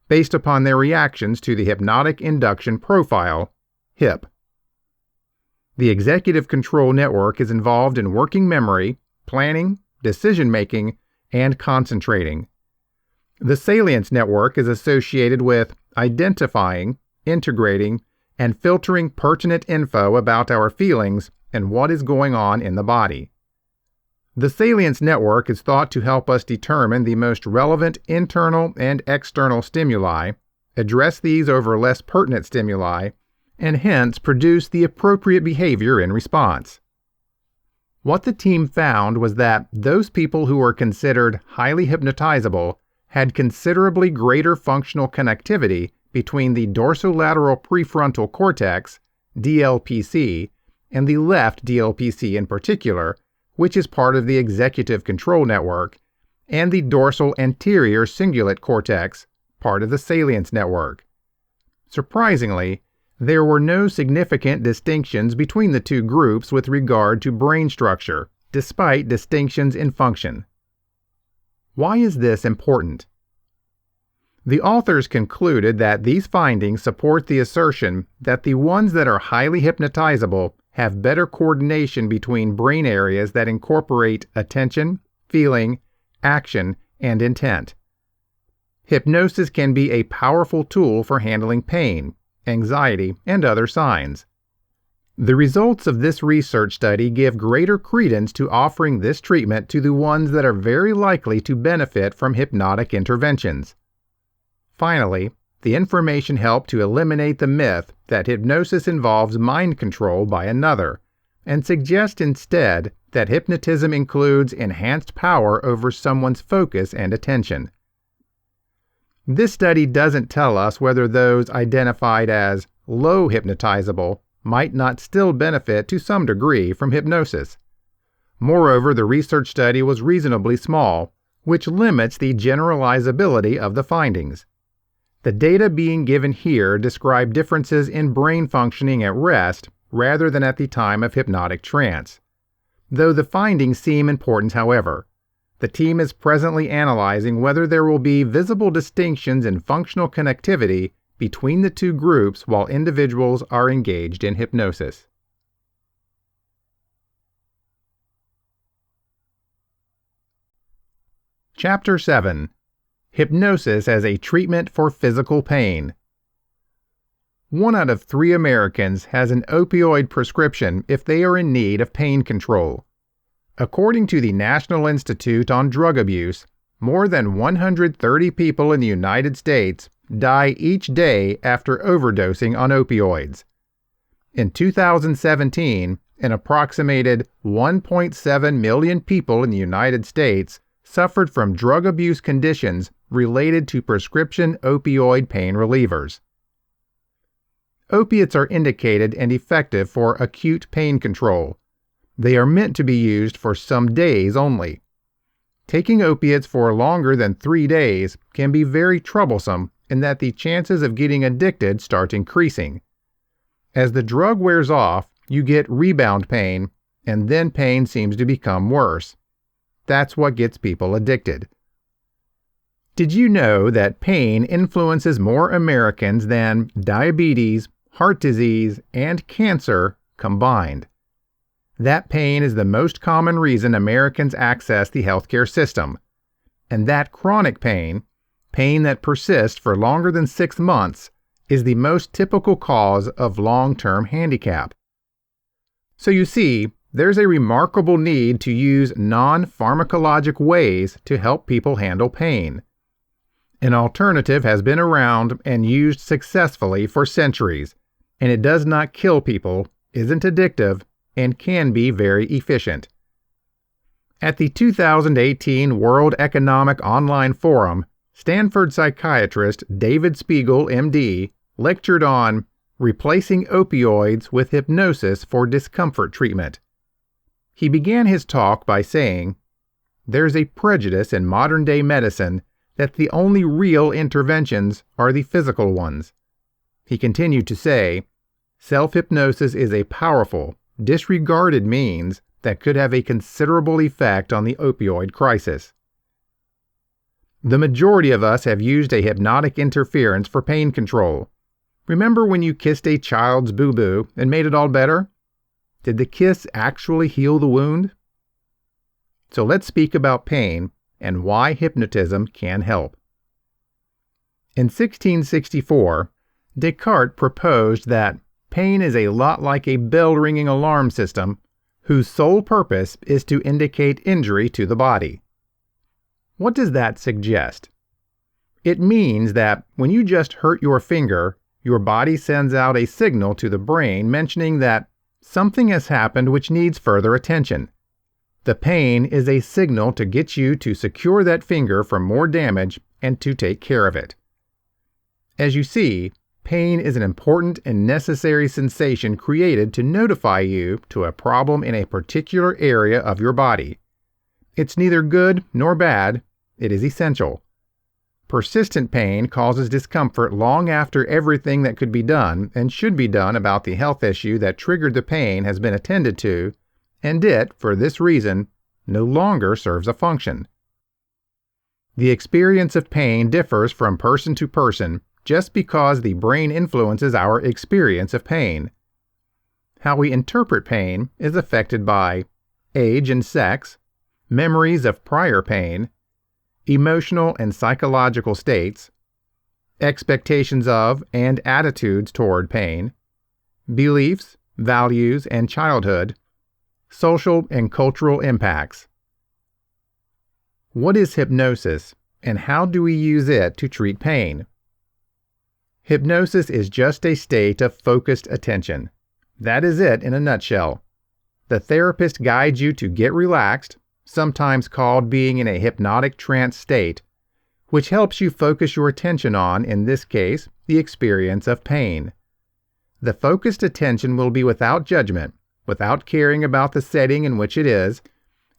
based upon their reactions to the hypnotic induction profile, HYP. The executive control network is involved in working memory, planning, decision-making, and concentrating. The salience network is associated with identifying, integrating, and filtering pertinent info about our feelings and what is going on in the body. The salience network is thought to help us determine the most relevant internal and external stimuli, address these over less pertinent stimuli, and hence produce the appropriate behavior in response. What the team found was that those people who were considered highly hypnotizable had considerably greater functional connectivity between the dorsolateral prefrontal cortex, DLPC, and the left DLPC in particular, which is part of the executive control network, and the dorsal anterior cingulate cortex, part of the salience network. Surprisingly, there were no significant distinctions between the two groups with regard to brain structure, despite distinctions in function. Why is this important? The authors concluded that these findings support the assertion that the ones that are highly hypnotizable have better coordination between brain areas that incorporate attention, feeling, action, and intent. Hypnosis can be a powerful tool for handling pain, anxiety, and other signs. The results of this research study give greater credence to offering this treatment to the ones that are very likely to benefit from hypnotic interventions. Finally, the information helped to eliminate the myth that hypnosis involves mind control by another, and suggest instead that hypnotism includes enhanced power over someone's focus and attention. This study doesn't tell us whether those identified as low hypnotizable might not still benefit to some degree from hypnosis. Moreover, the research study was reasonably small, which limits the generalizability of the findings. The data being given here describe differences in brain functioning at rest rather than at the time of hypnotic trance. Though the findings seem important, however, the team is presently analyzing whether there will be visible distinctions in functional connectivity between the two groups while individuals are engaged in hypnosis. Chapter 7. Hypnosis as a Treatment for Physical Pain. 1 out of 3 Americans has an opioid prescription if they are in need of pain control. According to the National Institute on Drug Abuse, more than 130 people in the United States die each day after overdosing on opioids. In 2017, an approximated 1.7 million people in the United States suffered from drug abuse conditions related to prescription opioid pain relievers. Opiates are indicated and effective for acute pain control. They are meant to be used for some days only. Taking opiates for longer than 3 days can be very troublesome in that the chances of getting addicted start increasing. As the drug wears off, you get rebound pain, and then pain seems to become worse. That's what gets people addicted. Did you know that pain influences more Americans than diabetes, heart disease, and cancer combined? That pain is the most common reason Americans access the healthcare system. And that chronic pain, pain that persists for longer than 6 months, is the most typical cause of long-term handicap. So you see, there's a remarkable need to use non-pharmacologic ways to help people handle pain. An alternative has been around and used successfully for centuries, and it does not kill people, isn't addictive, and can be very efficient. At the 2018 World Economic Online Forum, Stanford psychiatrist David Spiegel, MD, lectured on replacing opioids with hypnosis for discomfort treatment. He began his talk by saying, "There's a prejudice in modern-day medicine that the only real interventions are the physical ones." He continued to say, "Self-hypnosis is a powerful, disregarded means that could have a considerable effect on the opioid crisis." The majority of us have used a hypnotic interference for pain control. Remember when you kissed a child's boo-boo and made it all better? Did the kiss actually heal the wound? So let's speak about pain and why hypnotism can help. In 1664, Descartes proposed that pain is a lot like a bell-ringing alarm system whose sole purpose is to indicate injury to the body. What does that suggest? It means that when you just hurt your finger, your body sends out a signal to the brain mentioning that something has happened which needs further attention. The pain is a signal to get you to secure that finger from more damage and to take care of it. As you see, pain is an important and necessary sensation created to notify you to a problem in a particular area of your body. It's neither good nor bad, it is essential. Persistent pain causes discomfort long after everything that could be done and should be done about the health issue that triggered the pain has been attended to, and it, for this reason, no longer serves a function. The experience of pain differs from person to person just because the brain influences our experience of pain. How we interpret pain is affected by age and sex, memories of prior pain, emotional and psychological states, expectations of and attitudes toward pain, beliefs, values, and childhood, social and cultural impacts. What is hypnosis, and how do we use it to treat pain? Hypnosis is just a state of focused attention. That is it in a nutshell. The therapist guides you to get relaxed, sometimes called being in a hypnotic trance state, which helps you focus your attention on, in this case, the experience of pain. The focused attention will be without judgment, without caring about the setting in which it is,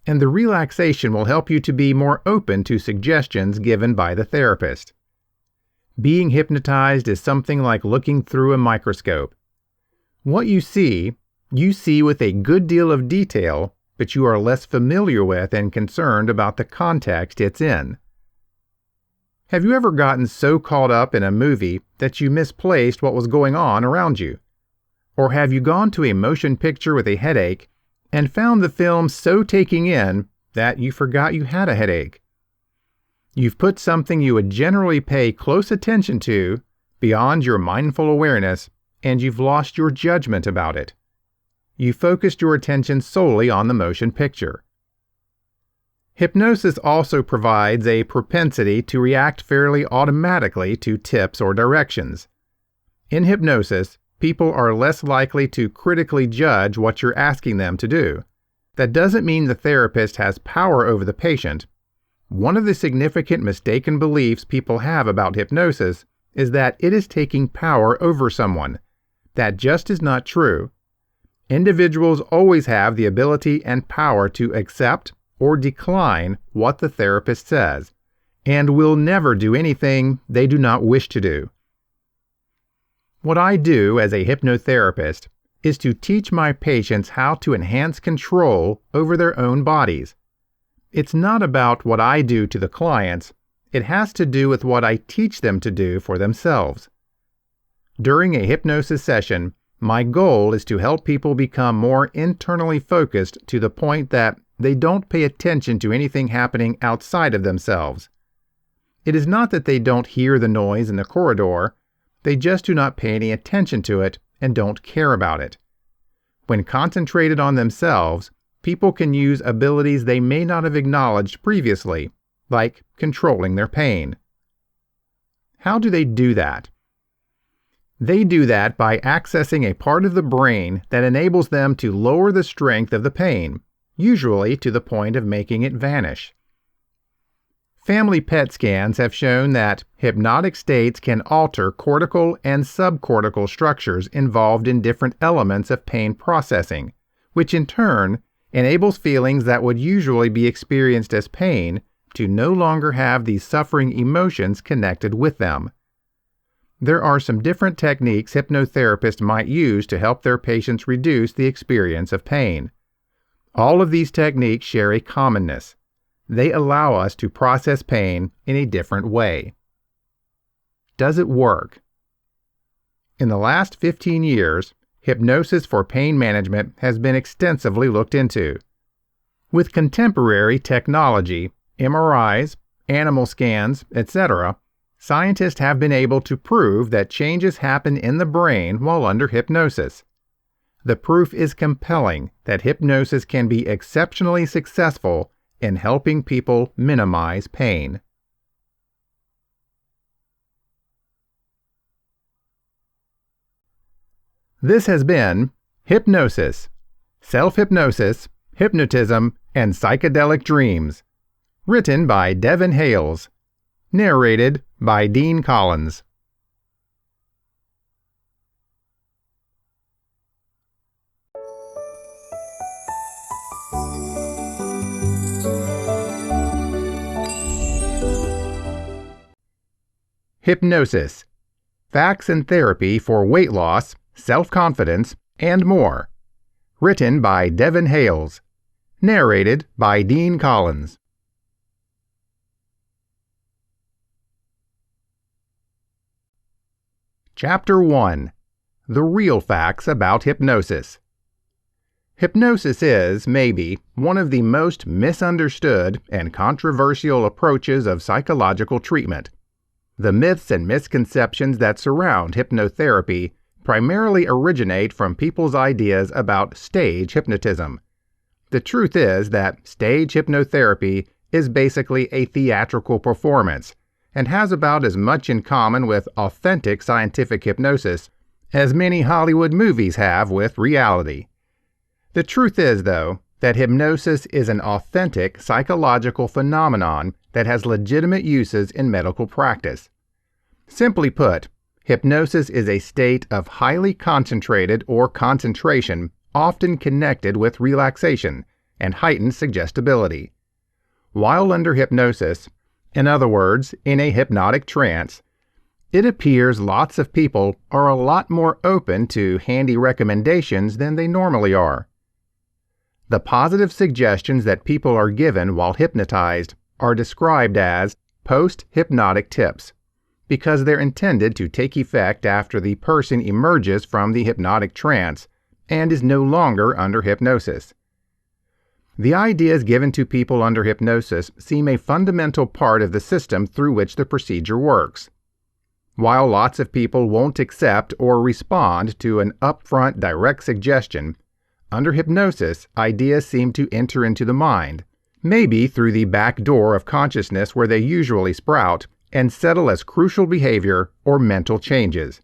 and the relaxation will help you to be more open to suggestions given by the therapist. Being hypnotized is something like looking through a microscope. What you see with a good deal of detail, but you are less familiar with and concerned about the context it's in. Have you ever gotten so caught up in a movie that you misplaced what was going on around you? Or have you gone to a motion picture with a headache and found the film so taking in that you forgot you had a headache? You've put something you would generally pay close attention to beyond your mindful awareness, and you've lost your judgment about it. You focused your attention solely on the motion picture. Hypnosis also provides a propensity to react fairly automatically to tips or directions. In hypnosis, people are less likely to critically judge what you're asking them to do. That doesn't mean the therapist has power over the patient. One of the significant mistaken beliefs people have about hypnosis is that it is taking power over someone. That just is not true. Individuals always have the ability and power to accept or decline what the therapist says, and will never do anything they do not wish to do. What I do as a hypnotherapist is to teach my patients how to enhance control over their own bodies. It's not about what I do to the clients, it has to do with what I teach them to do for themselves. During a hypnosis session, my goal is to help people become more internally focused to the point that they don't pay attention to anything happening outside of themselves. It is not that they don't hear the noise in the corridor, they just do not pay any attention to it and don't care about it. When concentrated on themselves, people can use abilities they may not have acknowledged previously, like controlling their pain. How do they do that? They do that by accessing a part of the brain that enables them to lower the strength of the pain, usually to the point of making it vanish. Family PET scans have shown that hypnotic states can alter cortical and subcortical structures involved in different elements of pain processing, which in turn enables feelings that would usually be experienced as pain to no longer have these suffering emotions connected with them. There are some different techniques hypnotherapists might use to help their patients reduce the experience of pain. All of these techniques share a commonness. They allow us to process pain in a different way. Does it work? In the last 15 years, hypnosis for pain management has been extensively looked into. With contemporary technology, MRIs, animal scans, etc., scientists have been able to prove that changes happen in the brain while under hypnosis. The proof is compelling that hypnosis can be exceptionally successful in helping people minimize pain. This has been Hypnosis, Self-Hypnosis, Hypnotism, and Psychedelic Dreams, written by Devin Hales, narrated by Dean Collins. Hypnosis, Facts and Therapy for Weight Loss, Self-Confidence, and More. Written by Devin Hales. Narrated by Dean Collins. Chapter 1. The Real Facts About Hypnosis. Hypnosis is, maybe, one of the most misunderstood and controversial approaches of psychological treatment. The myths and misconceptions that surround hypnotherapy primarily originate from people's ideas about stage hypnotism. The truth is that stage hypnotherapy is basically a theatrical performance, and has about as much in common with authentic scientific hypnosis as many Hollywood movies have with reality. The truth is, though, that hypnosis is an authentic psychological phenomenon that has legitimate uses in medical practice. Simply put, hypnosis is a state of highly concentrated or concentration, often connected with relaxation and heightened suggestibility. While under hypnosis, in other words, in a hypnotic trance, it appears lots of people are a lot more open to handy recommendations than they normally are. The positive suggestions that people are given while hypnotized are described as post-hypnotic tips, because they're intended to take effect after the person emerges from the hypnotic trance and is no longer under hypnosis. The ideas given to people under hypnosis seem a fundamental part of the system through which the procedure works. While lots of people won't accept or respond to an upfront direct suggestion, under hypnosis, ideas seem to enter into the mind, maybe through the back door of consciousness where they usually sprout, and settle as crucial behavior or mental changes.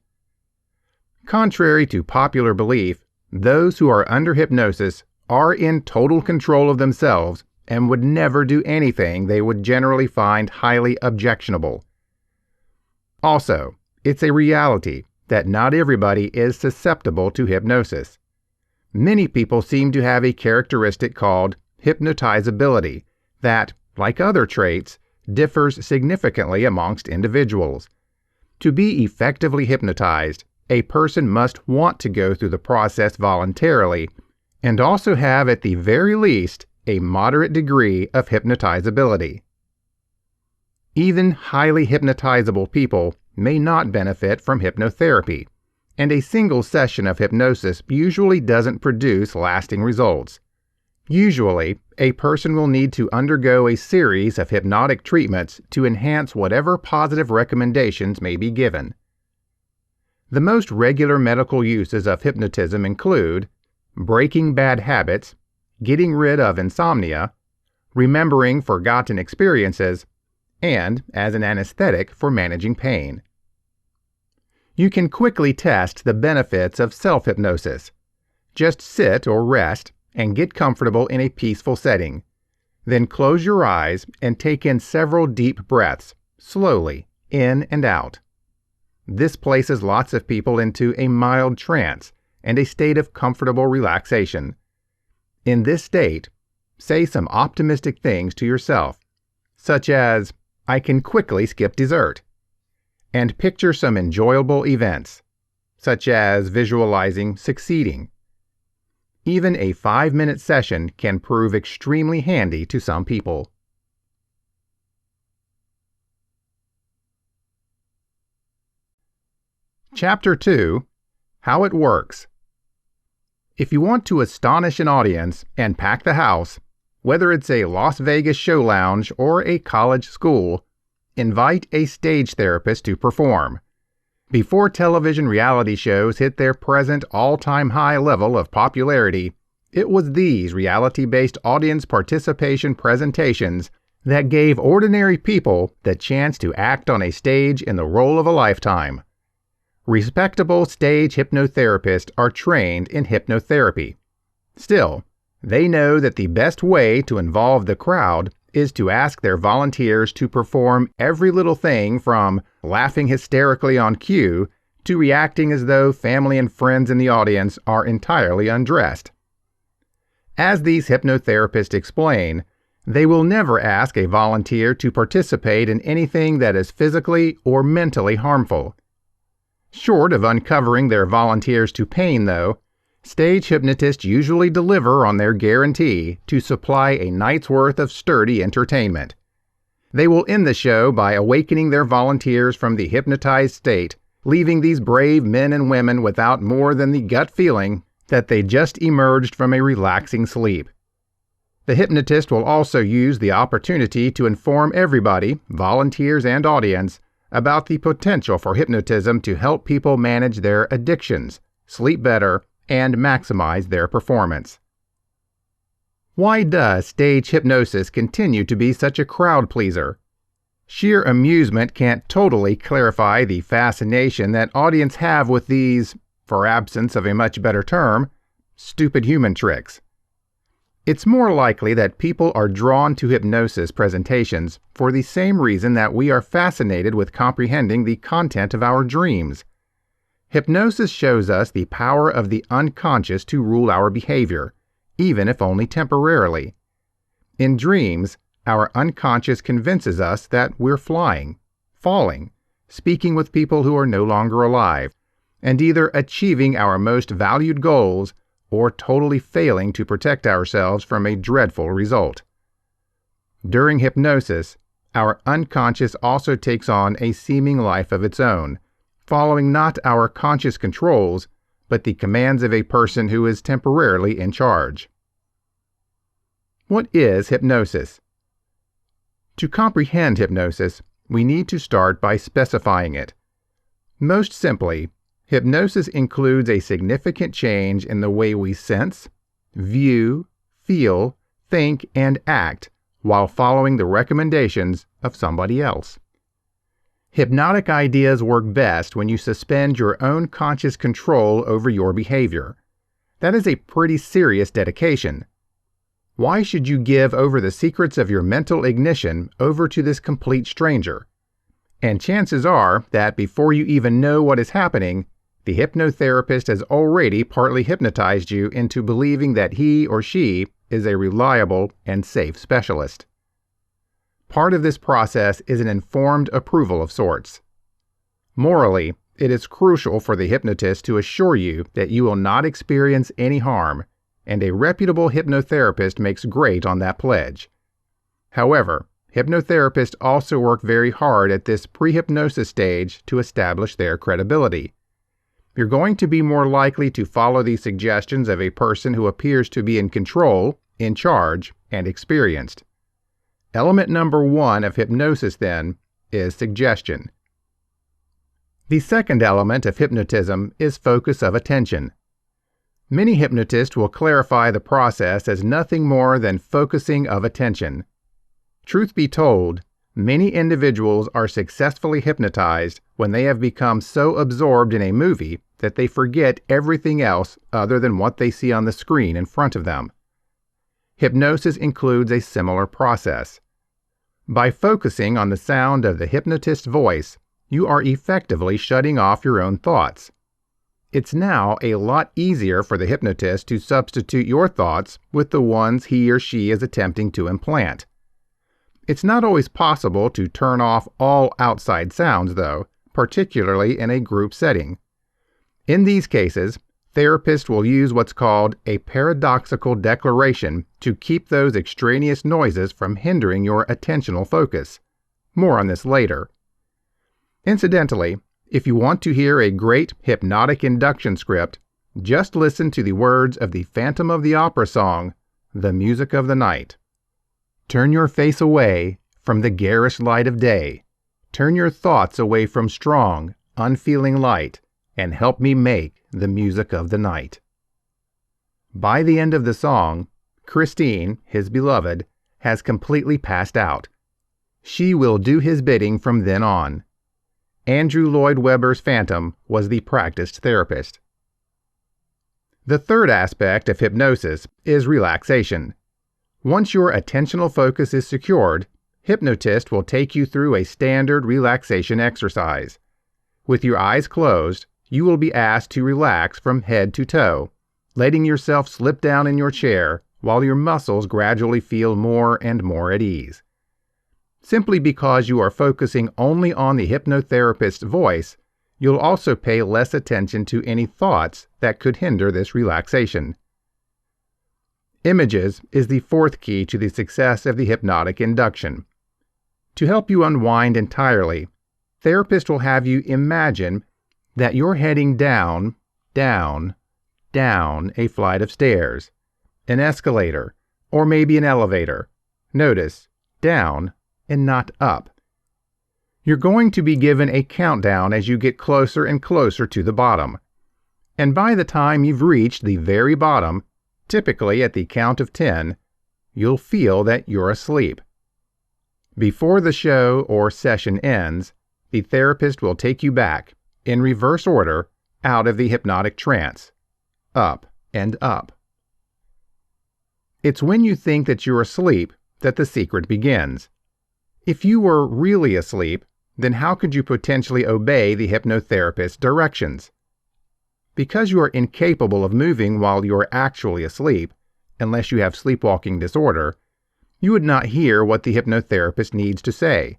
Contrary to popular belief, those who are under hypnosis are in total control of themselves and would never do anything they would generally find highly objectionable. Also, it's a reality that not everybody is susceptible to hypnosis. Many people seem to have a characteristic called hypnotizability that, like other traits, differs significantly amongst individuals. To be effectively hypnotized, a person must want to go through the process voluntarily and also have at the very least a moderate degree of hypnotizability. Even highly hypnotizable people may not benefit from hypnotherapy, and a single session of hypnosis usually doesn't produce lasting results. Usually, a person will need to undergo a series of hypnotic treatments to enhance whatever positive recommendations may be given. The most regular medical uses of hypnotism include breaking bad habits, getting rid of insomnia, remembering forgotten experiences, and as an anesthetic for managing pain. You can quickly test the benefits of self-hypnosis. Just sit or rest and get comfortable in a peaceful setting. Then close your eyes and take in several deep breaths, slowly, in and out. This places lots of people into a mild trance and a state of comfortable relaxation. In this state, say some optimistic things to yourself, such as, "I can quickly skip dessert," and picture some enjoyable events, such as visualizing succeeding. Even a 5-minute session can prove extremely handy to some people. Chapter 2: How It Works. If you want to astonish an audience and pack the house, whether it's a Las Vegas show lounge or a college school, invite a stage therapist to perform. Before television reality shows hit their present all-time high level of popularity, it was these reality-based audience participation presentations that gave ordinary people the chance to act on a stage in the role of a lifetime. Respectable stage hypnotherapists are trained in hypnotherapy. Still, they know that the best way to involve the crowd is to ask their volunteers to perform every little thing from laughing hysterically on cue to reacting as though family and friends in the audience are entirely undressed. As these hypnotherapists explain, they will never ask a volunteer to participate in anything that is physically or mentally harmful. Short of uncovering their volunteers to pain, though, stage hypnotists usually deliver on their guarantee to supply a night's worth of sturdy entertainment. They will end the show by awakening their volunteers from the hypnotized state, leaving these brave men and women without more than the gut feeling that they just emerged from a relaxing sleep. The hypnotist will also use the opportunity to inform everybody, volunteers and audience, about the potential for hypnotism to help people manage their addictions, sleep better, and maximize their performance. Why does stage hypnosis continue to be such a crowd pleaser? Sheer amusement can't totally clarify the fascination that audiences have with these, for absence of a much better term, stupid human tricks. It's more likely that people are drawn to hypnosis presentations for the same reason that we are fascinated with comprehending the content of our dreams. Hypnosis shows us the power of the unconscious to rule our behavior, even if only temporarily. In dreams, our unconscious convinces us that we're flying, falling, speaking with people who are no longer alive, and either achieving our most valued goals or totally failing to protect ourselves from a dreadful result. During hypnosis, our unconscious also takes on a seeming life of its own, following not our conscious controls, but the commands of a person who is temporarily in charge. What is hypnosis? To comprehend hypnosis, we need to start by specifying it. Most simply, hypnosis includes a significant change in the way we sense, view, feel, think, and act while following the recommendations of somebody else. Hypnotic ideas work best when you suspend your own conscious control over your behavior. That is a pretty serious dedication. Why should you give over the secrets of your mental ignition over to this complete stranger? And chances are that before you even know what is happening, the hypnotherapist has already partly hypnotized you into believing that he or she is a reliable and safe specialist. Part of this process is an informed approval of sorts. Morally, it is crucial for the hypnotist to assure you that you will not experience any harm, and a reputable hypnotherapist makes great on that pledge. However, hypnotherapists also work very hard at this pre-hypnosis stage to establish their credibility. You're going to be more likely to follow the suggestions of a person who appears to be in control, in charge, and experienced. Element number 1 of hypnosis, then, is suggestion. The second element of hypnotism is focus of attention. Many hypnotists will clarify the process as nothing more than focusing of attention. Truth be told, many individuals are successfully hypnotized when they have become so absorbed in a movie that they forget everything else other than what they see on the screen in front of them. Hypnosis includes a similar process. By focusing on the sound of the hypnotist's voice, you are effectively shutting off your own thoughts. It's now a lot easier for the hypnotist to substitute your thoughts with the ones he or she is attempting to implant. It's not always possible to turn off all outside sounds, though, particularly in a group setting. In these cases, therapists will use what's called a paradoxical declaration to keep those extraneous noises from hindering your attentional focus. More on this later. Incidentally, if you want to hear a great hypnotic induction script, just listen to the words of the Phantom of the Opera song, The Music of the Night. Turn your face away from the garish light of day. Turn your thoughts away from strong, unfeeling light, and help me make the music of the night. By the end of the song, Christine, his beloved, has completely passed out. She will do his bidding from then on. Andrew Lloyd Webber's Phantom was the practiced therapist. The third aspect of hypnosis is relaxation. Once your attentional focus is secured, hypnotist will take you through a standard relaxation exercise. With your eyes closed, you will be asked to relax from head to toe, letting yourself slip down in your chair while your muscles gradually feel more and more at ease. Simply because you are focusing only on the hypnotherapist's voice, you'll also pay less attention to any thoughts that could hinder this relaxation. Images is the fourth key to the success of the hypnotic induction. To help you unwind entirely, therapist will have you imagine that you're heading down, down, down a flight of stairs, an escalator, or maybe an elevator. Notice, down and not up. You're going to be given a countdown as you get closer and closer to the bottom. And by the time you've reached the very bottom, typically at the count of 10, you'll feel that you're asleep. Before the show or session ends, the therapist will take you back, in reverse order, out of the hypnotic trance, up and up. It's when you think that you're asleep that the secret begins. If you were really asleep, then how could you potentially obey the hypnotherapist's directions? Because you are incapable of moving while you are actually asleep, unless you have sleepwalking disorder, you would not hear what the hypnotherapist needs to say.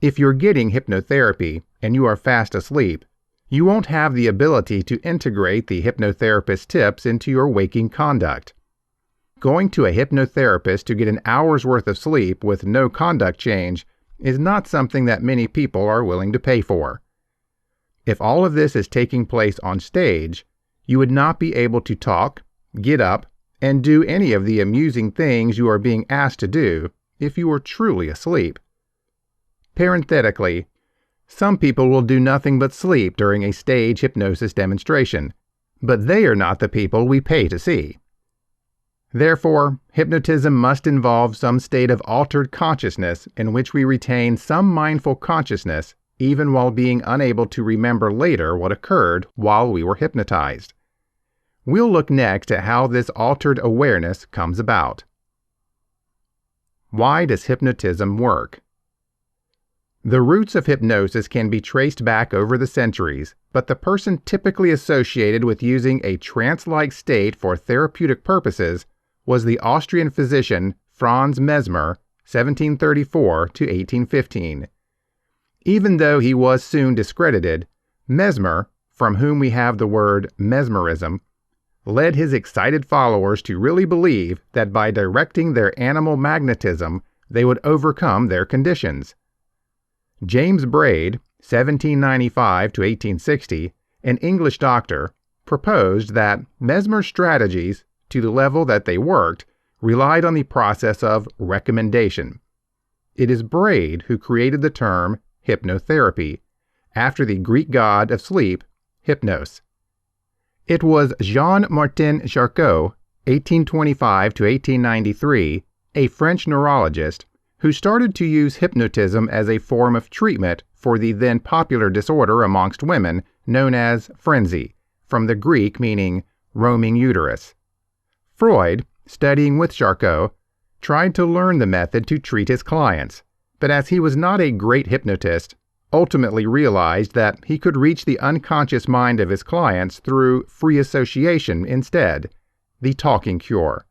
If you're getting hypnotherapy and you are fast asleep, you won't have the ability to integrate the hypnotherapist's tips into your waking conduct. Going to a hypnotherapist to get an hour's worth of sleep with no conduct change is not something that many people are willing to pay for. If all of this is taking place on stage, you would not be able to talk, get up, and do any of the amusing things you are being asked to do if you were truly asleep. Parenthetically, some people will do nothing but sleep during a stage hypnosis demonstration, but they are not the people we pay to see. Therefore, hypnotism must involve some state of altered consciousness in which we retain some mindful consciousness even while being unable to remember later what occurred while we were hypnotized. We'll look next at how this altered awareness comes about. Why does hypnotism work? The roots of hypnosis can be traced back over the centuries, but the person typically associated with using a trance-like state for therapeutic purposes was the Austrian physician Franz Mesmer, 1734 to 1815. Even though he was soon discredited, Mesmer, from whom we have the word mesmerism, led his excited followers to really believe that by directing their animal magnetism, they would overcome their conditions. James Braid, 1795 to 1860, an English doctor, proposed that Mesmer's strategies, to the level that they worked, relied on the process of recommendation. It is Braid who created the term hypnotherapy, after the Greek god of sleep, Hypnos. It was Jean-Martin Charcot, 1825 to 1893, a French neurologist, who started to use hypnotism as a form of treatment for the then popular disorder amongst women known as frenzy, from the Greek meaning roaming uterus. Freud, studying with Charcot, tried to learn the method to treat his clients, but as he was not a great hypnotist, ultimately realized that he could reach the unconscious mind of his clients through free association instead, the talking cure.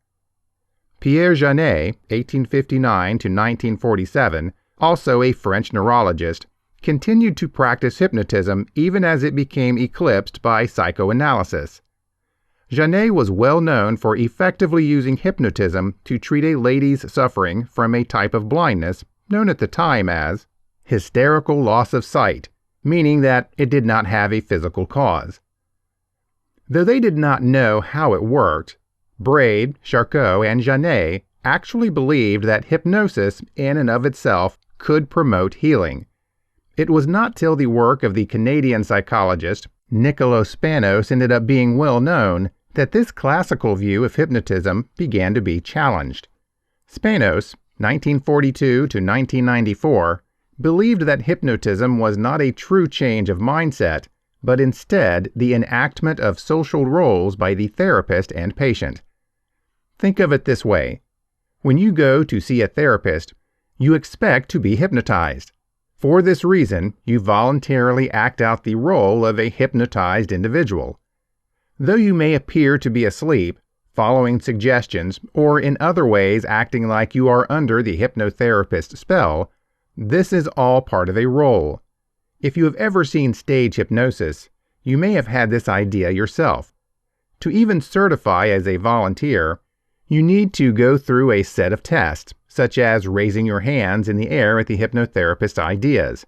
Pierre Janet, 1859 to 1947, also a French neurologist, continued to practice hypnotism even as it became eclipsed by psychoanalysis. Janet was well known for effectively using hypnotism to treat a lady's suffering from a type of blindness known at the time as hysterical loss of sight, meaning that it did not have a physical cause. Though they did not know how it worked, Braid, Charcot, and Janet actually believed that hypnosis in and of itself could promote healing. It was not till the work of the Canadian psychologist Nicolas Spanos ended up being well known that this classical view of hypnotism began to be challenged. Spanos, 1942 to 1994, believed that hypnotism was not a true change of mindset, but instead the enactment of social roles by the therapist and patient. Think of it this way. When you go to see a therapist, you expect to be hypnotized. For this reason, you voluntarily act out the role of a hypnotized individual. Though you may appear to be asleep, following suggestions, or in other ways acting like you are under the hypnotherapist's spell, this is all part of a role. If you have ever seen stage hypnosis, you may have had this idea yourself. To even certify as a volunteer, you need to go through a set of tests, such as raising your hands in the air at the hypnotherapist's ideas.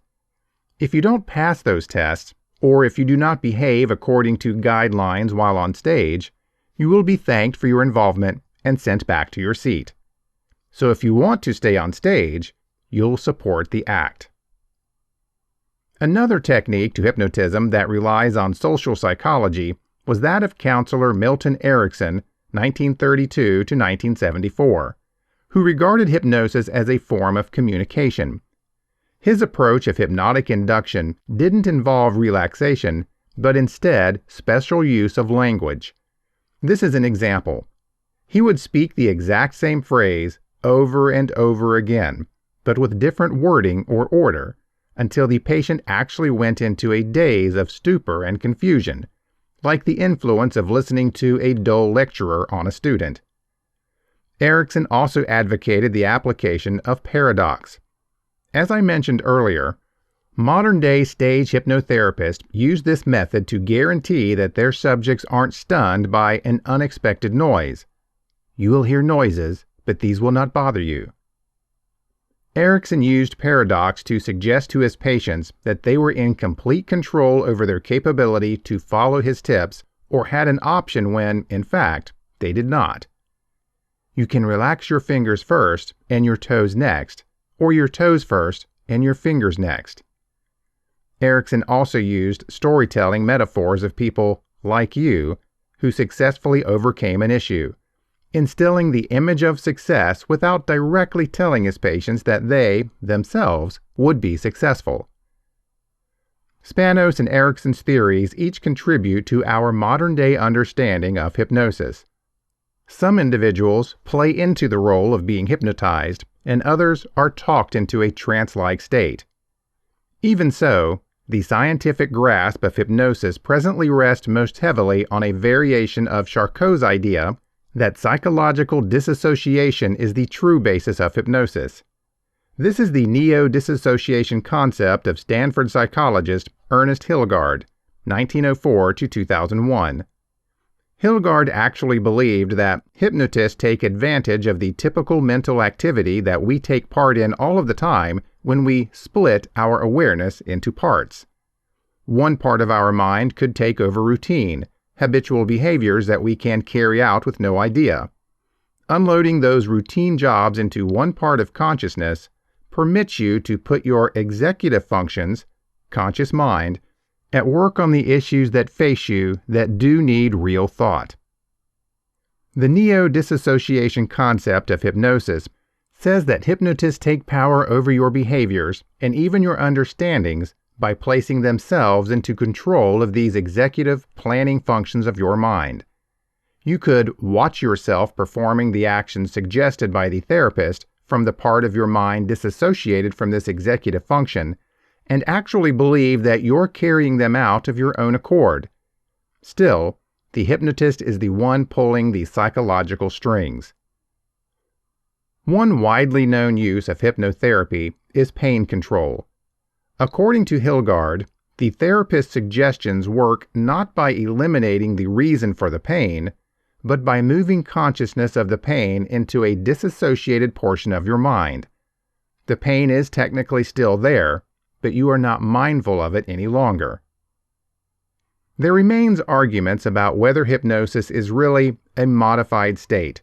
If you don't pass those tests, or if you do not behave according to guidelines while on stage, you will be thanked for your involvement and sent back to your seat. So if you want to stay on stage, you'll support the act. Another technique to hypnotism that relies on social psychology was that of counselor Milton Erickson, 1932 to 1974, who regarded hypnosis as a form of communication. His approach of hypnotic induction didn't involve relaxation, but instead special use of language. This is an example. He would speak the exact same phrase over and over again, but with different wording or order, until the patient actually went into a daze of stupor and confusion, like the influence of listening to a dull lecturer on a student. Erickson also advocated the application of paradox. As I mentioned earlier, modern-day stage hypnotherapists use this method to guarantee that their subjects aren't stunned by an unexpected noise. You will hear noises, but these will not bother you. Erickson used paradox to suggest to his patients that they were in complete control over their capability to follow his tips or had an option when, in fact, they did not. You can relax your fingers first and your toes next, or your toes first and your fingers next. Erickson also used storytelling metaphors of people, like you, who successfully overcame an issue, instilling the image of success without directly telling his patients that they, themselves, would be successful. Spanos and Erickson's theories each contribute to our modern-day understanding of hypnosis. Some individuals play into the role of being hypnotized, and others are talked into a trance-like state. Even so, the scientific grasp of hypnosis presently rests most heavily on a variation of Charcot's idea that psychological disassociation is the true basis of hypnosis. This is the neo-dissociation concept of Stanford psychologist Ernest Hilgard, 1904 to 2001. Hilgard actually believed that hypnotists take advantage of the typical mental activity that we take part in all of the time when we split our awareness into parts. One part of our mind could take over routine, habitual behaviors that we can carry out with no idea. Unloading those routine jobs into one part of consciousness permits you to put your executive functions, conscious mind, at work on the issues that face you that do need real thought. The neo-dissociation concept of hypnosis says that hypnotists take power over your behaviors and even your understandings by placing themselves into control of these executive planning functions of your mind. You could watch yourself performing the actions suggested by the therapist from the part of your mind disassociated from this executive function, and actually believe that you're carrying them out of your own accord. Still, the hypnotist is the one pulling the psychological strings. One widely known use of hypnotherapy is pain control. According to Hilgard, the therapist's suggestions work not by eliminating the reason for the pain, but by moving consciousness of the pain into a disassociated portion of your mind. The pain is technically still there, but you are not mindful of it any longer. There remains arguments about whether hypnosis is really a modified state.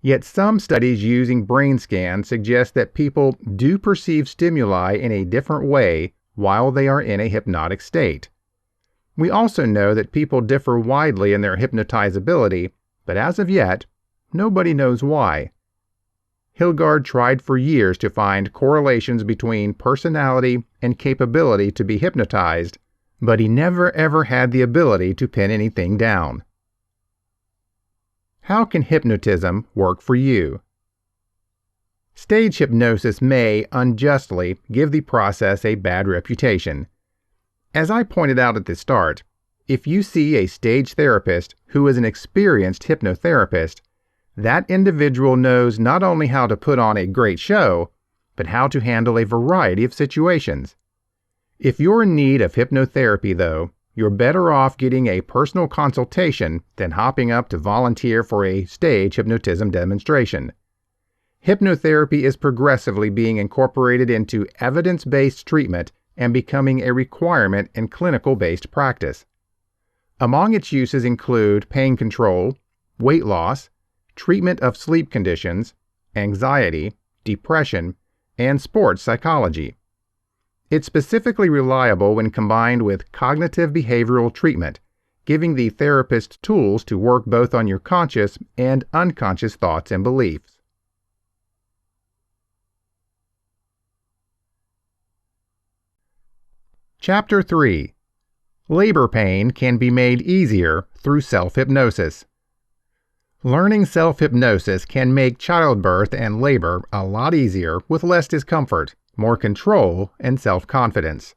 Yet some studies using brain scans suggest that people do perceive stimuli in a different way while they are in a hypnotic state. We also know that people differ widely in their hypnotizability, but as of yet, nobody knows why. Hilgard tried for years to find correlations between personality and capability to be hypnotized, but he never ever had the ability to pin anything down. How can hypnotism work for you? Stage hypnosis may unjustly give the process a bad reputation. As I pointed out at the start, if you see a stage therapist who is an experienced hypnotherapist, that individual knows not only how to put on a great show, but how to handle a variety of situations. If you're in need of hypnotherapy, though, you're better off getting a personal consultation than hopping up to volunteer for a stage hypnotism demonstration. Hypnotherapy is progressively being incorporated into evidence-based treatment and becoming a requirement in clinical-based practice. Among its uses include pain control, weight loss, treatment of sleep conditions, anxiety, depression, and sports psychology. It's specifically reliable when combined with cognitive behavioral treatment, giving the therapist tools to work both on your conscious and unconscious thoughts and beliefs. Chapter 3. Labor pain can be made easier through self-hypnosis. Learning self-hypnosis can make childbirth and labor a lot easier with less discomfort, more control, and self-confidence.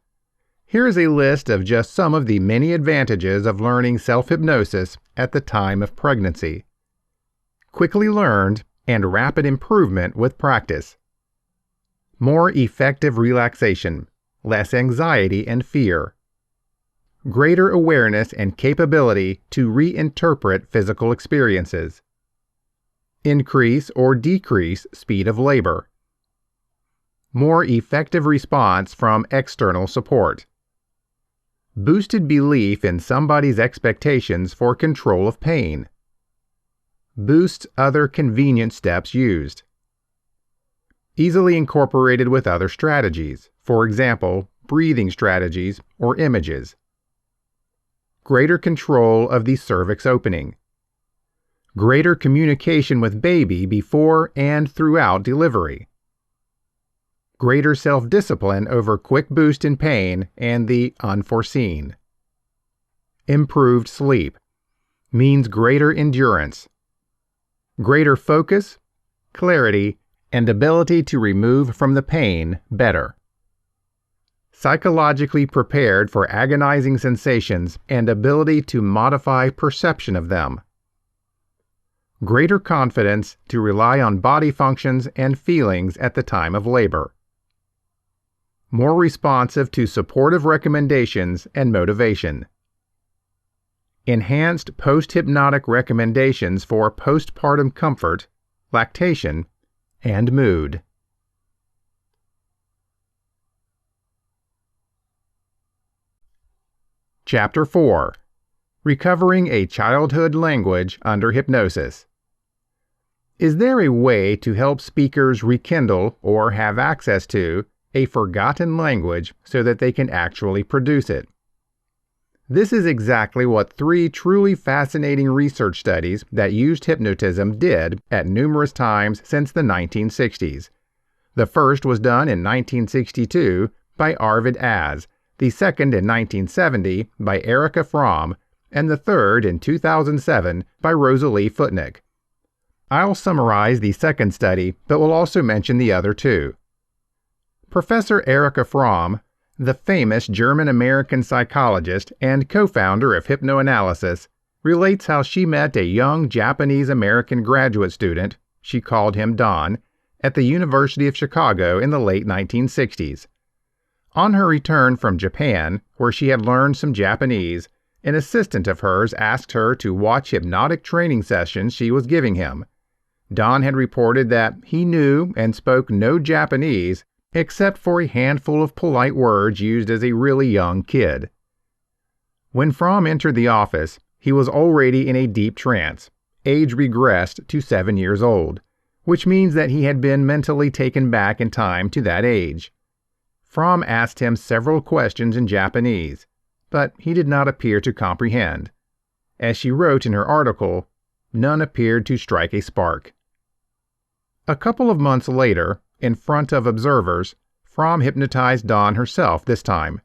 Here is a list of just some of the many advantages of learning self-hypnosis at the time of pregnancy. Quickly learned and rapid improvement with practice. More effective relaxation, less anxiety and fear. Greater awareness and capability to reinterpret physical experiences. Increase or decrease speed of labor. More effective response from external support. Boosted belief in somebody's expectations for control of pain. Boosts other convenient steps used. Easily incorporated with other strategies, for example, breathing strategies or images. Greater control of the cervix opening. Greater communication with baby before and throughout delivery. Greater self-discipline over quick boost in pain and the unforeseen. Improved sleep. Means greater endurance. Greater focus, clarity, and ability to remove from the pain better. Psychologically prepared for agonizing sensations and ability to modify perception of them. Greater confidence to rely on body functions and feelings at the time of labor. More responsive to supportive recommendations and motivation. Enhanced post-hypnotic recommendations for postpartum comfort, lactation, and mood. Chapter 4. Recovering a Childhood Language Under Hypnosis. Is there a way to help speakers rekindle or have access to a forgotten language so that they can actually produce it? This is exactly what 3 truly fascinating research studies that used hypnotism did at numerous times since the 1960s. The first was done in 1962 by Arvid As, the second in 1970 by Erika Fromm, and the third in 2007 by Rosalie Futnik. I'll summarize the second study, but will also mention the other 2. Professor Erika Fromm, the famous German-American psychologist and co-founder of hypnoanalysis, relates how she met a young Japanese-American graduate student, she called him Don, at the University of Chicago in the late 1960s. On her return from Japan, where she had learned some Japanese, an assistant of hers asked her to watch hypnotic training sessions she was giving him. Don had reported that he knew and spoke no Japanese except for a handful of polite words used as a really young kid. When Fromm entered the office, he was already in a deep trance, age regressed to 7 years old, which means that he had been mentally taken back in time to that age. Fromm asked him several questions in Japanese, but he did not appear to comprehend. As she wrote in her article, none appeared to strike a spark. A couple of months later, in front of observers, Fromm hypnotized Don herself this time.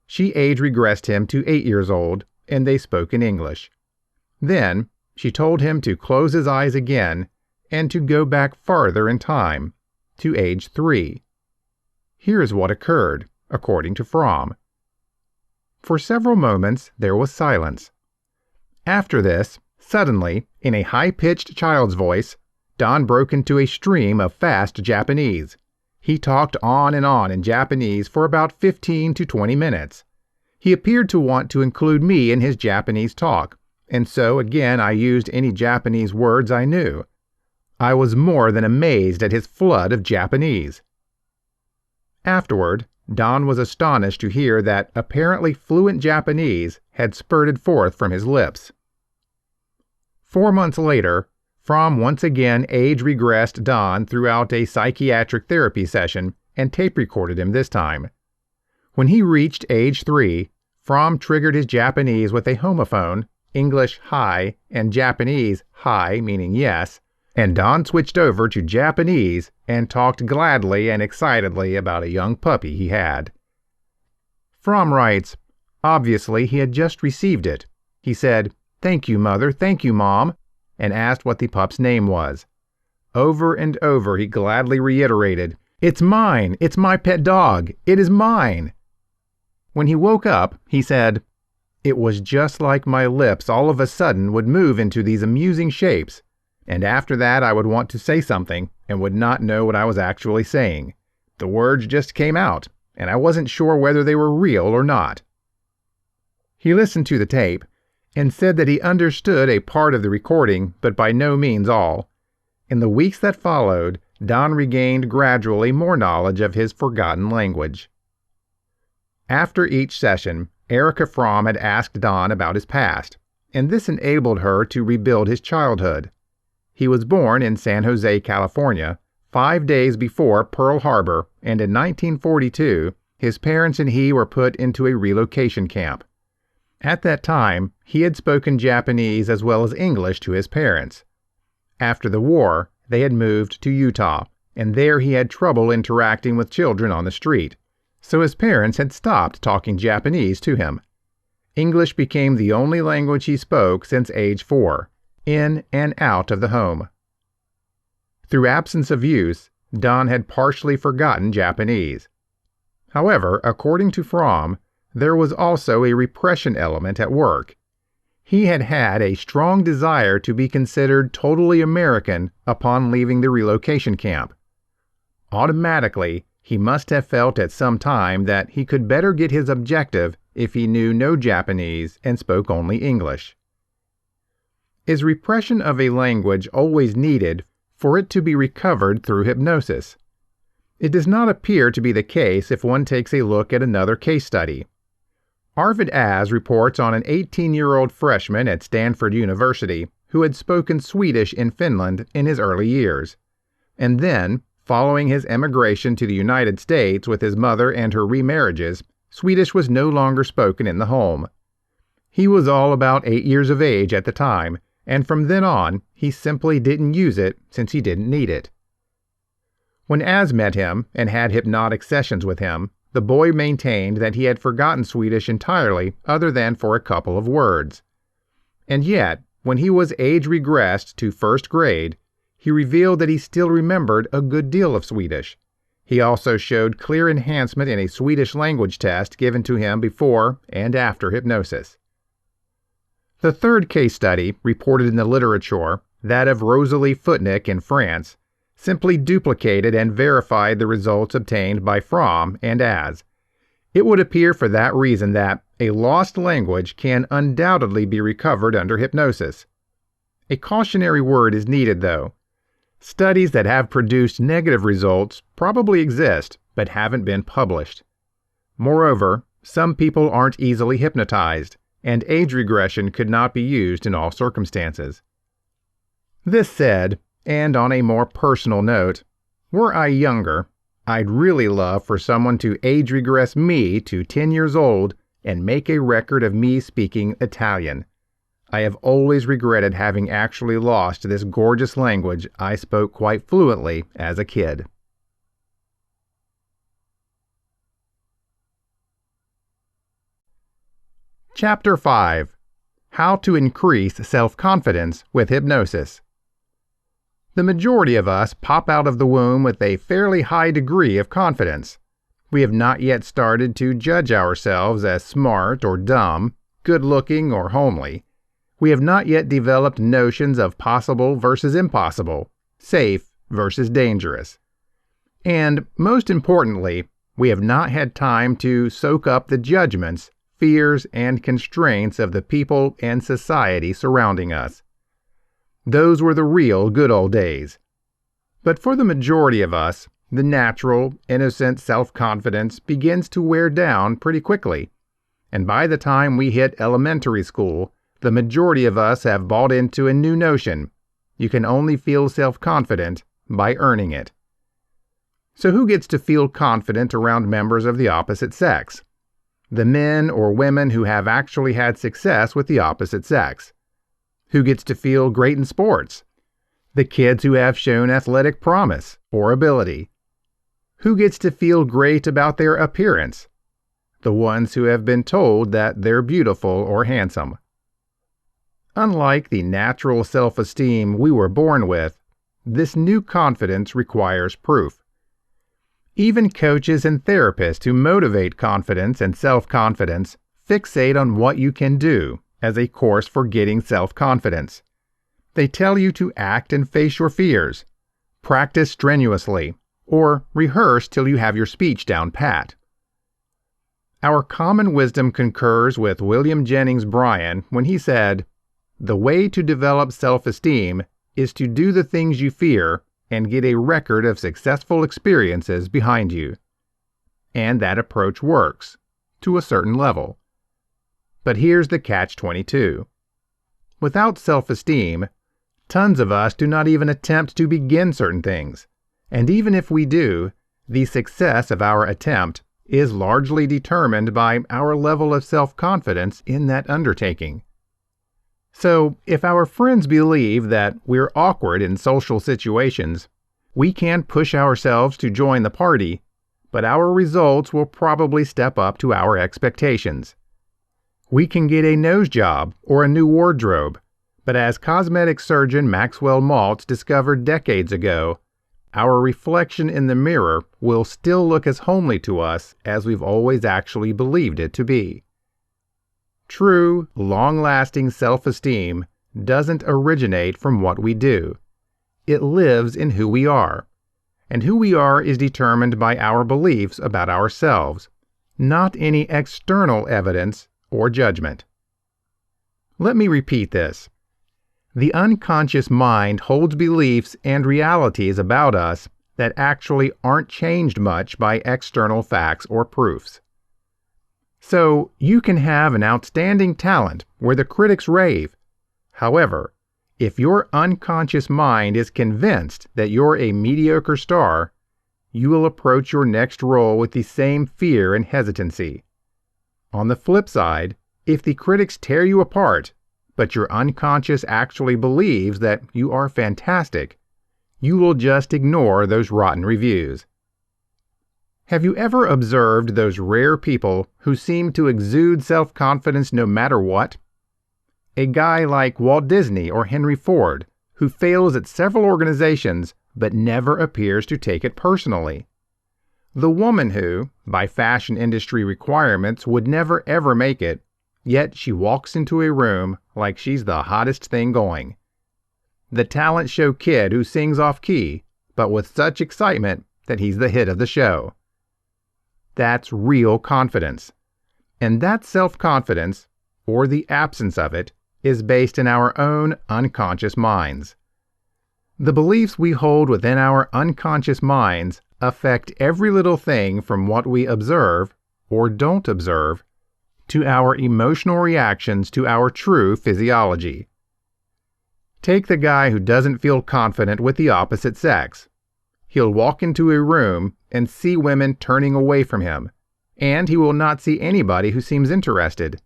She age regressed him to 8 years old, and they spoke in English. Then, she told him to close his eyes again and to go back farther in time, to age 3. Here is what occurred, according to Fromm. For several moments there was silence. After this, suddenly, in a high-pitched child's voice, Don broke into a stream of fast Japanese. He talked on in Japanese for about 15 to 20 minutes. He appeared to want to include me in his Japanese talk, and so again I used any Japanese words I knew. I was more than amazed at his flood of Japanese. Afterward, Don was astonished to hear that apparently fluent Japanese had spurted forth from his lips. 4 months later, Fromm once again age-regressed Don throughout a psychiatric therapy session and tape-recorded him this time. When he reached age 3, Fromm triggered his Japanese with a homophone, English hi and Japanese hi meaning yes, and Don switched over to Japanese and talked gladly and excitedly about a young puppy he had. Fromm writes, obviously he had just received it. He said, "Thank you, Mother, thank you, Mom," and asked what the pup's name was. Over and over he gladly reiterated, "It's mine! It's my pet dog! It is mine!" When he woke up, he said, "It was just like my lips all of a sudden would move into these amusing shapes, and after that I would want to say something and would not know what I was actually saying. The words just came out, and I wasn't sure whether they were real or not." He listened to the tape and said that he understood a part of the recording, but by no means all. In the weeks that followed, Don regained gradually more knowledge of his forgotten language. After each session, Erica Fromm had asked Don about his past, and this enabled her to rebuild his childhood. He was born in San Jose, California, 5 days before Pearl Harbor, and in 1942, his parents and he were put into a relocation camp. At that time, he had spoken Japanese as well as English to his parents. After the war, they had moved to Utah, and there he had trouble interacting with children on the street, so his parents had stopped talking Japanese to him. English became the only language he spoke since age 4, in and out of the home. Through absence of use, Don had partially forgotten Japanese. However, according to Fromm, there was also a repression element at work. He had had a strong desire to be considered totally American upon leaving the relocation camp. Automatically, he must have felt at some time that he could better get his objective if he knew no Japanese and spoke only English. Is repression of a language always needed for it to be recovered through hypnosis? It does not appear to be the case if one takes a look at another case study. Arvid Az reports on an 18-year-old freshman at Stanford University who had spoken Swedish in Finland in his early years, and then, following his emigration to the United States with his mother and her remarriages, Swedish was no longer spoken in the home. He was all about 8 years of age at the time, and from then on, he simply didn't use it since he didn't need it. When Az met him and had hypnotic sessions with him, the boy maintained that he had forgotten Swedish entirely other than for a couple of words. And yet, when he was age regressed to first grade, he revealed that he still remembered a good deal of Swedish. He also showed clear enhancement in a Swedish language test given to him before and after hypnosis. The third case study, reported in the literature, that of Rosalie Futnik in France, simply duplicated and verified the results obtained by Fromm and Az. It would appear for that reason that a lost language can undoubtedly be recovered under hypnosis. A cautionary word is needed, though. Studies that have produced negative results probably exist, but haven't been published. Moreover, some people aren't easily hypnotized, and age regression could not be used in all circumstances. This said, and on a more personal note, were I younger, I'd really love for someone to age regress me to 10 years old and make a record of me speaking Italian. I have always regretted having actually lost this gorgeous language I spoke quite fluently as a kid. Chapter 5. How to Increase Self-Confidence with Hypnosis. The majority of us pop out of the womb with a fairly high degree of confidence. We have not yet started to judge ourselves as smart or dumb, good-looking or homely. We have not yet developed notions of possible versus impossible, safe versus dangerous. And, most importantly, we have not had time to soak up the judgments, fears, and constraints of the people and society surrounding us. Those were the real good old days. But for the majority of us, the natural, innocent self-confidence begins to wear down pretty quickly. And by the time we hit elementary school, the majority of us have bought into a new notion: you can only feel self-confident by earning it. So who gets to feel confident around members of the opposite sex? The men or women who have actually had success with the opposite sex. Who gets to feel great in sports? The kids who have shown athletic promise or ability. Who gets to feel great about their appearance? the ones who have been told that they're beautiful or handsome. Unlike the natural self-esteem we were born with, this new confidence requires proof. Even coaches and therapists who motivate confidence and self-confidence fixate on what you can do as a course for getting self-confidence. They tell you to act and face your fears, practice strenuously, or rehearse till you have your speech down pat. Our common wisdom concurs with William Jennings Bryan when he said, "The way to develop self-esteem is to do the things you fear and get a record of successful experiences behind you." And that approach works, to a certain level. But here's the catch-22. Without self-esteem, tons of us do not even attempt to begin certain things. And even if we do, the success of our attempt is largely determined by our level of self-confidence in that undertaking. So, if our friends believe that we're awkward in social situations, we can push ourselves to join the party, but our results will probably step up to our expectations. We can get a nose job or a new wardrobe, but as cosmetic surgeon Maxwell Maltz discovered decades ago, our reflection in the mirror will still look as homely to us as we've always actually believed it to be. True, long-lasting self-esteem doesn't originate from what we do. It lives in who we are. And who we are is determined by our beliefs about ourselves, not any external evidence or judgment. Let me repeat this. The unconscious mind holds beliefs and realities about us that actually aren't changed much by external facts or proofs. So, you can have an outstanding talent where the critics rave. However, if your unconscious mind is convinced that you're a mediocre star, you will approach your next role with the same fear and hesitancy. On the flip side, if the critics tear you apart, but your unconscious actually believes that you are fantastic, you will just ignore those rotten reviews. Have you ever observed those rare people who seem to exude self-confidence no matter what? A guy like Walt Disney or Henry Ford, who fails at several organizations but never appears to take it personally. The woman who, by fashion industry requirements, would never ever make it, yet she walks into a room like she's the hottest thing going. The talent show kid who sings off key, but with such excitement that he's the hit of the show. That's real confidence. And that self-confidence, or the absence of it, is based in our own unconscious minds. The beliefs we hold within our unconscious minds affect every little thing from what we observe, or don't observe, to our emotional reactions to our true physiology. Take the guy who doesn't feel confident with the opposite sex. He'll walk into a room and see women turning away from him, and he will not see anybody who seems interested.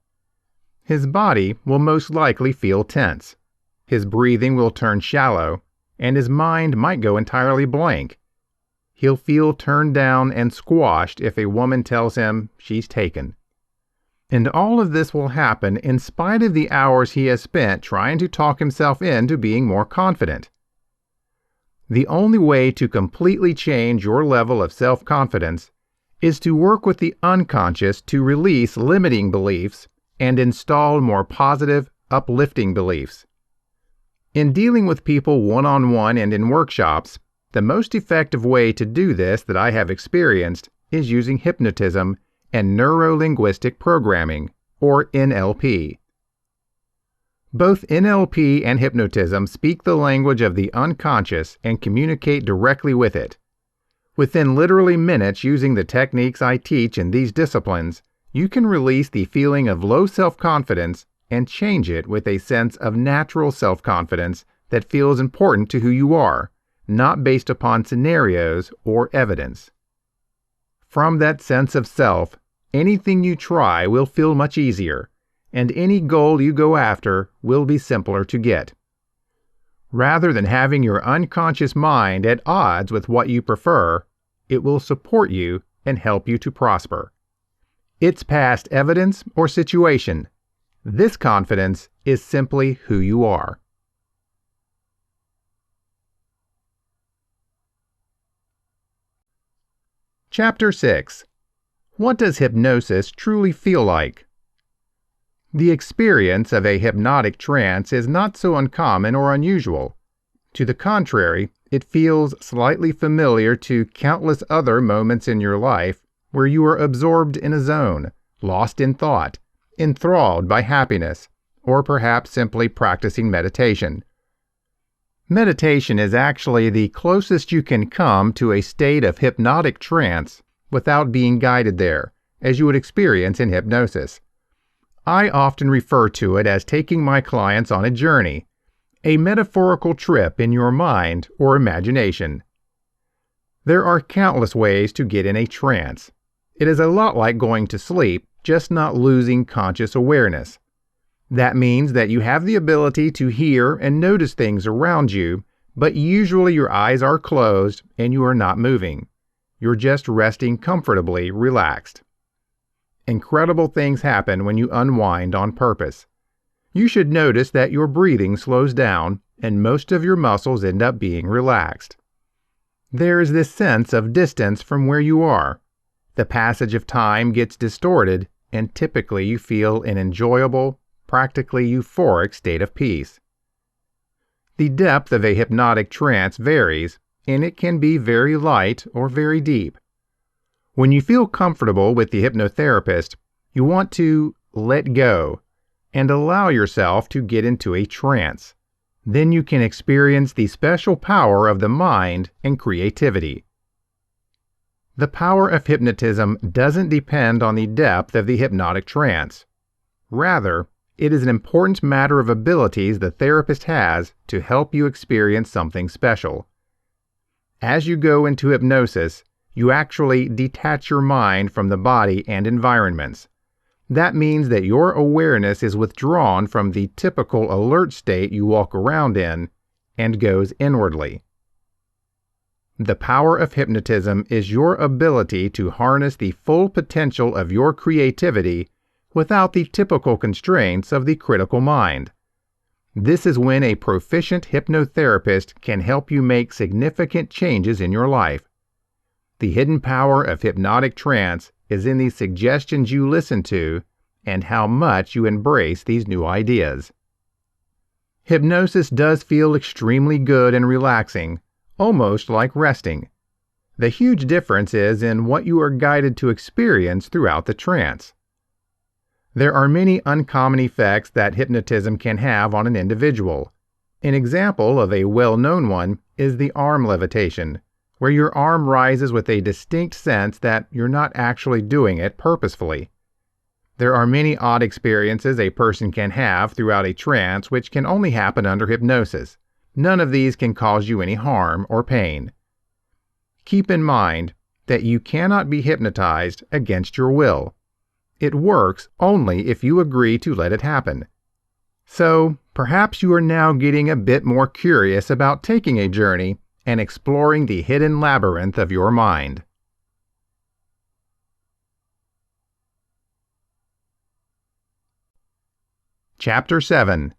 His body will most likely feel tense. His breathing will turn shallow, and his mind might go entirely blank. He'll feel turned down and squashed if a woman tells him she's taken. And all of this will happen in spite of the hours he has spent trying to talk himself into being more confident. The only way to completely change your level of self-confidence is to work with the unconscious to release limiting beliefs and install more positive, uplifting beliefs. In dealing with people one-on-one and in workshops, the most effective way to do this that I have experienced is using hypnotism and neuro-linguistic programming, or NLP. Both NLP and hypnotism speak the language of the unconscious and communicate directly with it. Within literally minutes using the techniques I teach in these disciplines, you can release the feeling of low self-confidence and change it with a sense of natural self-confidence that feels important to who you are, not based upon scenarios or evidence. From that sense of self, anything you try will feel much easier, and any goal you go after will be simpler to get. Rather than having your unconscious mind at odds with what you prefer, it will support you and help you to prosper. its past evidence or situation. This confidence is simply who you are. Chapter 6. What does hypnosis truly feel like? The experience of a hypnotic trance is not so uncommon or unusual. To the contrary, it feels slightly familiar to countless other moments in your life where you are absorbed in a zone, lost in thought, enthralled by happiness, or perhaps simply practicing meditation. Meditation is actually the closest you can come to a state of hypnotic trance without being guided there, as you would experience in hypnosis. I often refer to it as taking my clients on a journey, a metaphorical trip in your mind or imagination. There are countless ways to get in a trance. It is a lot like going to sleep, just not losing conscious awareness. That means that you have the ability to hear and notice things around you, but usually your eyes are closed and you are not moving. You're just resting comfortably relaxed. Incredible things happen when you unwind on purpose. You should notice that your breathing slows down and most of your muscles end up being relaxed. There is this sense of distance from where you are. The passage of time gets distorted and typically you feel an enjoyable, practically euphoric state of peace. The depth of a hypnotic trance varies, and it can be very light or very deep. When you feel comfortable with the hypnotherapist, you want to let go and allow yourself to get into a trance. Then you can experience the special power of the mind and creativity. The power of hypnotism doesn't depend on the depth of the hypnotic trance. Rather, it is an important matter of abilities the therapist has to help you experience something special. As you go into hypnosis, you actually detach your mind from the body and environments. That means that your awareness is withdrawn from the typical alert state you walk around in and goes inwardly. The power of hypnotism is your ability to harness the full potential of your creativity without the typical constraints of the critical mind. This is when a proficient hypnotherapist can help you make significant changes in your life. The hidden power of hypnotic trance is in the suggestions you listen to and how much you embrace these new ideas. Hypnosis does feel extremely good and relaxing, almost like resting. The huge difference is in what you are guided to experience throughout the trance. There are many uncommon effects that hypnotism can have on an individual. An example of a well-known one is the arm levitation, where your arm rises with a distinct sense that you're not actually doing it purposefully. There are many odd experiences a person can have throughout a trance which can only happen under hypnosis. None of these can cause you any harm or pain. Keep in mind that you cannot be hypnotized against your will. It works only if you agree to let it happen. So, perhaps you are now getting a bit more curious about taking a journey and exploring the hidden labyrinth of your mind. Chapter 7.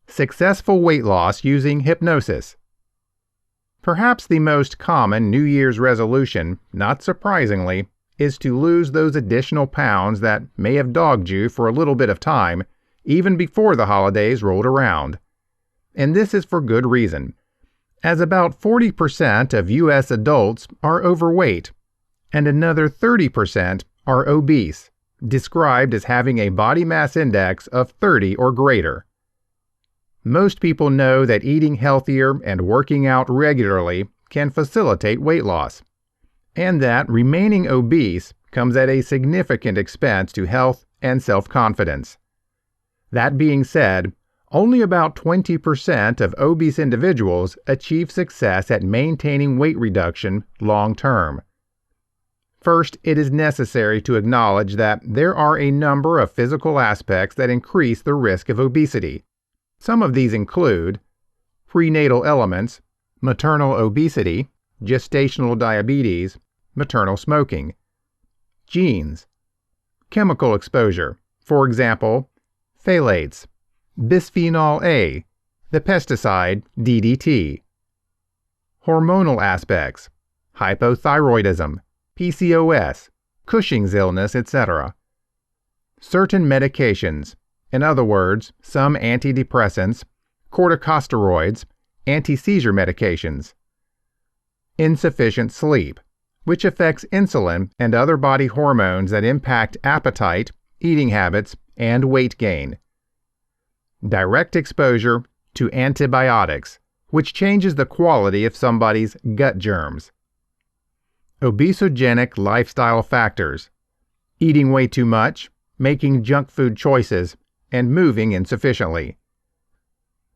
Successful Weight Loss Using Hypnosis. Perhaps the most common New Year's resolution, not surprisingly, is to lose those additional pounds that may have dogged you for a little bit of time, even before the holidays rolled around. And this is for good reason, as about 40% of U.S. adults are overweight, and another 30% are obese, described as having a body mass index of 30 or greater. Most people know that eating healthier and working out regularly can facilitate weight loss, and that remaining obese comes at a significant expense to health and self-confidence. That being said, only about 20% of obese individuals achieve success at maintaining weight reduction long term. First, it is necessary to acknowledge that there are a number of physical aspects that increase the risk of obesity. Some of these include prenatal elements, maternal obesity, gestational diabetes, maternal smoking, genes, Chemical exposure, for example, phthalates, bisphenol A, the pesticide DDT. Hormonal aspects, hypothyroidism, PCOS, Cushing's illness, etc. Certain medications, in other words, some antidepressants, corticosteroids, anti-seizure medications. Insufficient sleep, which affects insulin and other body hormones that impact appetite, eating habits, and weight gain. Direct exposure to antibiotics, which changes the quality of somebody's gut germs. Obesogenic lifestyle factors, eating way too much, making junk food choices, and moving insufficiently.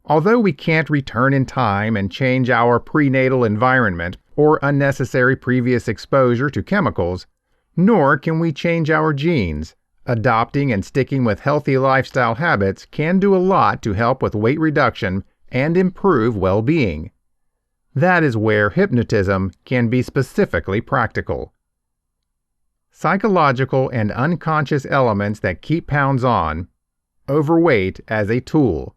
Although we can't return in time and change our prenatal environment or unnecessary previous exposure to chemicals, nor can we change our genes, adopting and sticking with healthy lifestyle habits can do a lot to help with weight reduction and improve well-being. That is where hypnotism can be specifically practical. Psychological and unconscious elements that keep pounds on, overweight as a tool.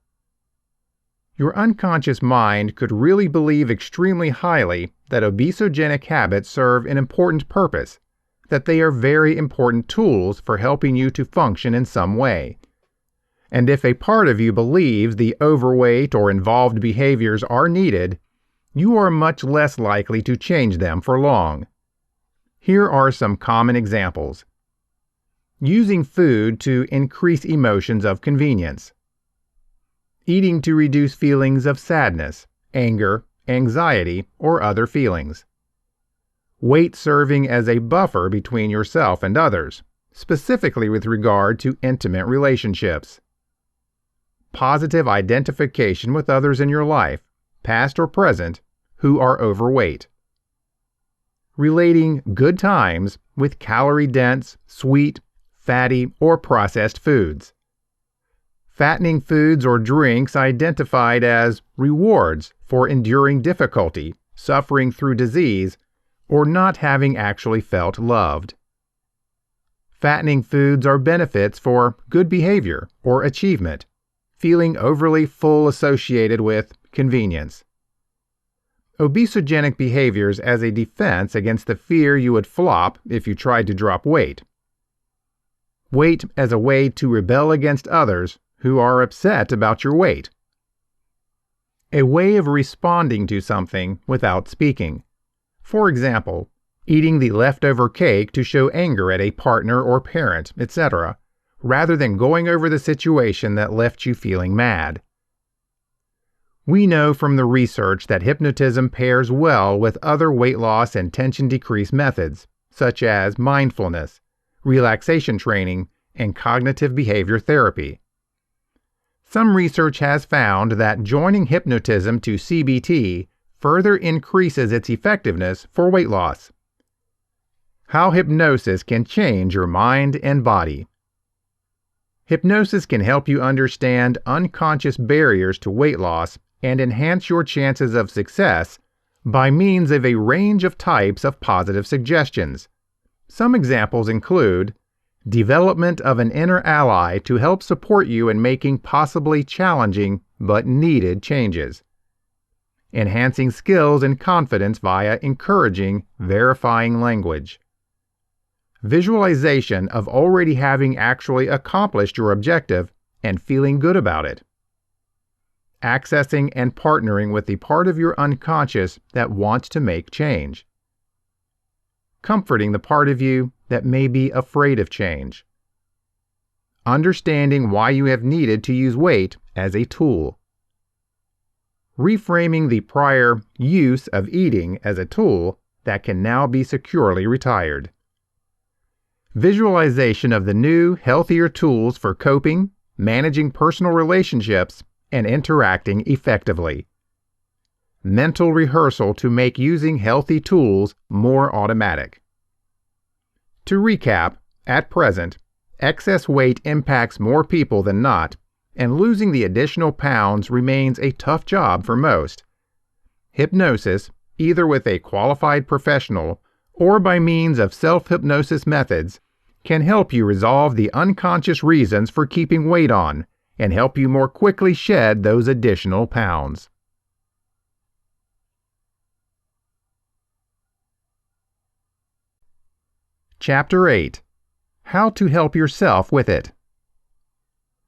Your unconscious mind could really believe extremely highly that obesogenic habits serve an important purpose, that they are very important tools for helping you to function in some way. And if a part of you believes the overweight or involved behaviors are needed, you are much less likely to change them for long. Here are some common examples. Using food to increase emotions of convenience. Eating to reduce feelings of sadness, anger, anxiety, or other feelings. Weight serving as a buffer between yourself and others, specifically with regard to intimate relationships. Positive identification with others in your life, past or present, who are overweight. Relating good times with calorie-dense, sweet, fatty, or processed foods. Fattening foods or drinks identified as rewards for enduring difficulty, suffering through disease, or not having actually felt loved. Fattening foods are benefits for good behavior or achievement, feeling overly full associated with convenience. Obesogenic behaviors as a defense against the fear you would flop if you tried to drop weight. Weight as a way to rebel against others who are upset about your weight. A way of responding to something without speaking. For example, eating the leftover cake to show anger at a partner or parent, etc., rather than going over the situation that left you feeling mad. We know from the research that hypnotism pairs well with other weight loss and tension decrease methods, such as mindfulness, relaxation training, and cognitive behavior therapy. Some research has found that joining hypnotism to CBT further increases its effectiveness for weight loss. How hypnosis can change your mind and body. Hypnosis can help you understand unconscious barriers to weight loss and enhance your chances of success by means of a range of types of positive suggestions. Some examples include development of an inner ally to help support you in making possibly challenging but needed changes. Enhancing skills and confidence via encouraging, verifying language. Visualization of already having actually accomplished your objective and feeling good about it. Accessing and partnering with the part of your unconscious that wants to make change. Comforting the part of you that may be afraid of change. Understanding why you have needed to use weight as a tool. Reframing the prior use of eating as a tool that can now be securely retired. Visualization of the new, healthier tools for coping, managing personal relationships, and interacting effectively. Mental rehearsal to make using healthy tools more automatic. To recap, at present, excess weight impacts more people than not, and losing the additional pounds remains a tough job for most. Hypnosis, either with a qualified professional or by means of self-hypnosis methods, can help you resolve the unconscious reasons for keeping weight on and help you more quickly shed those additional pounds. Chapter 8. How to help yourself with it.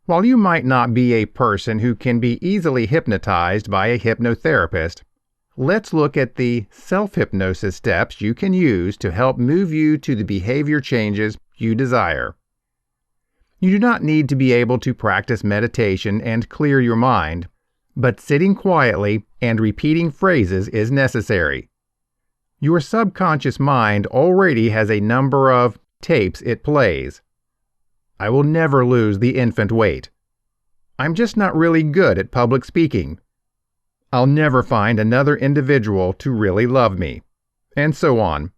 While you might not be a person who can be easily hypnotized by a hypnotherapist, let's look at the self-hypnosis steps you can use to help move you to the behavior changes you desire. You do not need to be able to practice meditation and clear your mind, but sitting quietly and repeating phrases is necessary. Your subconscious mind already has a number of tapes it plays. I will never lose the infant weight. I'm just not really good at public speaking. I'll never find another individual to really love me, and so on.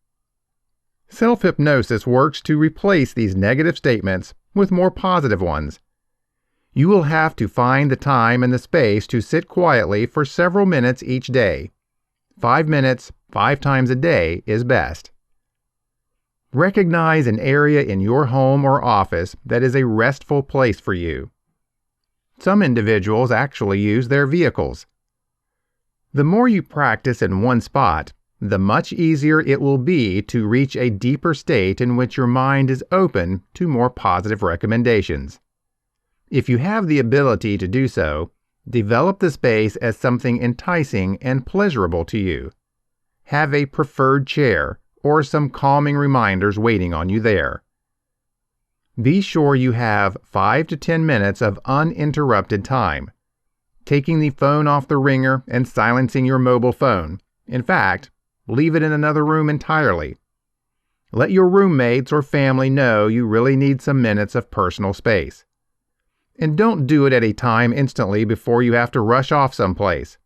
Self-hypnosis works to replace these negative statements with more positive ones. You will have to find the time and the space to sit quietly for several minutes each day. 5 minutes, 5 times a day is best. Recognize an area in your home or office that is a restful place for you. Some individuals actually use their vehicles. The more you practice in one spot, the much easier it will be to reach a deeper state in which your mind is open to more positive recommendations. If you have the ability to do so, develop the space as something enticing and pleasurable to you. Have a preferred chair or some calming reminders waiting on you there. Be sure you have 5 to 10 minutes of uninterrupted time. Taking the phone off the ringer and silencing your mobile phone. In fact, leave it in another room entirely. Let your roommates or family know you really need some minutes of personal space. And don't do it at a time instantly before you have to rush off someplace.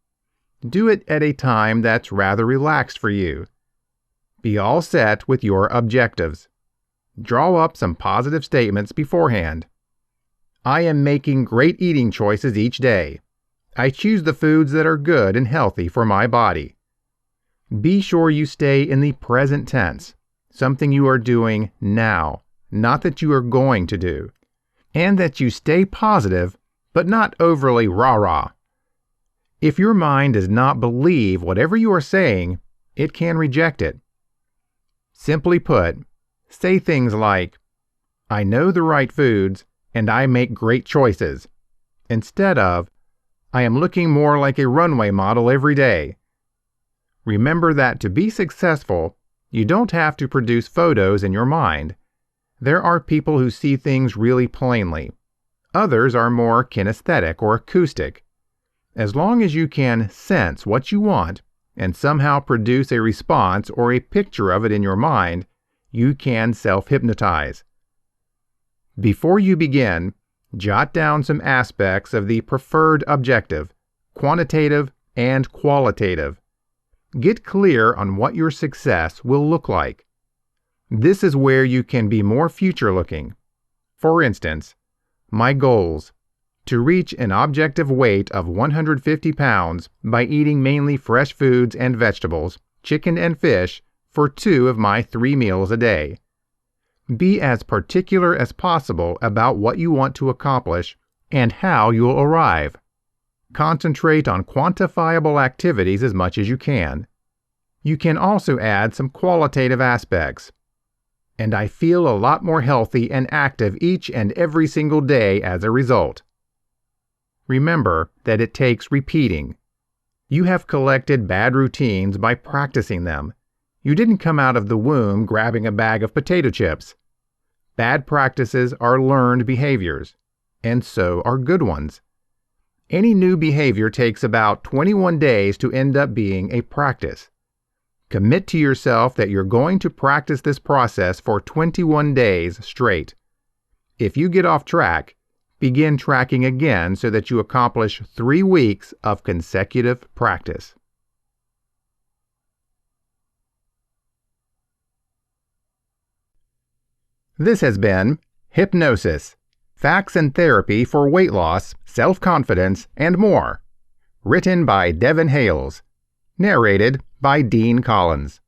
Do it at a time that's rather relaxed for you. Be all set with your objectives. Draw up some positive statements beforehand. I am making great eating choices each day. I choose the foods that are good and healthy for my body. Be sure you stay in the present tense, something you are doing now, not that you are going to do, and that you stay positive, but not overly rah-rah. If your mind does not believe whatever you are saying, it can reject it. Simply put, say things like, I know the right foods and I make great choices, instead of, I am looking more like a runway model every day. Remember that to be successful, you don't have to produce photos in your mind. There are people who see things really plainly. Others are more kinesthetic or acoustic. As long as you can sense what you want and somehow produce a response or a picture of it in your mind, you can self-hypnotize. Before you begin, jot down some aspects of the preferred objective, quantitative and qualitative. Get clear on what your success will look like. This is where you can be more future-looking. For instance, my goals: to reach an objective weight of 150 pounds by eating mainly fresh foods and vegetables, chicken and fish, for 2 of my 3 meals a day. Be as particular as possible about what you want to accomplish and how you'll arrive. Concentrate on quantifiable activities as much as you can. You can also add some qualitative aspects. And I feel a lot more healthy and active each and every single day as a result. Remember that it takes repeating. You have collected bad routines by practicing them. You didn't come out of the womb grabbing a bag of potato chips. Bad practices are learned behaviors, and so are good ones. Any new behavior takes about 21 days to end up being a practice. Commit to yourself that you're going to practice this process for 21 days straight. If you get off track, begin tracking again so that you accomplish 3 weeks of consecutive practice. This has been Hypnosis: Facts and Therapy for Weight Loss, Self-Confidence, and More. Written by Devin Hales. Narrated by Dean Collins.